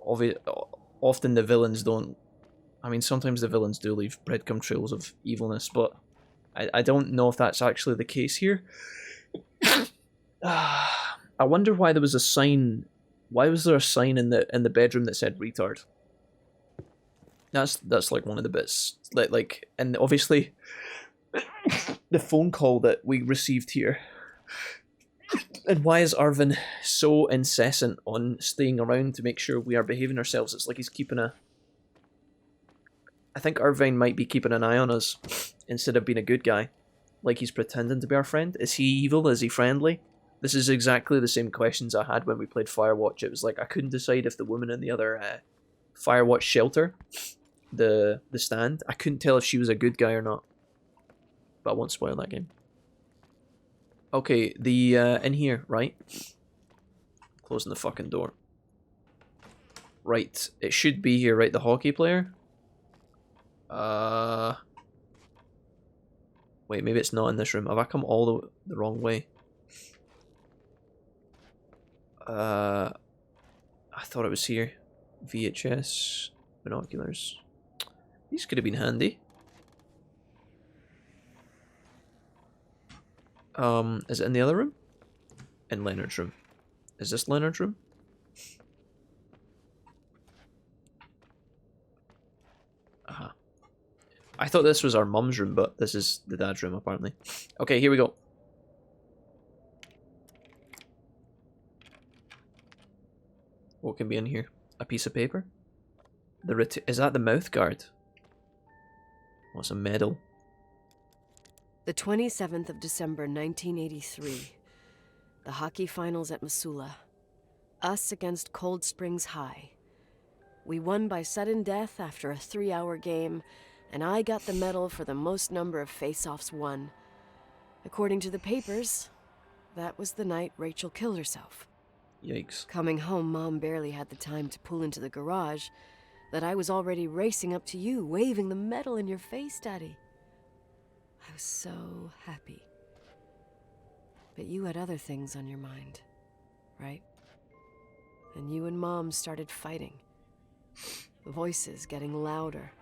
Often the villains don't... I mean, sometimes the villains do leave breadcrumb trails of evilness, but I don't know if that's actually the case here. I wonder why there was a sign. Why was there a sign in the bedroom that said retard? That's like one of the bits. Like, and obviously the phone call that we received here. And why is Irving so incessant on staying around to make sure we are behaving ourselves? It's like he's keeping a... I think Irving might be keeping an eye on us instead of being a good guy. Like he's pretending to be our friend. Is he evil? Is he friendly? This is exactly the same questions I had when we played Firewatch. It was like I couldn't decide if the woman in the other Firewatch shelter, the stand, I couldn't tell if she was a good guy or not. But I won't spoil that game. Okay, the in here, right? Closing the fucking door. Right, it should be here, right? The hockey player. Wait, maybe it's not in this room. Have I come all the wrong way? I thought it was here. VHS, binoculars. These could have been handy. Is it in the other room? In Leonard's room. Is this Leonard's room? I thought this was our mum's room, but this is the dad's room, apparently. Okay, here we go. What can be in here? A piece of paper? Is that the mouth guard? What's a medal? The 27th of December, 1983. The hockey finals at Missoula. Us against Cold Springs High. We won by sudden death after a 3-hour game, and I got the medal for the most number of face-offs won. According to the papers, that was the night Rachel killed herself. Yikes. Coming home, Mom barely had the time to pull into the garage that I was already racing up to you, waving the medal in your face, Daddy. I was so happy. But you had other things on your mind, right? And you and Mom started fighting. The voices getting louder.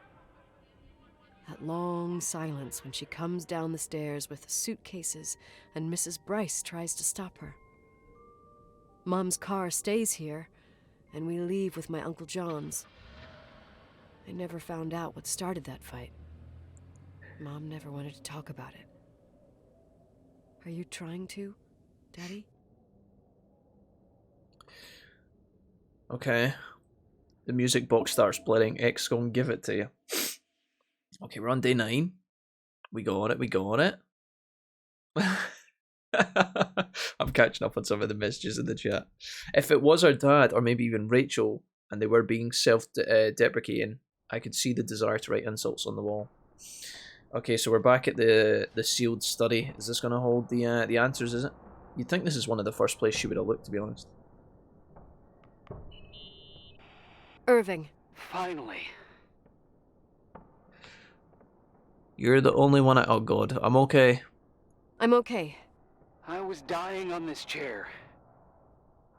That long silence when she comes down the stairs with the suitcases and Mrs. Bryce tries to stop her. Mom's car stays here, and we leave with my Uncle John's. I never found out what started that fight. Mom never wanted to talk about it. Are you trying to, Daddy? Okay. The music box starts playing. X gonna give it to you. Okay, we're on day 9. We got it. I'm catching up on some of the messages in the chat. If it was our dad, or maybe even Rachel, and they were being self-deprecating, I could see the desire to write insults on the wall. Okay, so we're back at the sealed study. Is this going to hold the answers, is it? You'd think this is one of the first places she would have looked, to be honest. Irving. Finally. You're the only one oh god, I'm okay. I'm okay. I was dying on this chair.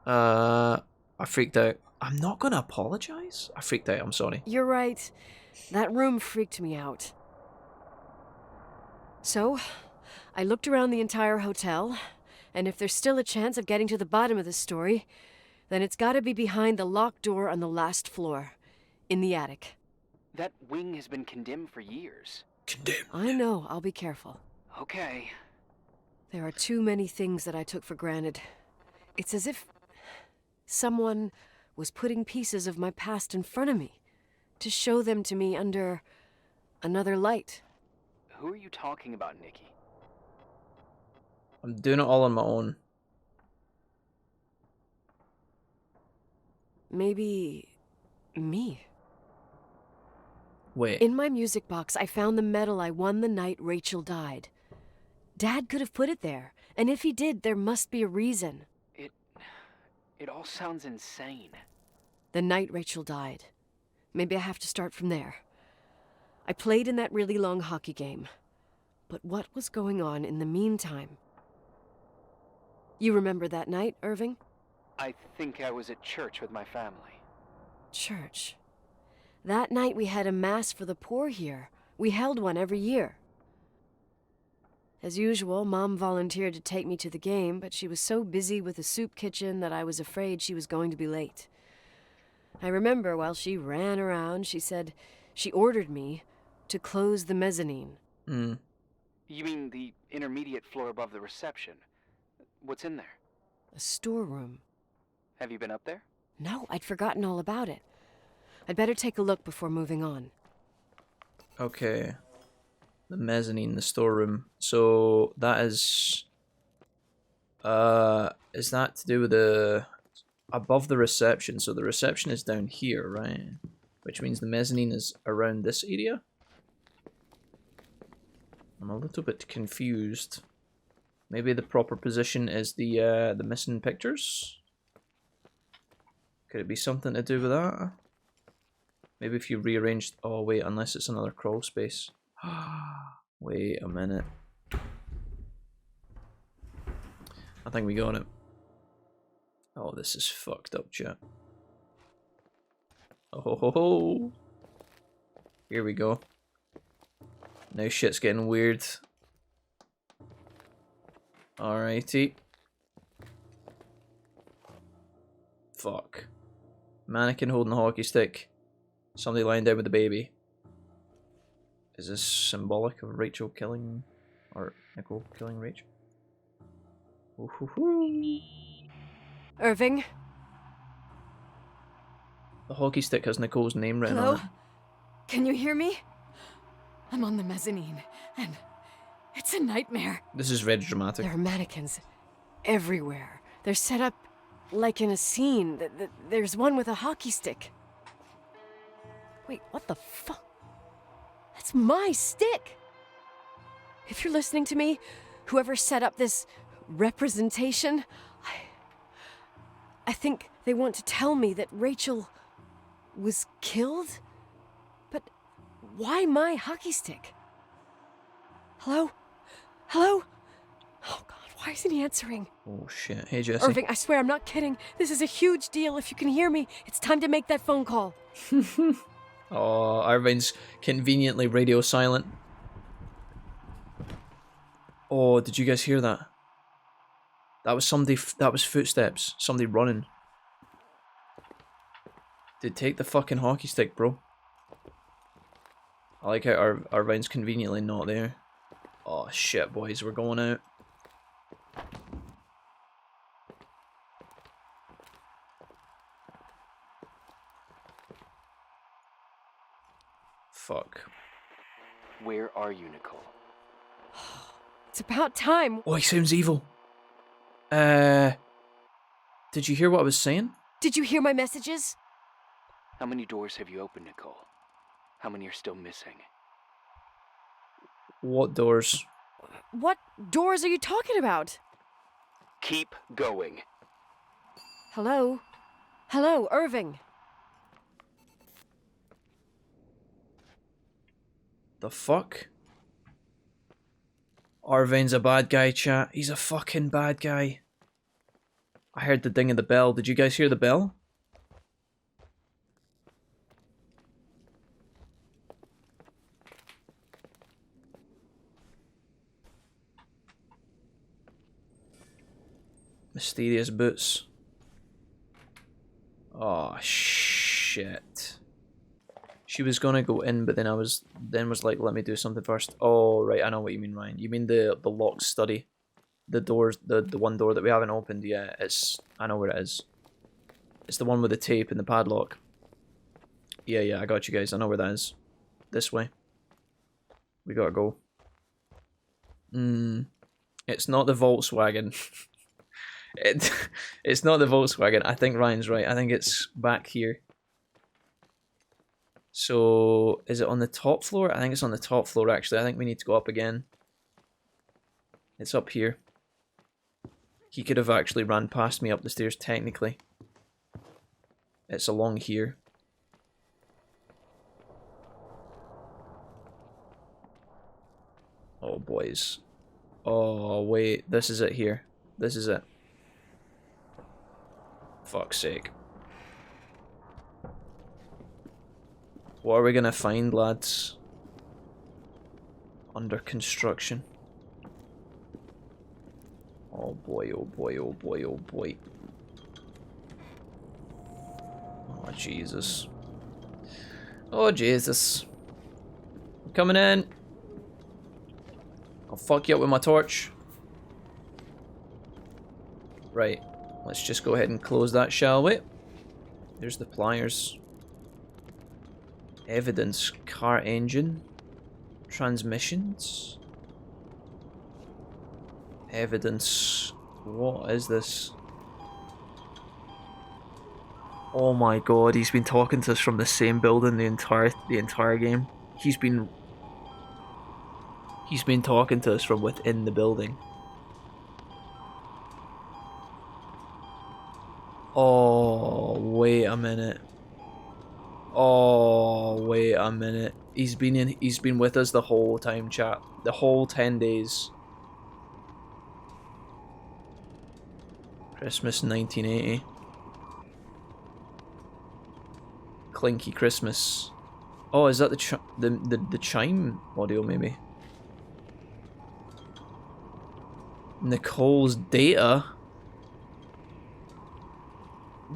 I freaked out. I'm not gonna apologize? I freaked out, I'm sorry. You're right. That room freaked me out. So, I looked around the entire hotel, and if there's still a chance of getting to the bottom of this story, then it's gotta be behind the locked door on the last floor, in the attic. That wing has been condemned for years. Condemned? I know, I'll be careful. Okay. There are too many things that I took for granted. It's as if someone was putting pieces of my past in front of me to show them to me under another light. Who are you talking about, Nikki? I'm doing it all on my own. Maybe me. Wait. In my music box, I found the medal I won the night Rachel died. Dad could have put it there, and if he did, there must be a reason. It all sounds insane. The night Rachel died. Maybe I have to start from there. I played in that really long hockey game. But what was going on in the meantime? You remember that night, Irving? I think I was at church with my family. Church. That night we had a mass for the poor here. We held one every year. As usual, Mom volunteered to take me to the game, but she was so busy with the soup kitchen that I was afraid she was going to be late. I remember while she ran around, she said she ordered me to close the mezzanine. Hmm. You mean the intermediate floor above the reception? What's in there? A storeroom. Have you been up there? No, I'd forgotten all about it. I'd better take a look before moving on. Okay. The mezzanine, the storeroom. So that is that to do with the above the reception? So the reception is down here, right? Which means the mezzanine is around this area? I'm a little bit confused. Maybe the proper position is the missing pictures? Could it be something to do with that? Maybe if you rearranged... Oh wait, unless it's another crawl space. Wait a minute. I think we got it. Oh, this is fucked up, chat. Oh ho ho ho. Here we go. Now shit's getting weird. Alrighty. Fuck. Mannequin holding a hockey stick. Somebody lying down with a baby. Is this symbolic of Rachel killing... or Nicole killing Rachel? Ooh-hoo-hoo. Irving? The hockey stick has Nicole's name written Hello? on it. Can you hear me? I'm on the mezzanine, and it's a nightmare. This is very dramatic. There are mannequins everywhere. They're set up like in a scene. There's one with a hockey stick. Wait, what the fuck? That's my stick! If you're listening to me, whoever set up this representation, I think they want to tell me that Rachel was killed? But why my hockey stick? Hello? Hello? Oh god, why isn't he answering? Oh shit. Hey Jesse. Irving, I swear I'm not kidding. This is a huge deal. If you can hear me, it's time to make that phone call. Oh, Irving's conveniently radio silent. Oh, did you guys hear that? That was somebody, that was footsteps. Somebody running. Dude, take the fucking hockey stick, bro. I like how Irving's conveniently not there. Oh shit, boys, we're going out. Fuck. Where are you, Nicole? It's about time. Oh, he sounds evil. Did you hear what I was saying? Did you hear my messages? How many doors have you opened, Nicole? How many are still missing? What doors? What doors are you talking about? Keep going. Hello? Hello, Irving. The fuck? Irving's a bad guy, chat. He's a fucking bad guy. I heard the ding of the bell. Did you guys hear the bell? Mysterious boots. Oh shit. She was gonna go in, but then was like, let me do something first. Oh right, I know what you mean, Ryan. You mean the locked study. The doors, the one door that we haven't opened yet. I know where it is. It's the one with the tape and the padlock. Yeah, I got you guys. I know where that is. This way. We gotta go. It's not the Volkswagen. It's not the Volkswagen. I think Ryan's right. I think it's back here. So, is it on the top floor? I think it's on the top floor, actually. I think we need to go up again. It's up here. He could have actually ran past me up the stairs, technically. It's along here. Oh, boys. Oh, wait. This is it here. This is it. Fuck's sake. What are we gonna find, lads? Under construction. Oh boy, oh boy, oh boy, oh boy. Oh Jesus. Oh Jesus. I'm coming in. I'll fuck you up with my torch. Right. Let's just go ahead and close that, shall we? There's the pliers. Evidence. Car engine. Transmissions. Evidence. What is this? Oh my god, he's been talking to us from the same building the entire game. He's been talking to us from within the building. Oh, wait a minute. Oh, wait a minute. He's been with us the whole time, chat. The whole 10 days. Christmas 1980. Clinky Christmas. Oh, is that the chime audio maybe? Nicole's data.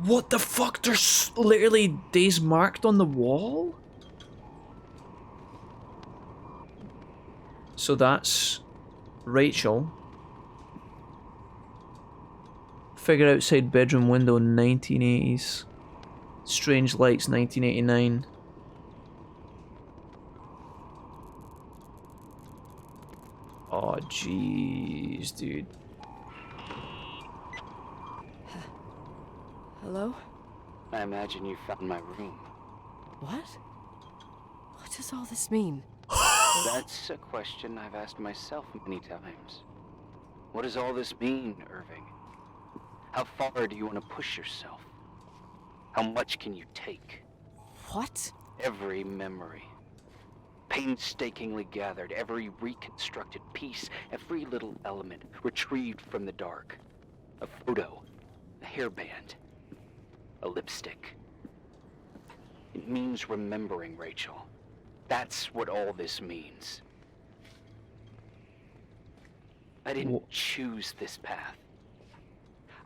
What the fuck? There's literally days marked on the wall? So that's Rachel. Figure outside bedroom window 1980s. Strange Lights, 1989. Oh, jeez, dude. Hello? I imagine you found my room. What? What does all this mean? That's a question I've asked myself many times. What does all this mean, Irving? How far do you want to push yourself? How much can you take? What? Every memory. Painstakingly gathered, every reconstructed piece, every little element retrieved from the dark. A photo, a hairband, a lipstick. It means remembering, Rachel. That's what all this means. I didn't choose this path.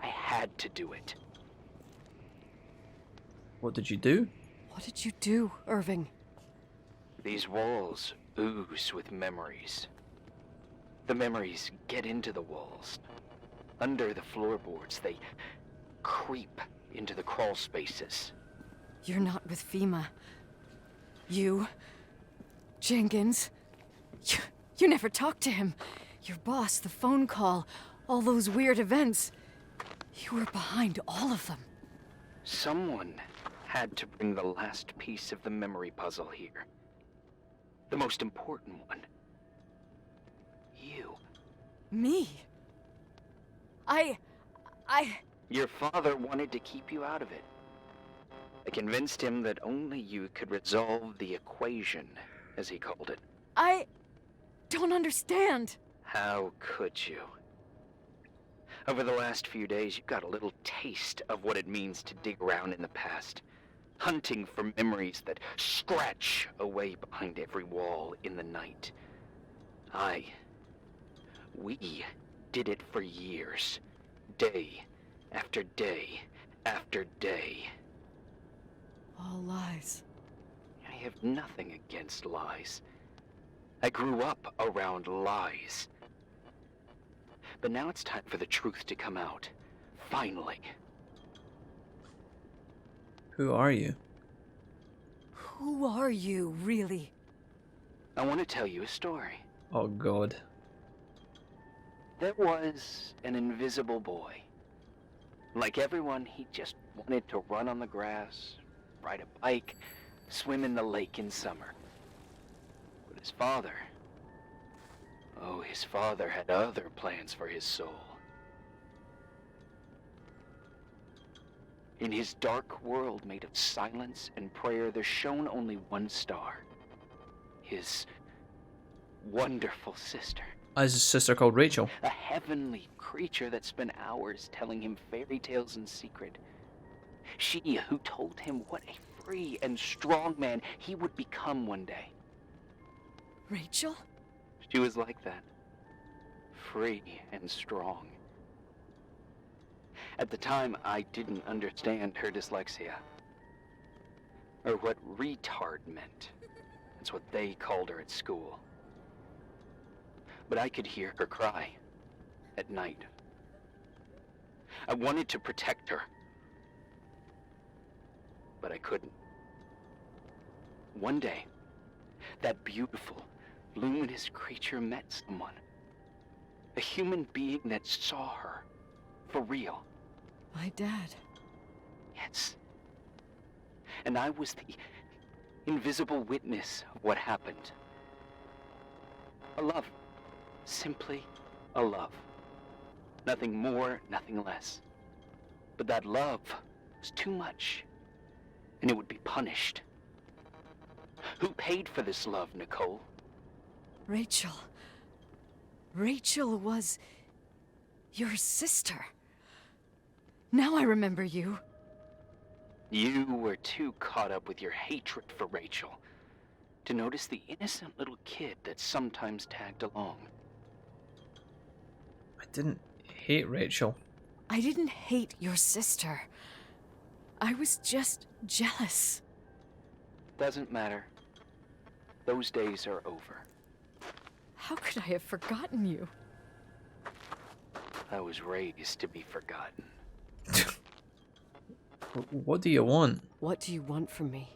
I had to do it. What did you do? What did you do, Irving? These walls ooze with memories. The memories get into the walls. Under the floorboards, they creep into the crawl spaces. You're not with FEMA. You... Jenkins... You never talked to him. Your boss, the phone call, all those weird events. You were behind all of them. Someone had to bring the last piece of the memory puzzle here. The most important one. You. Me? I... Your father wanted to keep you out of it. I convinced him that only you could resolve the equation, as he called it. I don't understand. How could you? Over the last few days, you got a little taste of what it means to dig around in the past, hunting for memories that scratch away behind every wall in the night. We did it for years, day after day after day. All lies. I have nothing against lies. I grew up around lies. But now it's time for the truth to come out. Finally. Who are you? Who are you, really? I want to tell you a story. Oh, God. There was an invisible boy. Like everyone, he just wanted to run on the grass, ride a bike, swim in the lake in summer. But his father... Oh, his father had other plans for his soul. In his dark world made of silence and prayer, there shone only one star. His wonderful sister. As his sister called Rachel. A heavenly creature that spent hours telling him fairy tales in secret. She who told him what a free and strong man he would become one day. Rachel? She was like that. Free and strong. At the time, I didn't understand her dyslexia. Or what retard meant. That's what they called her at school. But I could hear her cry. At night. I wanted to protect her. But I couldn't. One day, that beautiful, luminous creature met someone. A human being that saw her. For real. My dad. Yes. And I was the invisible witness of what happened. A love. Simply a love. Nothing more, nothing less. But that love was too much. And it would be punished. Who paid for this love, Nicole? Rachel. Rachel was... your sister. Now I remember you. You were too caught up with your hatred for Rachel to notice the innocent little kid that sometimes tagged along. I didn't hate Rachel. I didn't hate your sister. I was just jealous. Doesn't matter. Those days are over. How could I have forgotten you? I was raised to be forgotten. What do you want? What do you want from me?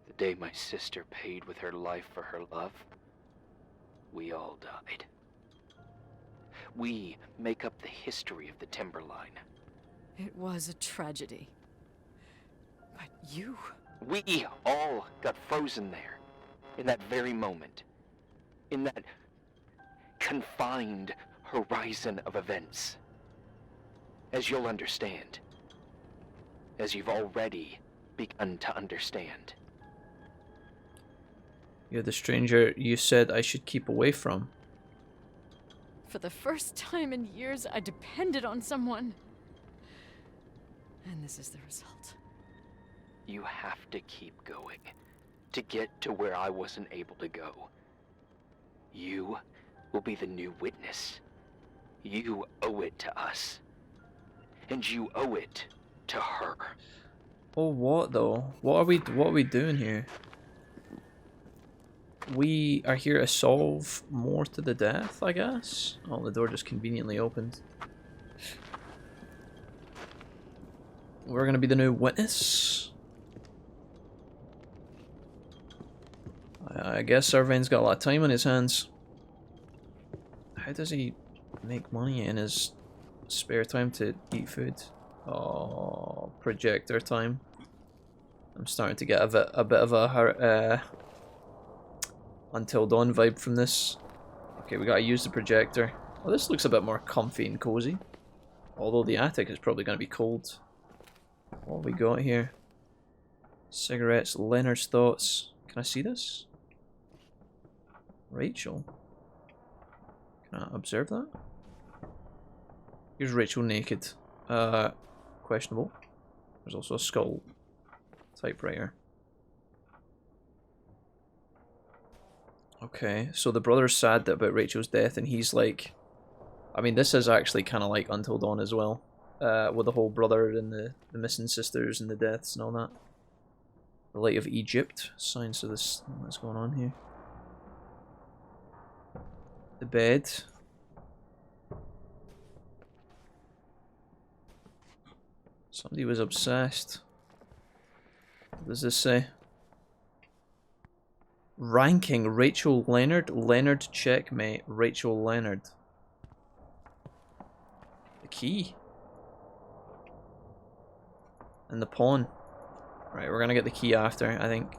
The day my sister paid with her life for her love, we all died. We make up the history of the Timberline. It was a tragedy. But you... We all got frozen there, in that very moment. In that confined horizon of events. As you'll understand. As you've already begun to understand. You're the stranger you said I should keep away from. For the first time in years, I depended on someone. And this is the result. You have to keep going to get to where I wasn't able to go. You will be the new witness. You owe it to us. And you owe it to her. Oh, what though? What are we doing here? We are here to solve more to the death, I guess. Oh, the door just conveniently opened. We're gonna be the new witness. I guess Irving's got a lot of time on his hands. How does he make money in his spare time to eat food? Oh, projector time. I'm starting to get a bit of a Until Dawn vibe from this. Okay, we gotta use the projector. Oh, this looks a bit more comfy and cozy. Although the attic is probably gonna be cold. What have we got here? Cigarettes, Leonard's thoughts. Can I see this? Rachel. Can I observe that? Here's Rachel naked. Questionable. There's also a skull. Typewriter. Okay, so the brother's sad about Rachel's death, and he's like... I mean, this is actually kind of like Until Dawn as well. With the whole brother and the missing sisters and the deaths and all that. The Light of Egypt. Signs of this... What's going on here? The bed. Somebody was obsessed. What does this say? Ranking Rachel Leonard. Leonard checkmate. Rachel Leonard. The key. And the pawn. Right, we're gonna get the key after, I think.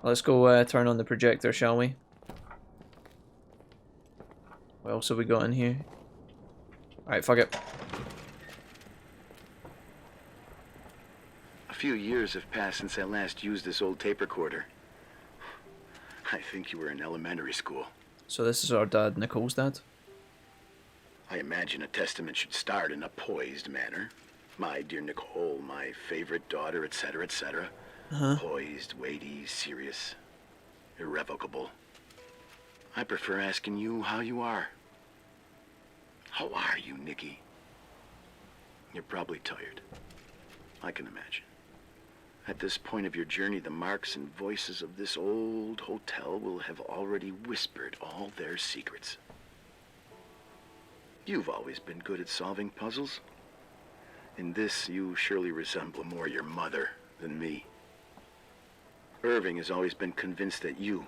Let's go turn on the projector, shall we? What else have we got in here? Alright, fuck it. A few years have passed since I last used this old tape recorder. I think you were in elementary school. So this is our dad, Nicole's dad? I imagine a testament should start in a poised manner. My dear Nicole, my favorite daughter, etc., etc. Poised, weighty, serious, irrevocable. I prefer asking you how you are. How are you, Nikki? You're probably tired. I can imagine. At this point of your journey, the marks and voices of this old hotel will have already whispered all their secrets. You've always been good at solving puzzles. In this, you surely resemble more your mother than me. Irving has always been convinced that you,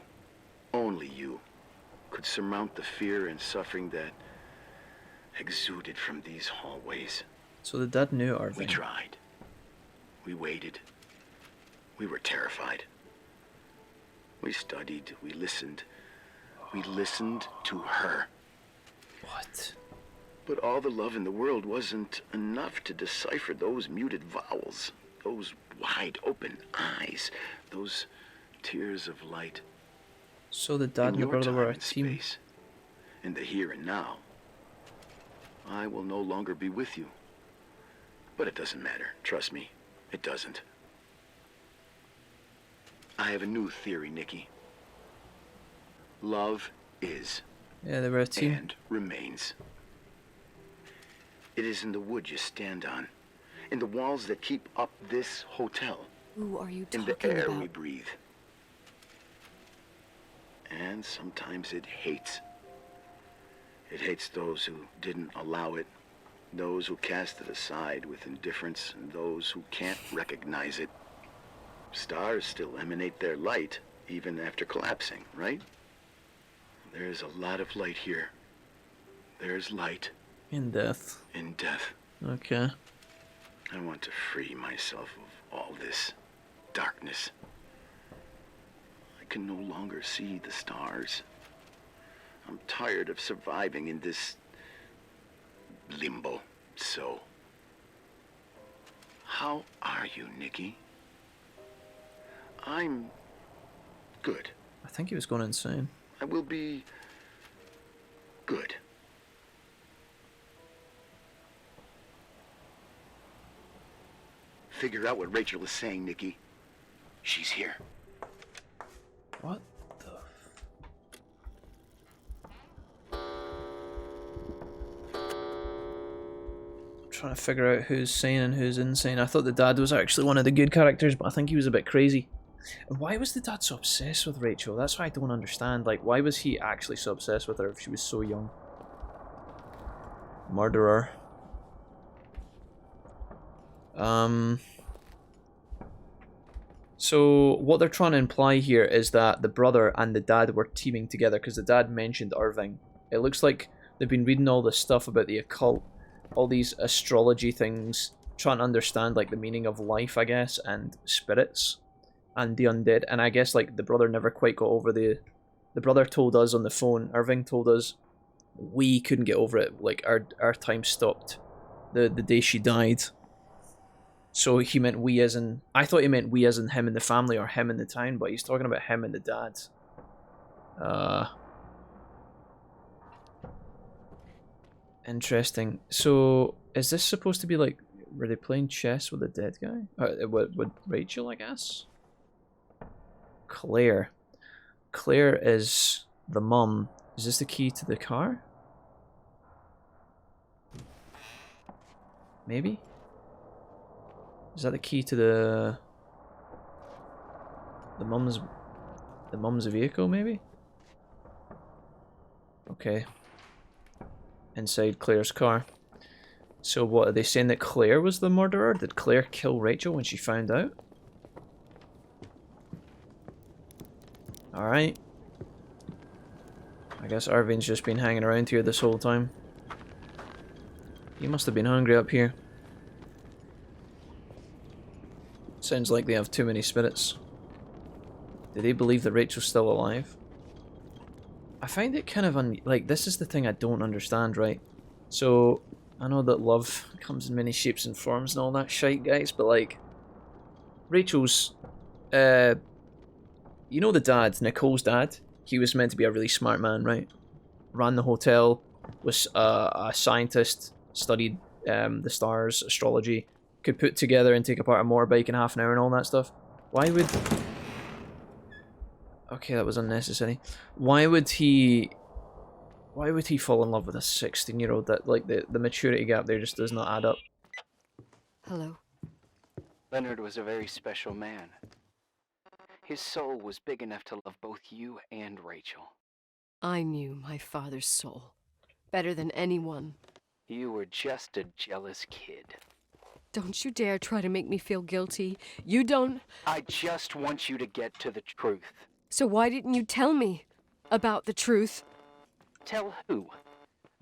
only you, could surmount the fear and suffering that exuded from these hallways. So the dad knew Irving. We tried. We waited. We were terrified. We studied. We listened. We listened to her. What? But all the love in the world wasn't enough to decipher those muted vowels, those wide open eyes, those tears of light. So the dad and the brother were a team. In the here and now, I will no longer be with you. But it doesn't matter. Trust me, it doesn't. I have a new theory, Nikki. Love is. Yeah, they were a team. And remains. It is in the wood you stand on, in the walls that keep up this hotel, Who are you talking in the air about? we breathe. And sometimes it hates. It hates those who didn't allow it, Those who cast it aside with indifference and those who can't recognize it. Stars still emanate their light even after collapsing, right? There's a lot of light here. There's light. In death. In death. Okay. I want to free myself of all this darkness. I can no longer see the stars. I'm tired of surviving in this limbo. So, how are you, Nikki? I'm good. I think he was going insane. I will be good. Figure out what Rachel is saying, Nikki. She's here. What the... I'm trying to figure out who's sane and who's insane. I thought the dad was actually one of the good characters, but I think he was a bit crazy. And why was the dad so obsessed with Rachel? That's what I don't understand. Like, why was he actually so obsessed with her if she was so young? Murderer. So what they're trying to imply here is that the brother and the dad were teaming together because the dad mentioned Irving. It looks like they've been reading all this stuff about the occult, all these astrology things, trying to understand like the meaning of life, I guess, and spirits and the undead. And I guess like the brother never quite got over the brother told us on the phone, Irving told us we couldn't get over it, like our time stopped the day she died. So he meant we as in... I thought he meant we as in him and the family or him and the town, but he's talking about him and the dad. Interesting. So, is this supposed to be like... Were they playing chess with the dead guy? With Rachel, I guess? Claire. Claire is the mum. Is this the key to the car? Maybe? Is that the key to the mum's vehicle, maybe? Okay. Inside Claire's car. So what, are they saying that Claire was the murderer? Did Claire kill Rachel when she found out? Alright. I guess Irving's just been hanging around here this whole time. He must have been hungry up here. Sounds like they have too many spirits. Do they believe that Rachel's still alive? I find it kind of like, this is the thing I don't understand, right? So, I know that love comes in many shapes and forms and all that shite, guys, but like, Rachel's, you know the dad, Nicole's dad? He was meant to be a really smart man, right? Ran the hotel, was a scientist, studied the stars, astrology, could put together and take apart a motorbike in half an hour and all that stuff. Why would... Okay, that was unnecessary. Why would he fall in love with a 16-year-old? That, like, the maturity gap there just does not add up. Hello. Leonard was a very special man. His soul was big enough to love both you and Rachel. I knew my father's soul better than anyone. You were just a jealous kid. Don't you dare try to make me feel guilty. You don't... I just want you to get to the truth. So why didn't you tell me about the truth? Tell who?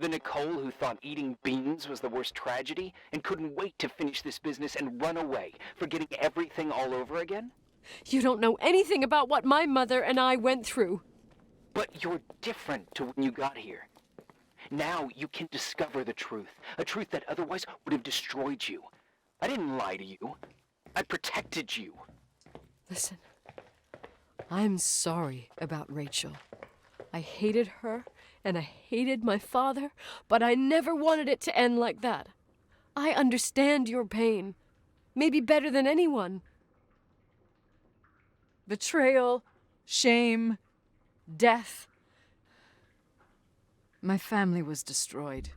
The Nicole who thought eating beans was the worst tragedy and couldn't wait to finish this business and run away, forgetting everything all over again? You don't know anything about what my mother and I went through. But you're different to when you got here. Now you can discover the truth, a truth that otherwise would have destroyed you. I didn't lie to you. I protected you. Listen, I'm sorry about Rachel. I hated her, and I hated my father, but I never wanted it to end like that. I understand your pain, maybe better than anyone. Betrayal, shame, death. My family was destroyed,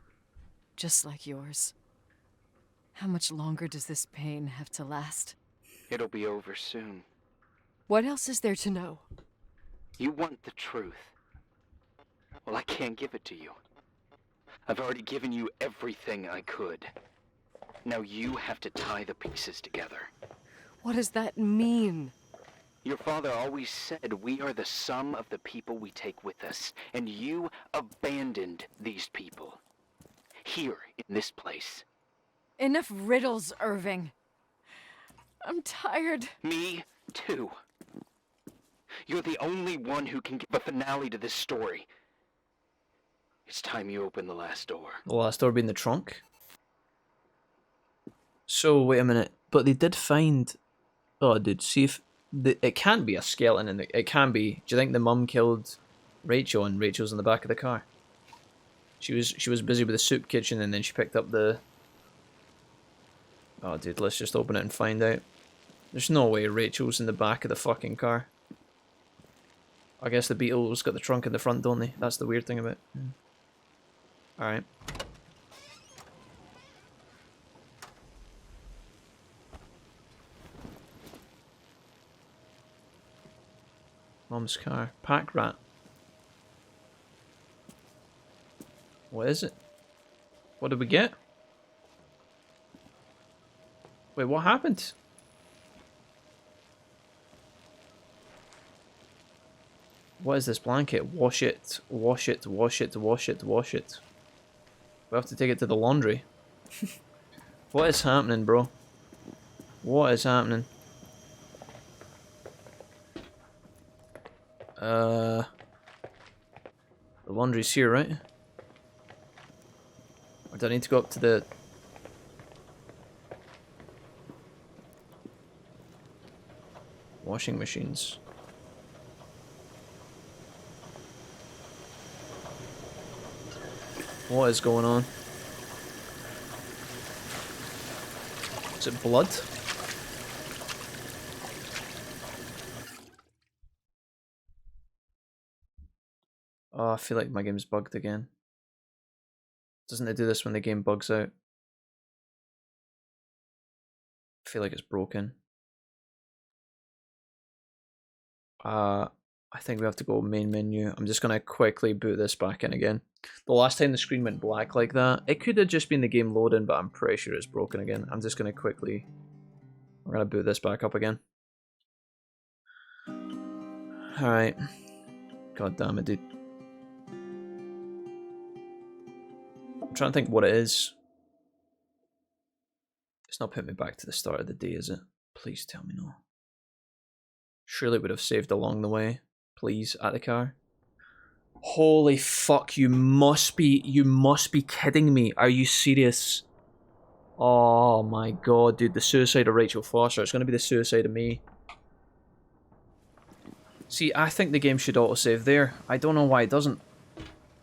just like yours. How much longer does this pain have to last? It'll be over soon. What else is there to know? You want the truth. Well, I can't give it to you. I've already given you everything I could. Now you have to tie the pieces together. What does that mean? Your father always said we are the sum of the people we take with us, and you abandoned these people. Here, in this place. Enough riddles, Irving. I'm tired. Me, too. You're the only one who can give a finale to this story. It's time you open the last door. The last door being the trunk? So, wait a minute. But they did find... Oh, dude, see if... It can't be a skeleton in the... It can be... Do you think the mum killed Rachel and Rachel's in the back of the car? She was busy with the soup kitchen and then she picked up the... Oh, dude, let's just open it and find out. There's no way Rachel's in the back of the fucking car. I guess the Beatles got the trunk in the front, don't they? That's the weird thing about it. Alright. Mum's car. Pack rat. What is it? What did we get? Wait, what happened? What is this blanket? Wash it, wash it, wash it, wash it, wash it. We have to take it to the laundry. What is happening, bro? What is happening? The laundry's here, right? Or do I need to go up to the... washing machines? What is going on? Is it blood? Oh, I feel like my game's bugged again. Doesn't it do this when the game bugs out? I feel like it's broken. I think we have to go main menu. I'm just gonna quickly boot this back in again. The last time the screen went black like that, it could have just been the game loading, but I'm pretty sure it's broken again. I'm just gonna quickly... We're gonna boot this back up again. Alright. God damn it, dude. I'm trying to think what it is. It's not putting me back to the start of the day, is it? Please tell me no. Surely it would have saved along the way. Please, at the car. Holy fuck, you must be kidding me. Are you serious? Oh my god, dude, the suicide of Rachel Foster. It's gonna be the suicide of me. See, I think the game should autosave there. I don't know why it doesn't.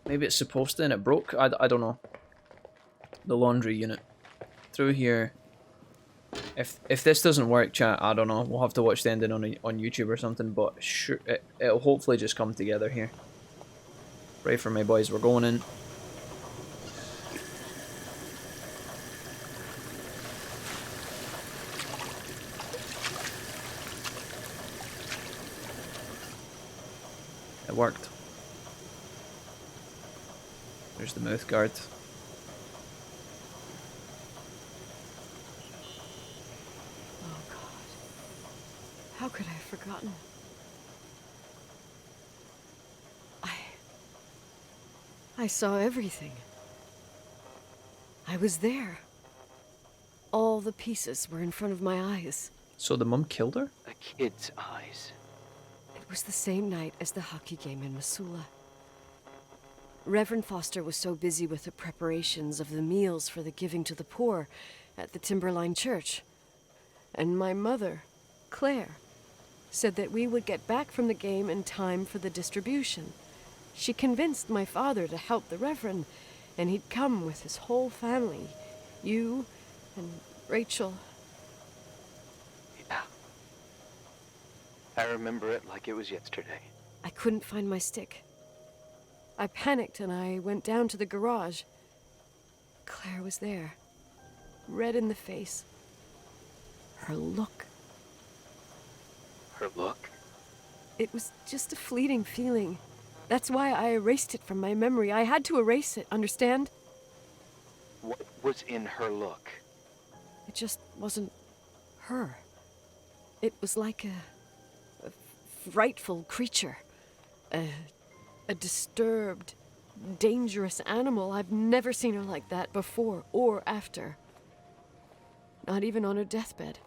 Maybe it's supposed to and it broke. I don't know. The laundry unit. Through here. If this doesn't work, chat, I don't know. We'll have to watch the ending on YouTube or something, but sure, it'll hopefully just come together here. Pray for me, boys. We're going in. It worked. There's the mouth guard. How could I have forgotten? I saw everything. I was there. All the pieces were in front of my eyes. So the mum killed her? A kid's eyes. It was the same night as the hockey game in Missoula. Reverend Foster was so busy with the preparations of the meals for the giving to the poor at the Timberline Church. And my mother, Claire, said that we would get back from the game in time for the distribution. She convinced my father to help the Reverend, and he'd come with his whole family. You and Rachel. Yeah. I remember it like it was yesterday. I couldn't find my stick. I panicked and I went down to the garage. Claire was there, red in the face. Her look. Her look? It was just a fleeting feeling. That's why I erased it from my memory. I had to erase it, understand? was in her look? It just wasn't her. It was like a frightful creature. A disturbed, dangerous animal. I've never seen her like that before or after. Not even on her deathbed.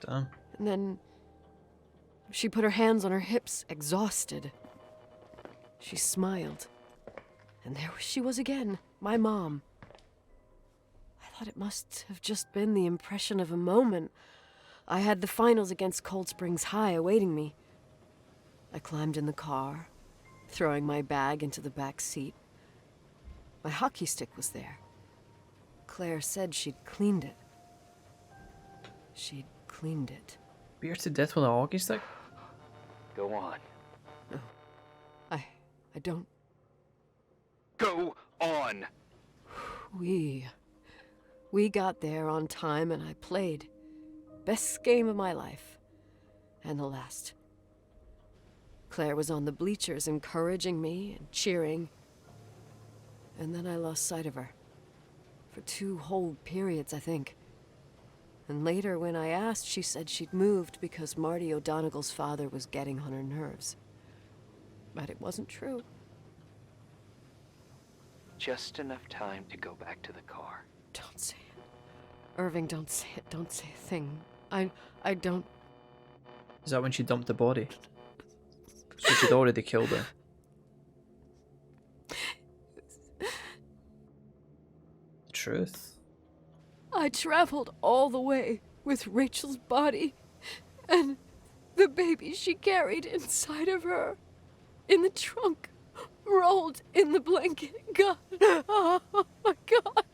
Damn. And then she put her hands on her hips, exhausted. She smiled. And there she was again, my mom. I thought it must have just been the impression of a moment. I had the finals against Cold Springs High awaiting me. I climbed in the car, throwing my bag into the back seat. My hockey stick was there. Claire said she'd cleaned it. She'd cleaned it. Beat her to death with a hockey stick? Go on. No. I don't. Go on! We got there on time and I played. Best game of my life. And the last. Claire was on the bleachers encouraging me and cheering. And then I lost sight of her. For 2 whole periods, I think. And later, when I asked, she said she'd moved because Marty O'Donegal's father was getting on her nerves. But it wasn't true. Just enough time to go back to the car. Don't say it. Irving, don't say it. Don't say a thing. I don't... Is that when she dumped the body? So she'd already killed her. The truth. I traveled all the way with Rachel's body and the baby she carried inside of her. In the trunk, rolled in the blanket. God, oh my God.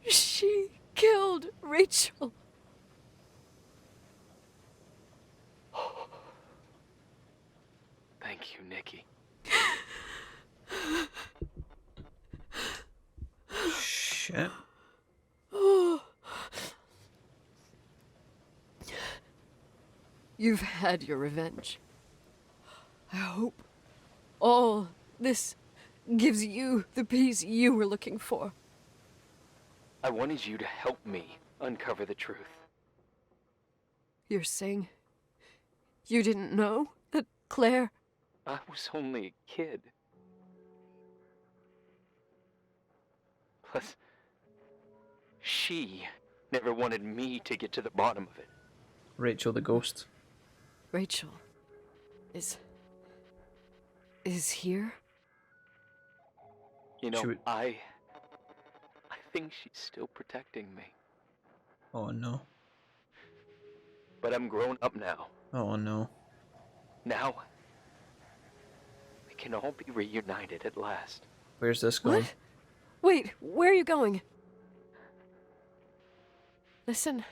She killed Rachel. Thank you, Nikki. Shit. You've had your revenge. I hope all this gives you the peace you were looking for. I wanted you to help me uncover the truth. You're saying you didn't know that Claire... I was only a kid. Plus, she never wanted me to get to the bottom of it. Rachel the ghost. Rachel is here? You know, I think she's still protecting me. Oh no. But I'm grown up now. Oh no. Now, we can all be reunited at last. Where's this going? What? Wait, where are you going? Listen,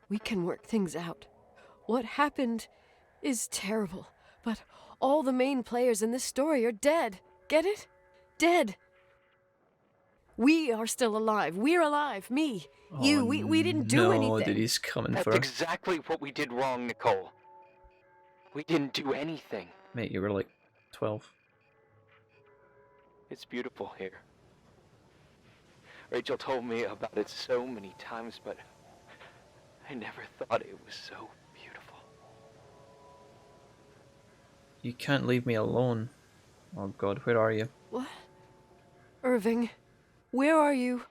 we can work things out. What happened is terrible, but all the main players in this story are dead. Get it? Dead. We are still alive. We're alive. Me. You. Oh, We didn't do anything. No, dude, he's coming That's for her. exactly what we did wrong, Nicole. We didn't do anything. Mate, you were like 12. It's beautiful here. Rachel told me about it so many times, but I never thought it was so beautiful. You can't leave me alone. Oh god, where are you? What? Irving, where are you?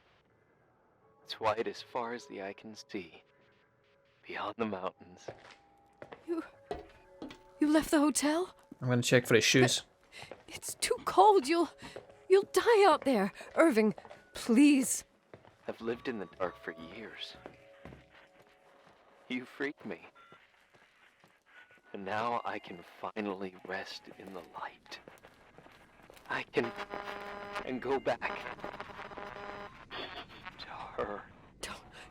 It's white as far as the eye can see. Beyond the mountains. You left the hotel? I'm gonna check for his shoes. It's too cold. You'll die out there. Irving, please. I've lived in the dark for years. You freaked me. And now I can finally rest in the light. I can go back to her.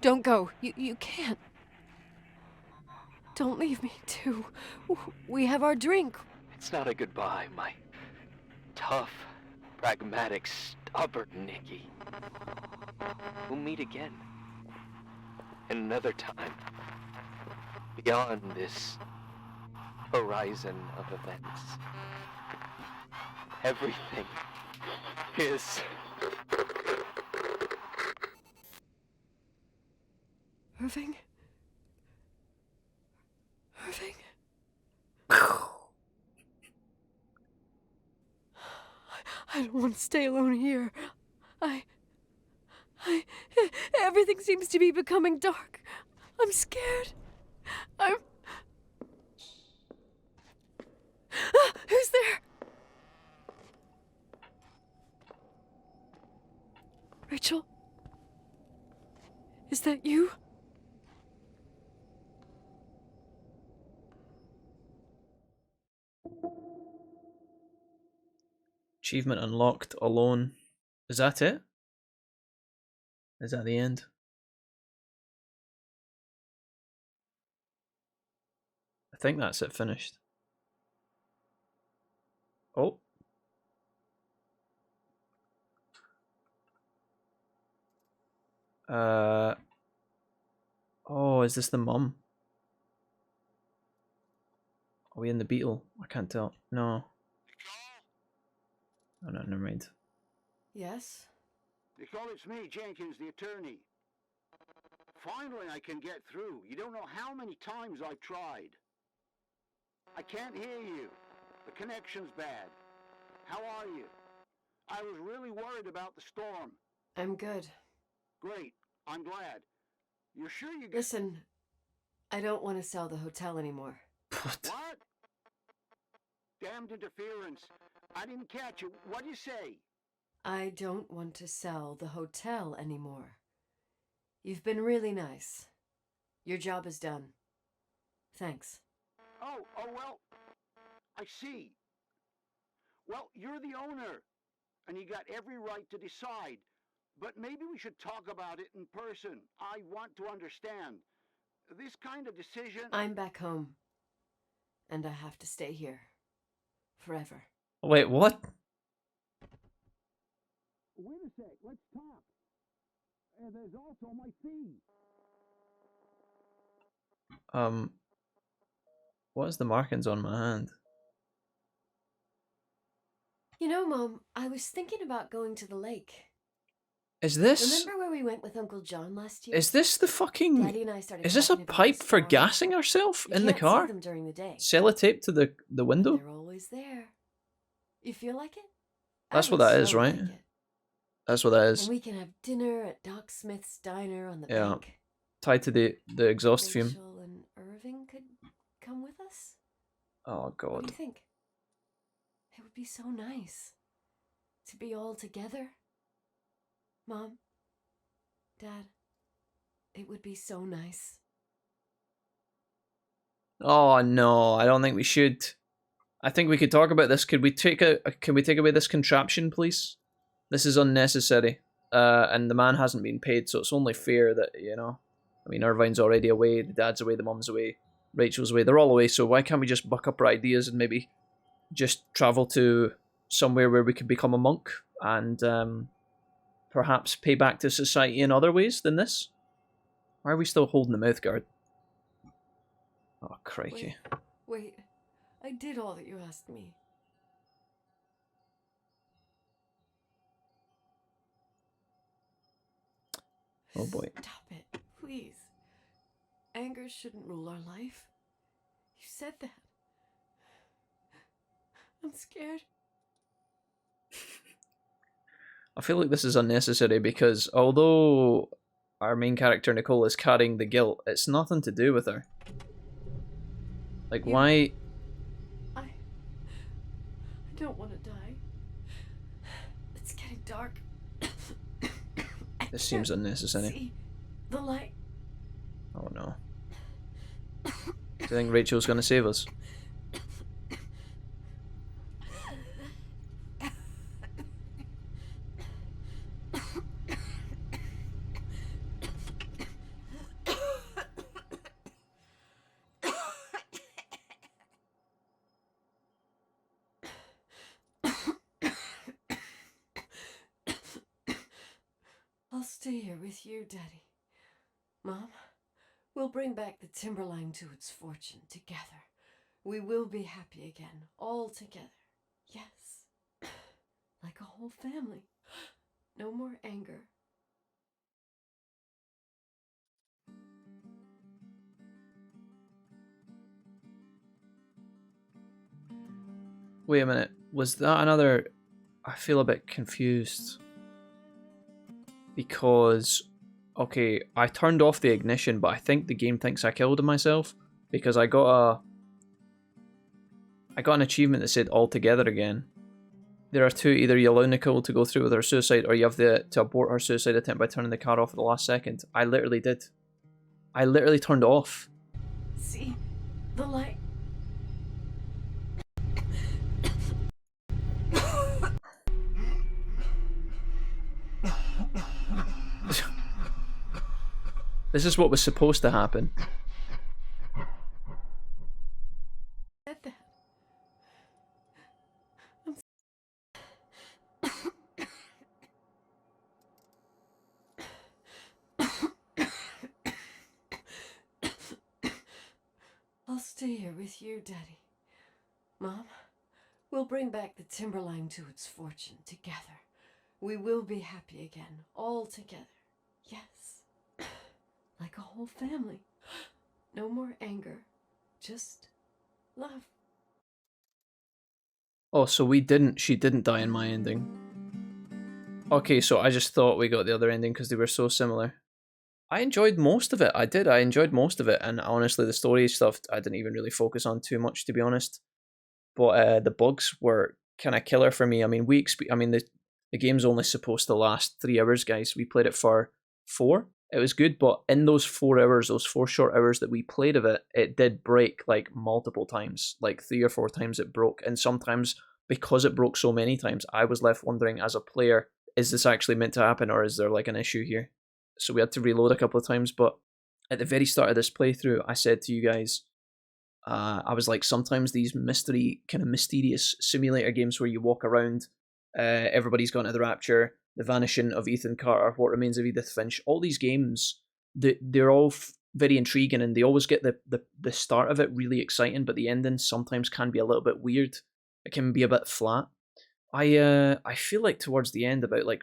Don't go. You can't. Don't leave me too. We have our drink. It's not a goodbye, my tough, pragmatic, stubborn Nikki. We'll meet again. Another time. Beyond this horizon of events. everything is... Irving? Irving? I don't want to stay alone here. Everything seems to be becoming dark. I'm scared. Who's there? Rachel? Is that you? Achievement unlocked. Alone. Is that it? Is that the end? I think that's it finished. Oh. Oh, is this the mum? Are we in the Beetle? I can't tell. No. Oh no, never mind. Yes? Nicole, it's me, Jenkins, the attorney. Finally I can get through. You don't know how many times I've tried. I can't hear you. The connection's bad. How are you? I was really worried about the storm. I'm good. Great. I'm glad. You're sure you... Listen, I don't want to sell the hotel anymore. What? Damned interference. I didn't catch you. What'd you say? I don't want to sell the hotel anymore. You've been really nice. Your job is done. Thanks. Oh, well, I see. Well, you're the owner, and you got every right to decide. But maybe we should talk about it in person. I want to understand. This kind of decision... I'm back home. And I have to stay here. Forever. Wait, what? Wait a sec, let's talk. There's also my fee. What is the markings on my hand? You know, Mom, I was thinking about going to the lake. Is this... Remember where we went with Uncle John last year? Is this the fucking... Daddy and I started is this a talking about pipe the for storm. gassing ourselves You in the can't car? see them during the day. Sellotape to the window? They're always there. You feel like it? That's I what would that is, so right? like it. That's what that And is. we can have dinner at Doc Smith's diner on the Yeah. bank. Tied to the exhaust fume. Rachel and Irving could come with us? Oh, What do God. you think? It would be so nice to be all together. Mom, Dad, it would be so nice. Oh, no. I don't think we should. I think we could talk about this. Can we take away this contraption, please? This is unnecessary. And the man hasn't been paid, so it's only fair that, you know... I mean, Irvine's already away, the dad's away, the mum's away, Rachel's away. They're all away, so why can't we just buck up our ideas and maybe just travel to somewhere where we could become a monk and perhaps pay back to society in other ways than this? Why are we still holding the mouth guard? Oh, crikey. Wait, I did all that you asked me. Oh boy. Stop it, please. Anger shouldn't rule our life. You said that. I'm scared. I feel like this is unnecessary because although our main character Nicole is carrying the guilt, it's nothing to do with her. Like, why... I don't want to die. It's getting dark. This seems unnecessary. See the light. Oh no. Do you think Rachel's gonna save us? I'll stay here with you, Daddy. Mom, we'll bring back the Timberline to its fortune together. We will be happy again, all together. Yes. Like a whole family. No more anger. Wait a minute. Was that another... I feel a bit confused. Because... Okay, I turned off the ignition, but I think the game thinks I killed myself. Because I got an achievement that said all together again. There are two, either you allow Nicole to go through with her suicide, or you have to abort her suicide attempt by turning the car off at the last second. I literally did. I literally turned off. See? The light. This is what was supposed to happen. I'll stay here with you, Daddy. Mom, we'll bring back the Timberline to its fortune together. We will be happy again, all together. Yes. Like a whole family. No more anger. Just love. Oh, so she didn't die in my ending. Okay, so I just thought we got the other ending because they were so similar. I enjoyed most of it. I did. I enjoyed most of it. And honestly, the story stuff, I didn't even really focus on too much, to be honest. But the bugs were kind of killer for me. I mean, the game's only supposed to last 3 hours, guys. We played it for 4. It was good, but in those 4 hours, those 4 short hours that we played of it, it did break like multiple times. Like 3 or 4 times it broke. And sometimes, because it broke so many times, I was left wondering as a player, is this actually meant to happen, or is there like an issue here? So we had to reload a couple of times. But at the very start of this playthrough, I said to you guys, I was like, sometimes these kind of mysterious simulator games where you walk around, everybody's gone to the Rapture, the vanishing of Ethan Carter, what remains of Edith Finch, all these games, they're all very intriguing, and they always get the start of it really exciting, but the ending sometimes can be a little bit weird. It can be a bit flat. I feel like towards the end, about like,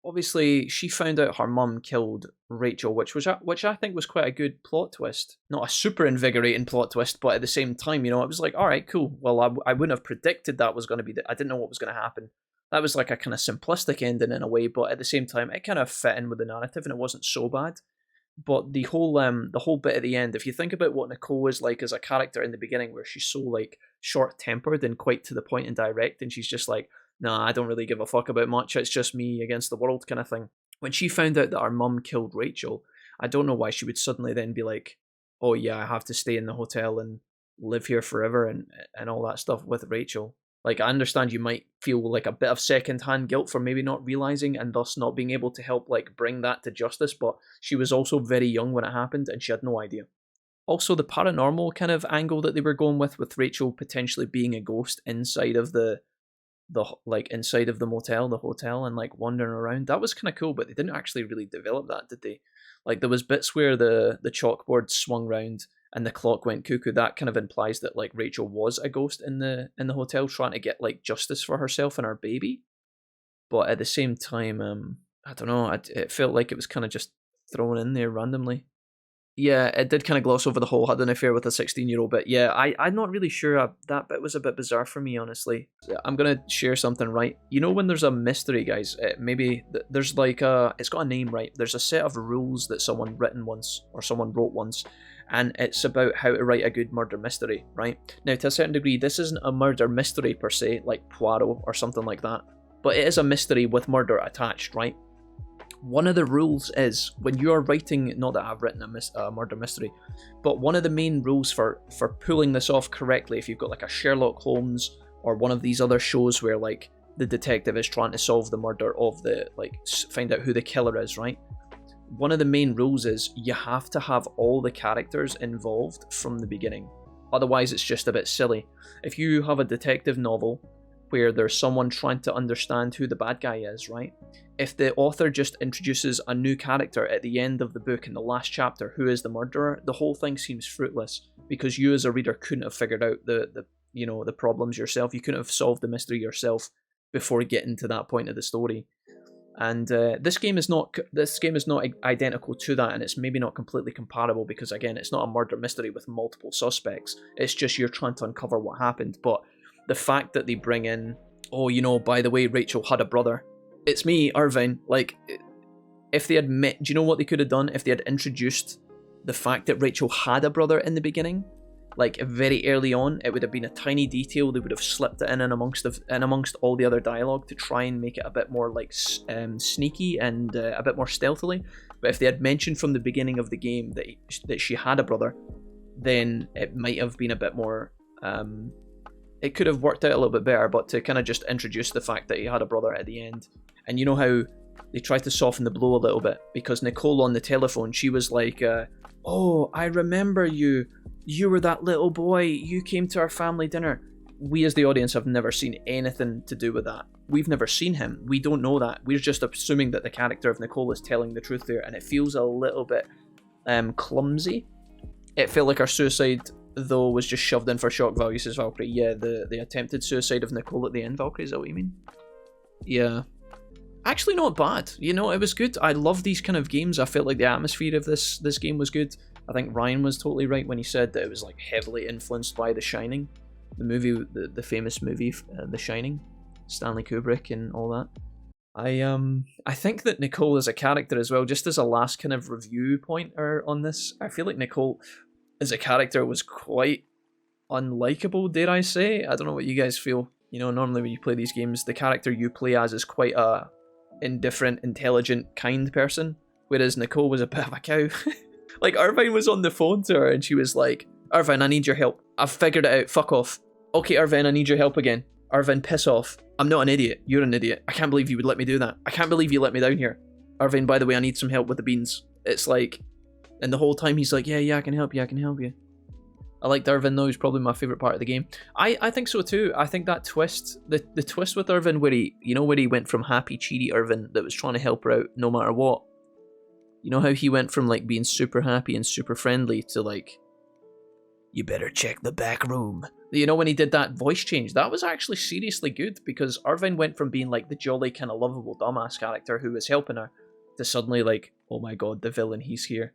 obviously she found out her mum killed Rachel, which I think was quite a good plot twist. Not a super invigorating plot twist, but at the same time, you know, it was like, all right, cool. Well, I wouldn't have predicted that was going to be I didn't know what was going to happen. That was like a kind of simplistic ending in a way, but at the same time, it kind of fit in with the narrative, and it wasn't so bad. But the whole bit at the end, if you think about what Nicole is like as a character in the beginning, where she's so like short-tempered and quite to the point and direct, and she's just like, nah, I don't really give a fuck about much, it's just me against the world kind of thing. When she found out that her mum killed Rachel, I don't know why she would suddenly then be like, oh yeah, I have to stay in the hotel and live here forever and all that stuff with Rachel. Like, I understand you might feel like a bit of second-hand guilt for maybe not realizing and thus not being able to help like bring that to justice, but she was also very young when it happened and she had no idea. Also, the paranormal kind of angle that they were going with Rachel potentially being a ghost inside of the motel, the hotel, and like wandering around, that was kind of cool, but they didn't actually really develop that, did they? Like, there was bits where the chalkboard swung round and the clock went cuckoo. That kind of implies that like Rachel was a ghost in the hotel trying to get like justice for herself and her baby. But at the same time, I don't know, it felt like it was kind of just thrown in there randomly. Yeah, it did kind of gloss over the whole had an affair with a 16-year-old bit. Yeah, I'm not really sure. That bit was a bit bizarre for me, honestly. I'm going to share something, right? You know when there's a mystery, guys, maybe there's like it's got a name, right? There's a set of rules that someone wrote once, and it's about how to write a good murder mystery, right? Now, to a certain degree, this isn't a murder mystery per se, like Poirot or something like that, but it is a mystery with murder attached, right? One of the rules is, when you are writing, not that I've written a murder mystery, but one of the main rules for pulling this off correctly, if you've got like a Sherlock Holmes or one of these other shows where like the detective is trying to solve the murder of find out who the killer is, right? One of the main rules is you have to have all the characters involved from the beginning. Otherwise, it's just a bit silly. If you have a detective novel where there's someone trying to understand who the bad guy is, right? If the author just introduces a new character at the end of the book in the last chapter, who is the murderer, the whole thing seems fruitless, because you as a reader couldn't have figured out the problems yourself. You couldn't have solved the mystery yourself before getting to that point of the story. And this game is not identical to that, and it's maybe not completely comparable because, again, it's not a murder mystery with multiple suspects. It's just you're trying to uncover what happened. But the fact that they bring in, oh, you know, by the way, Rachel had a brother. It's me, Irving. Like, if they had met, do you know what they could have done if they had introduced the fact that Rachel had a brother in the beginning? Like, very early on, it would have been a tiny detail. They would have slipped it in amongst all the other dialogue to try and make it a bit more like sneaky and a bit more stealthily. But if they had mentioned from the beginning of the game that she had a brother, then it might have been a bit more. It could have worked out a little bit better. But to kind of just introduce the fact that he had a brother at the end, and you know how they tried to soften the blow a little bit because Nicole on the telephone, she was like, "Oh, I remember you. You were that little boy, you came to our family dinner." We as the audience have never seen anything to do with that. We've never seen him. We don't know that. We're just assuming that the character of Nicole is telling the truth there, and it feels a little bit clumsy. It felt like our suicide, though, was just shoved in for shock value, says Valkyrie. Yeah, the attempted suicide of Nicole at the end, Valkyrie, is that what you mean? Yeah. Actually not bad. You know, it was good. I love these kind of games. I felt like the atmosphere of this game was good. I think Ryan was totally right when he said that it was like heavily influenced by The Shining, the movie, the famous movie, The Shining, Stanley Kubrick and all that. I think that Nicole as a character as well, just as a last kind of review pointer on this, I feel like Nicole as a character was quite unlikable, dare I say. I don't know what you guys feel. You know, normally when you play these games, the character you play as is quite a indifferent, intelligent, kind person, whereas Nicole was a bit of a cow. Like, Irvine was on the phone to her and she was like, "Irvine, I need your help. I've figured it out. Fuck off." "Okay, Irvine, I need your help again." "Irvine, piss off. I'm not an idiot. You're an idiot. I can't believe you would let me do that. I can't believe you let me down here. Irvine, by the way, I need some help with the beans." It's like, and the whole time he's like, yeah, I can help you. I liked Irvine though. He's probably my favourite part of the game. I think so too. I think that twist, the twist with Irvine where he went from happy, cheery Irvine that was trying to help her out no matter what. You know how he went from like being super happy and super friendly to like, "You better check the back room." You know, when he did that voice change, that was actually seriously good because Irvine went from being like the jolly kind of lovable dumbass character who was helping her to suddenly like, "Oh my god, the villain, he's here."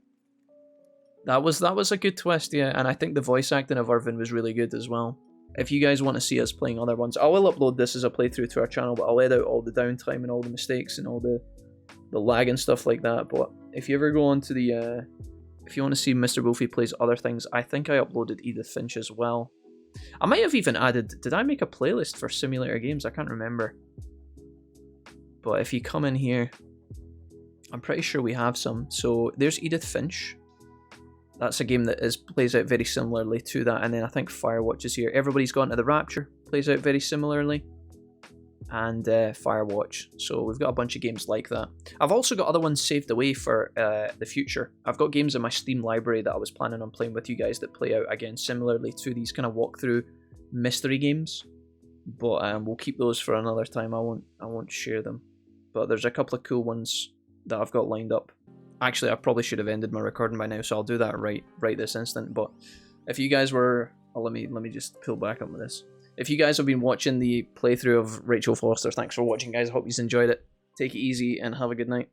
That was a good twist, yeah, and I think the voice acting of Irvine was really good as well. If you guys want to see us playing other ones, I will upload this as a playthrough to our channel, but I'll edit all the downtime and all the mistakes and all the lag and stuff like that. But if you ever go on to the, if you want to see MrW01FY plays other things, I think I uploaded Edith Finch as well. I might have even added, did I make a playlist for simulator games? I can't remember. But if you come in here, I'm pretty sure we have some. So there's Edith Finch. That's a game that plays out very similarly to that. And then I think Firewatch is here. Everybody's Gone to the Rapture plays out very similarly. And Firewatch. So we've got a bunch of games like that. I've also got other ones saved away for the future. I've got games in my Steam library that I was planning on playing with you guys that play out again similarly to these kind of walkthrough mystery games. But we'll keep those for another time. I won't share them. But there's a couple of cool ones that I've got lined up. Actually, I probably should have ended my recording by now, so I'll do that right this instant. But if you guys were, let me just pull back up with this. If you guys have been watching the playthrough of Rachel Foster, thanks for watching, guys. I hope you enjoyed it. Take it easy and have a good night.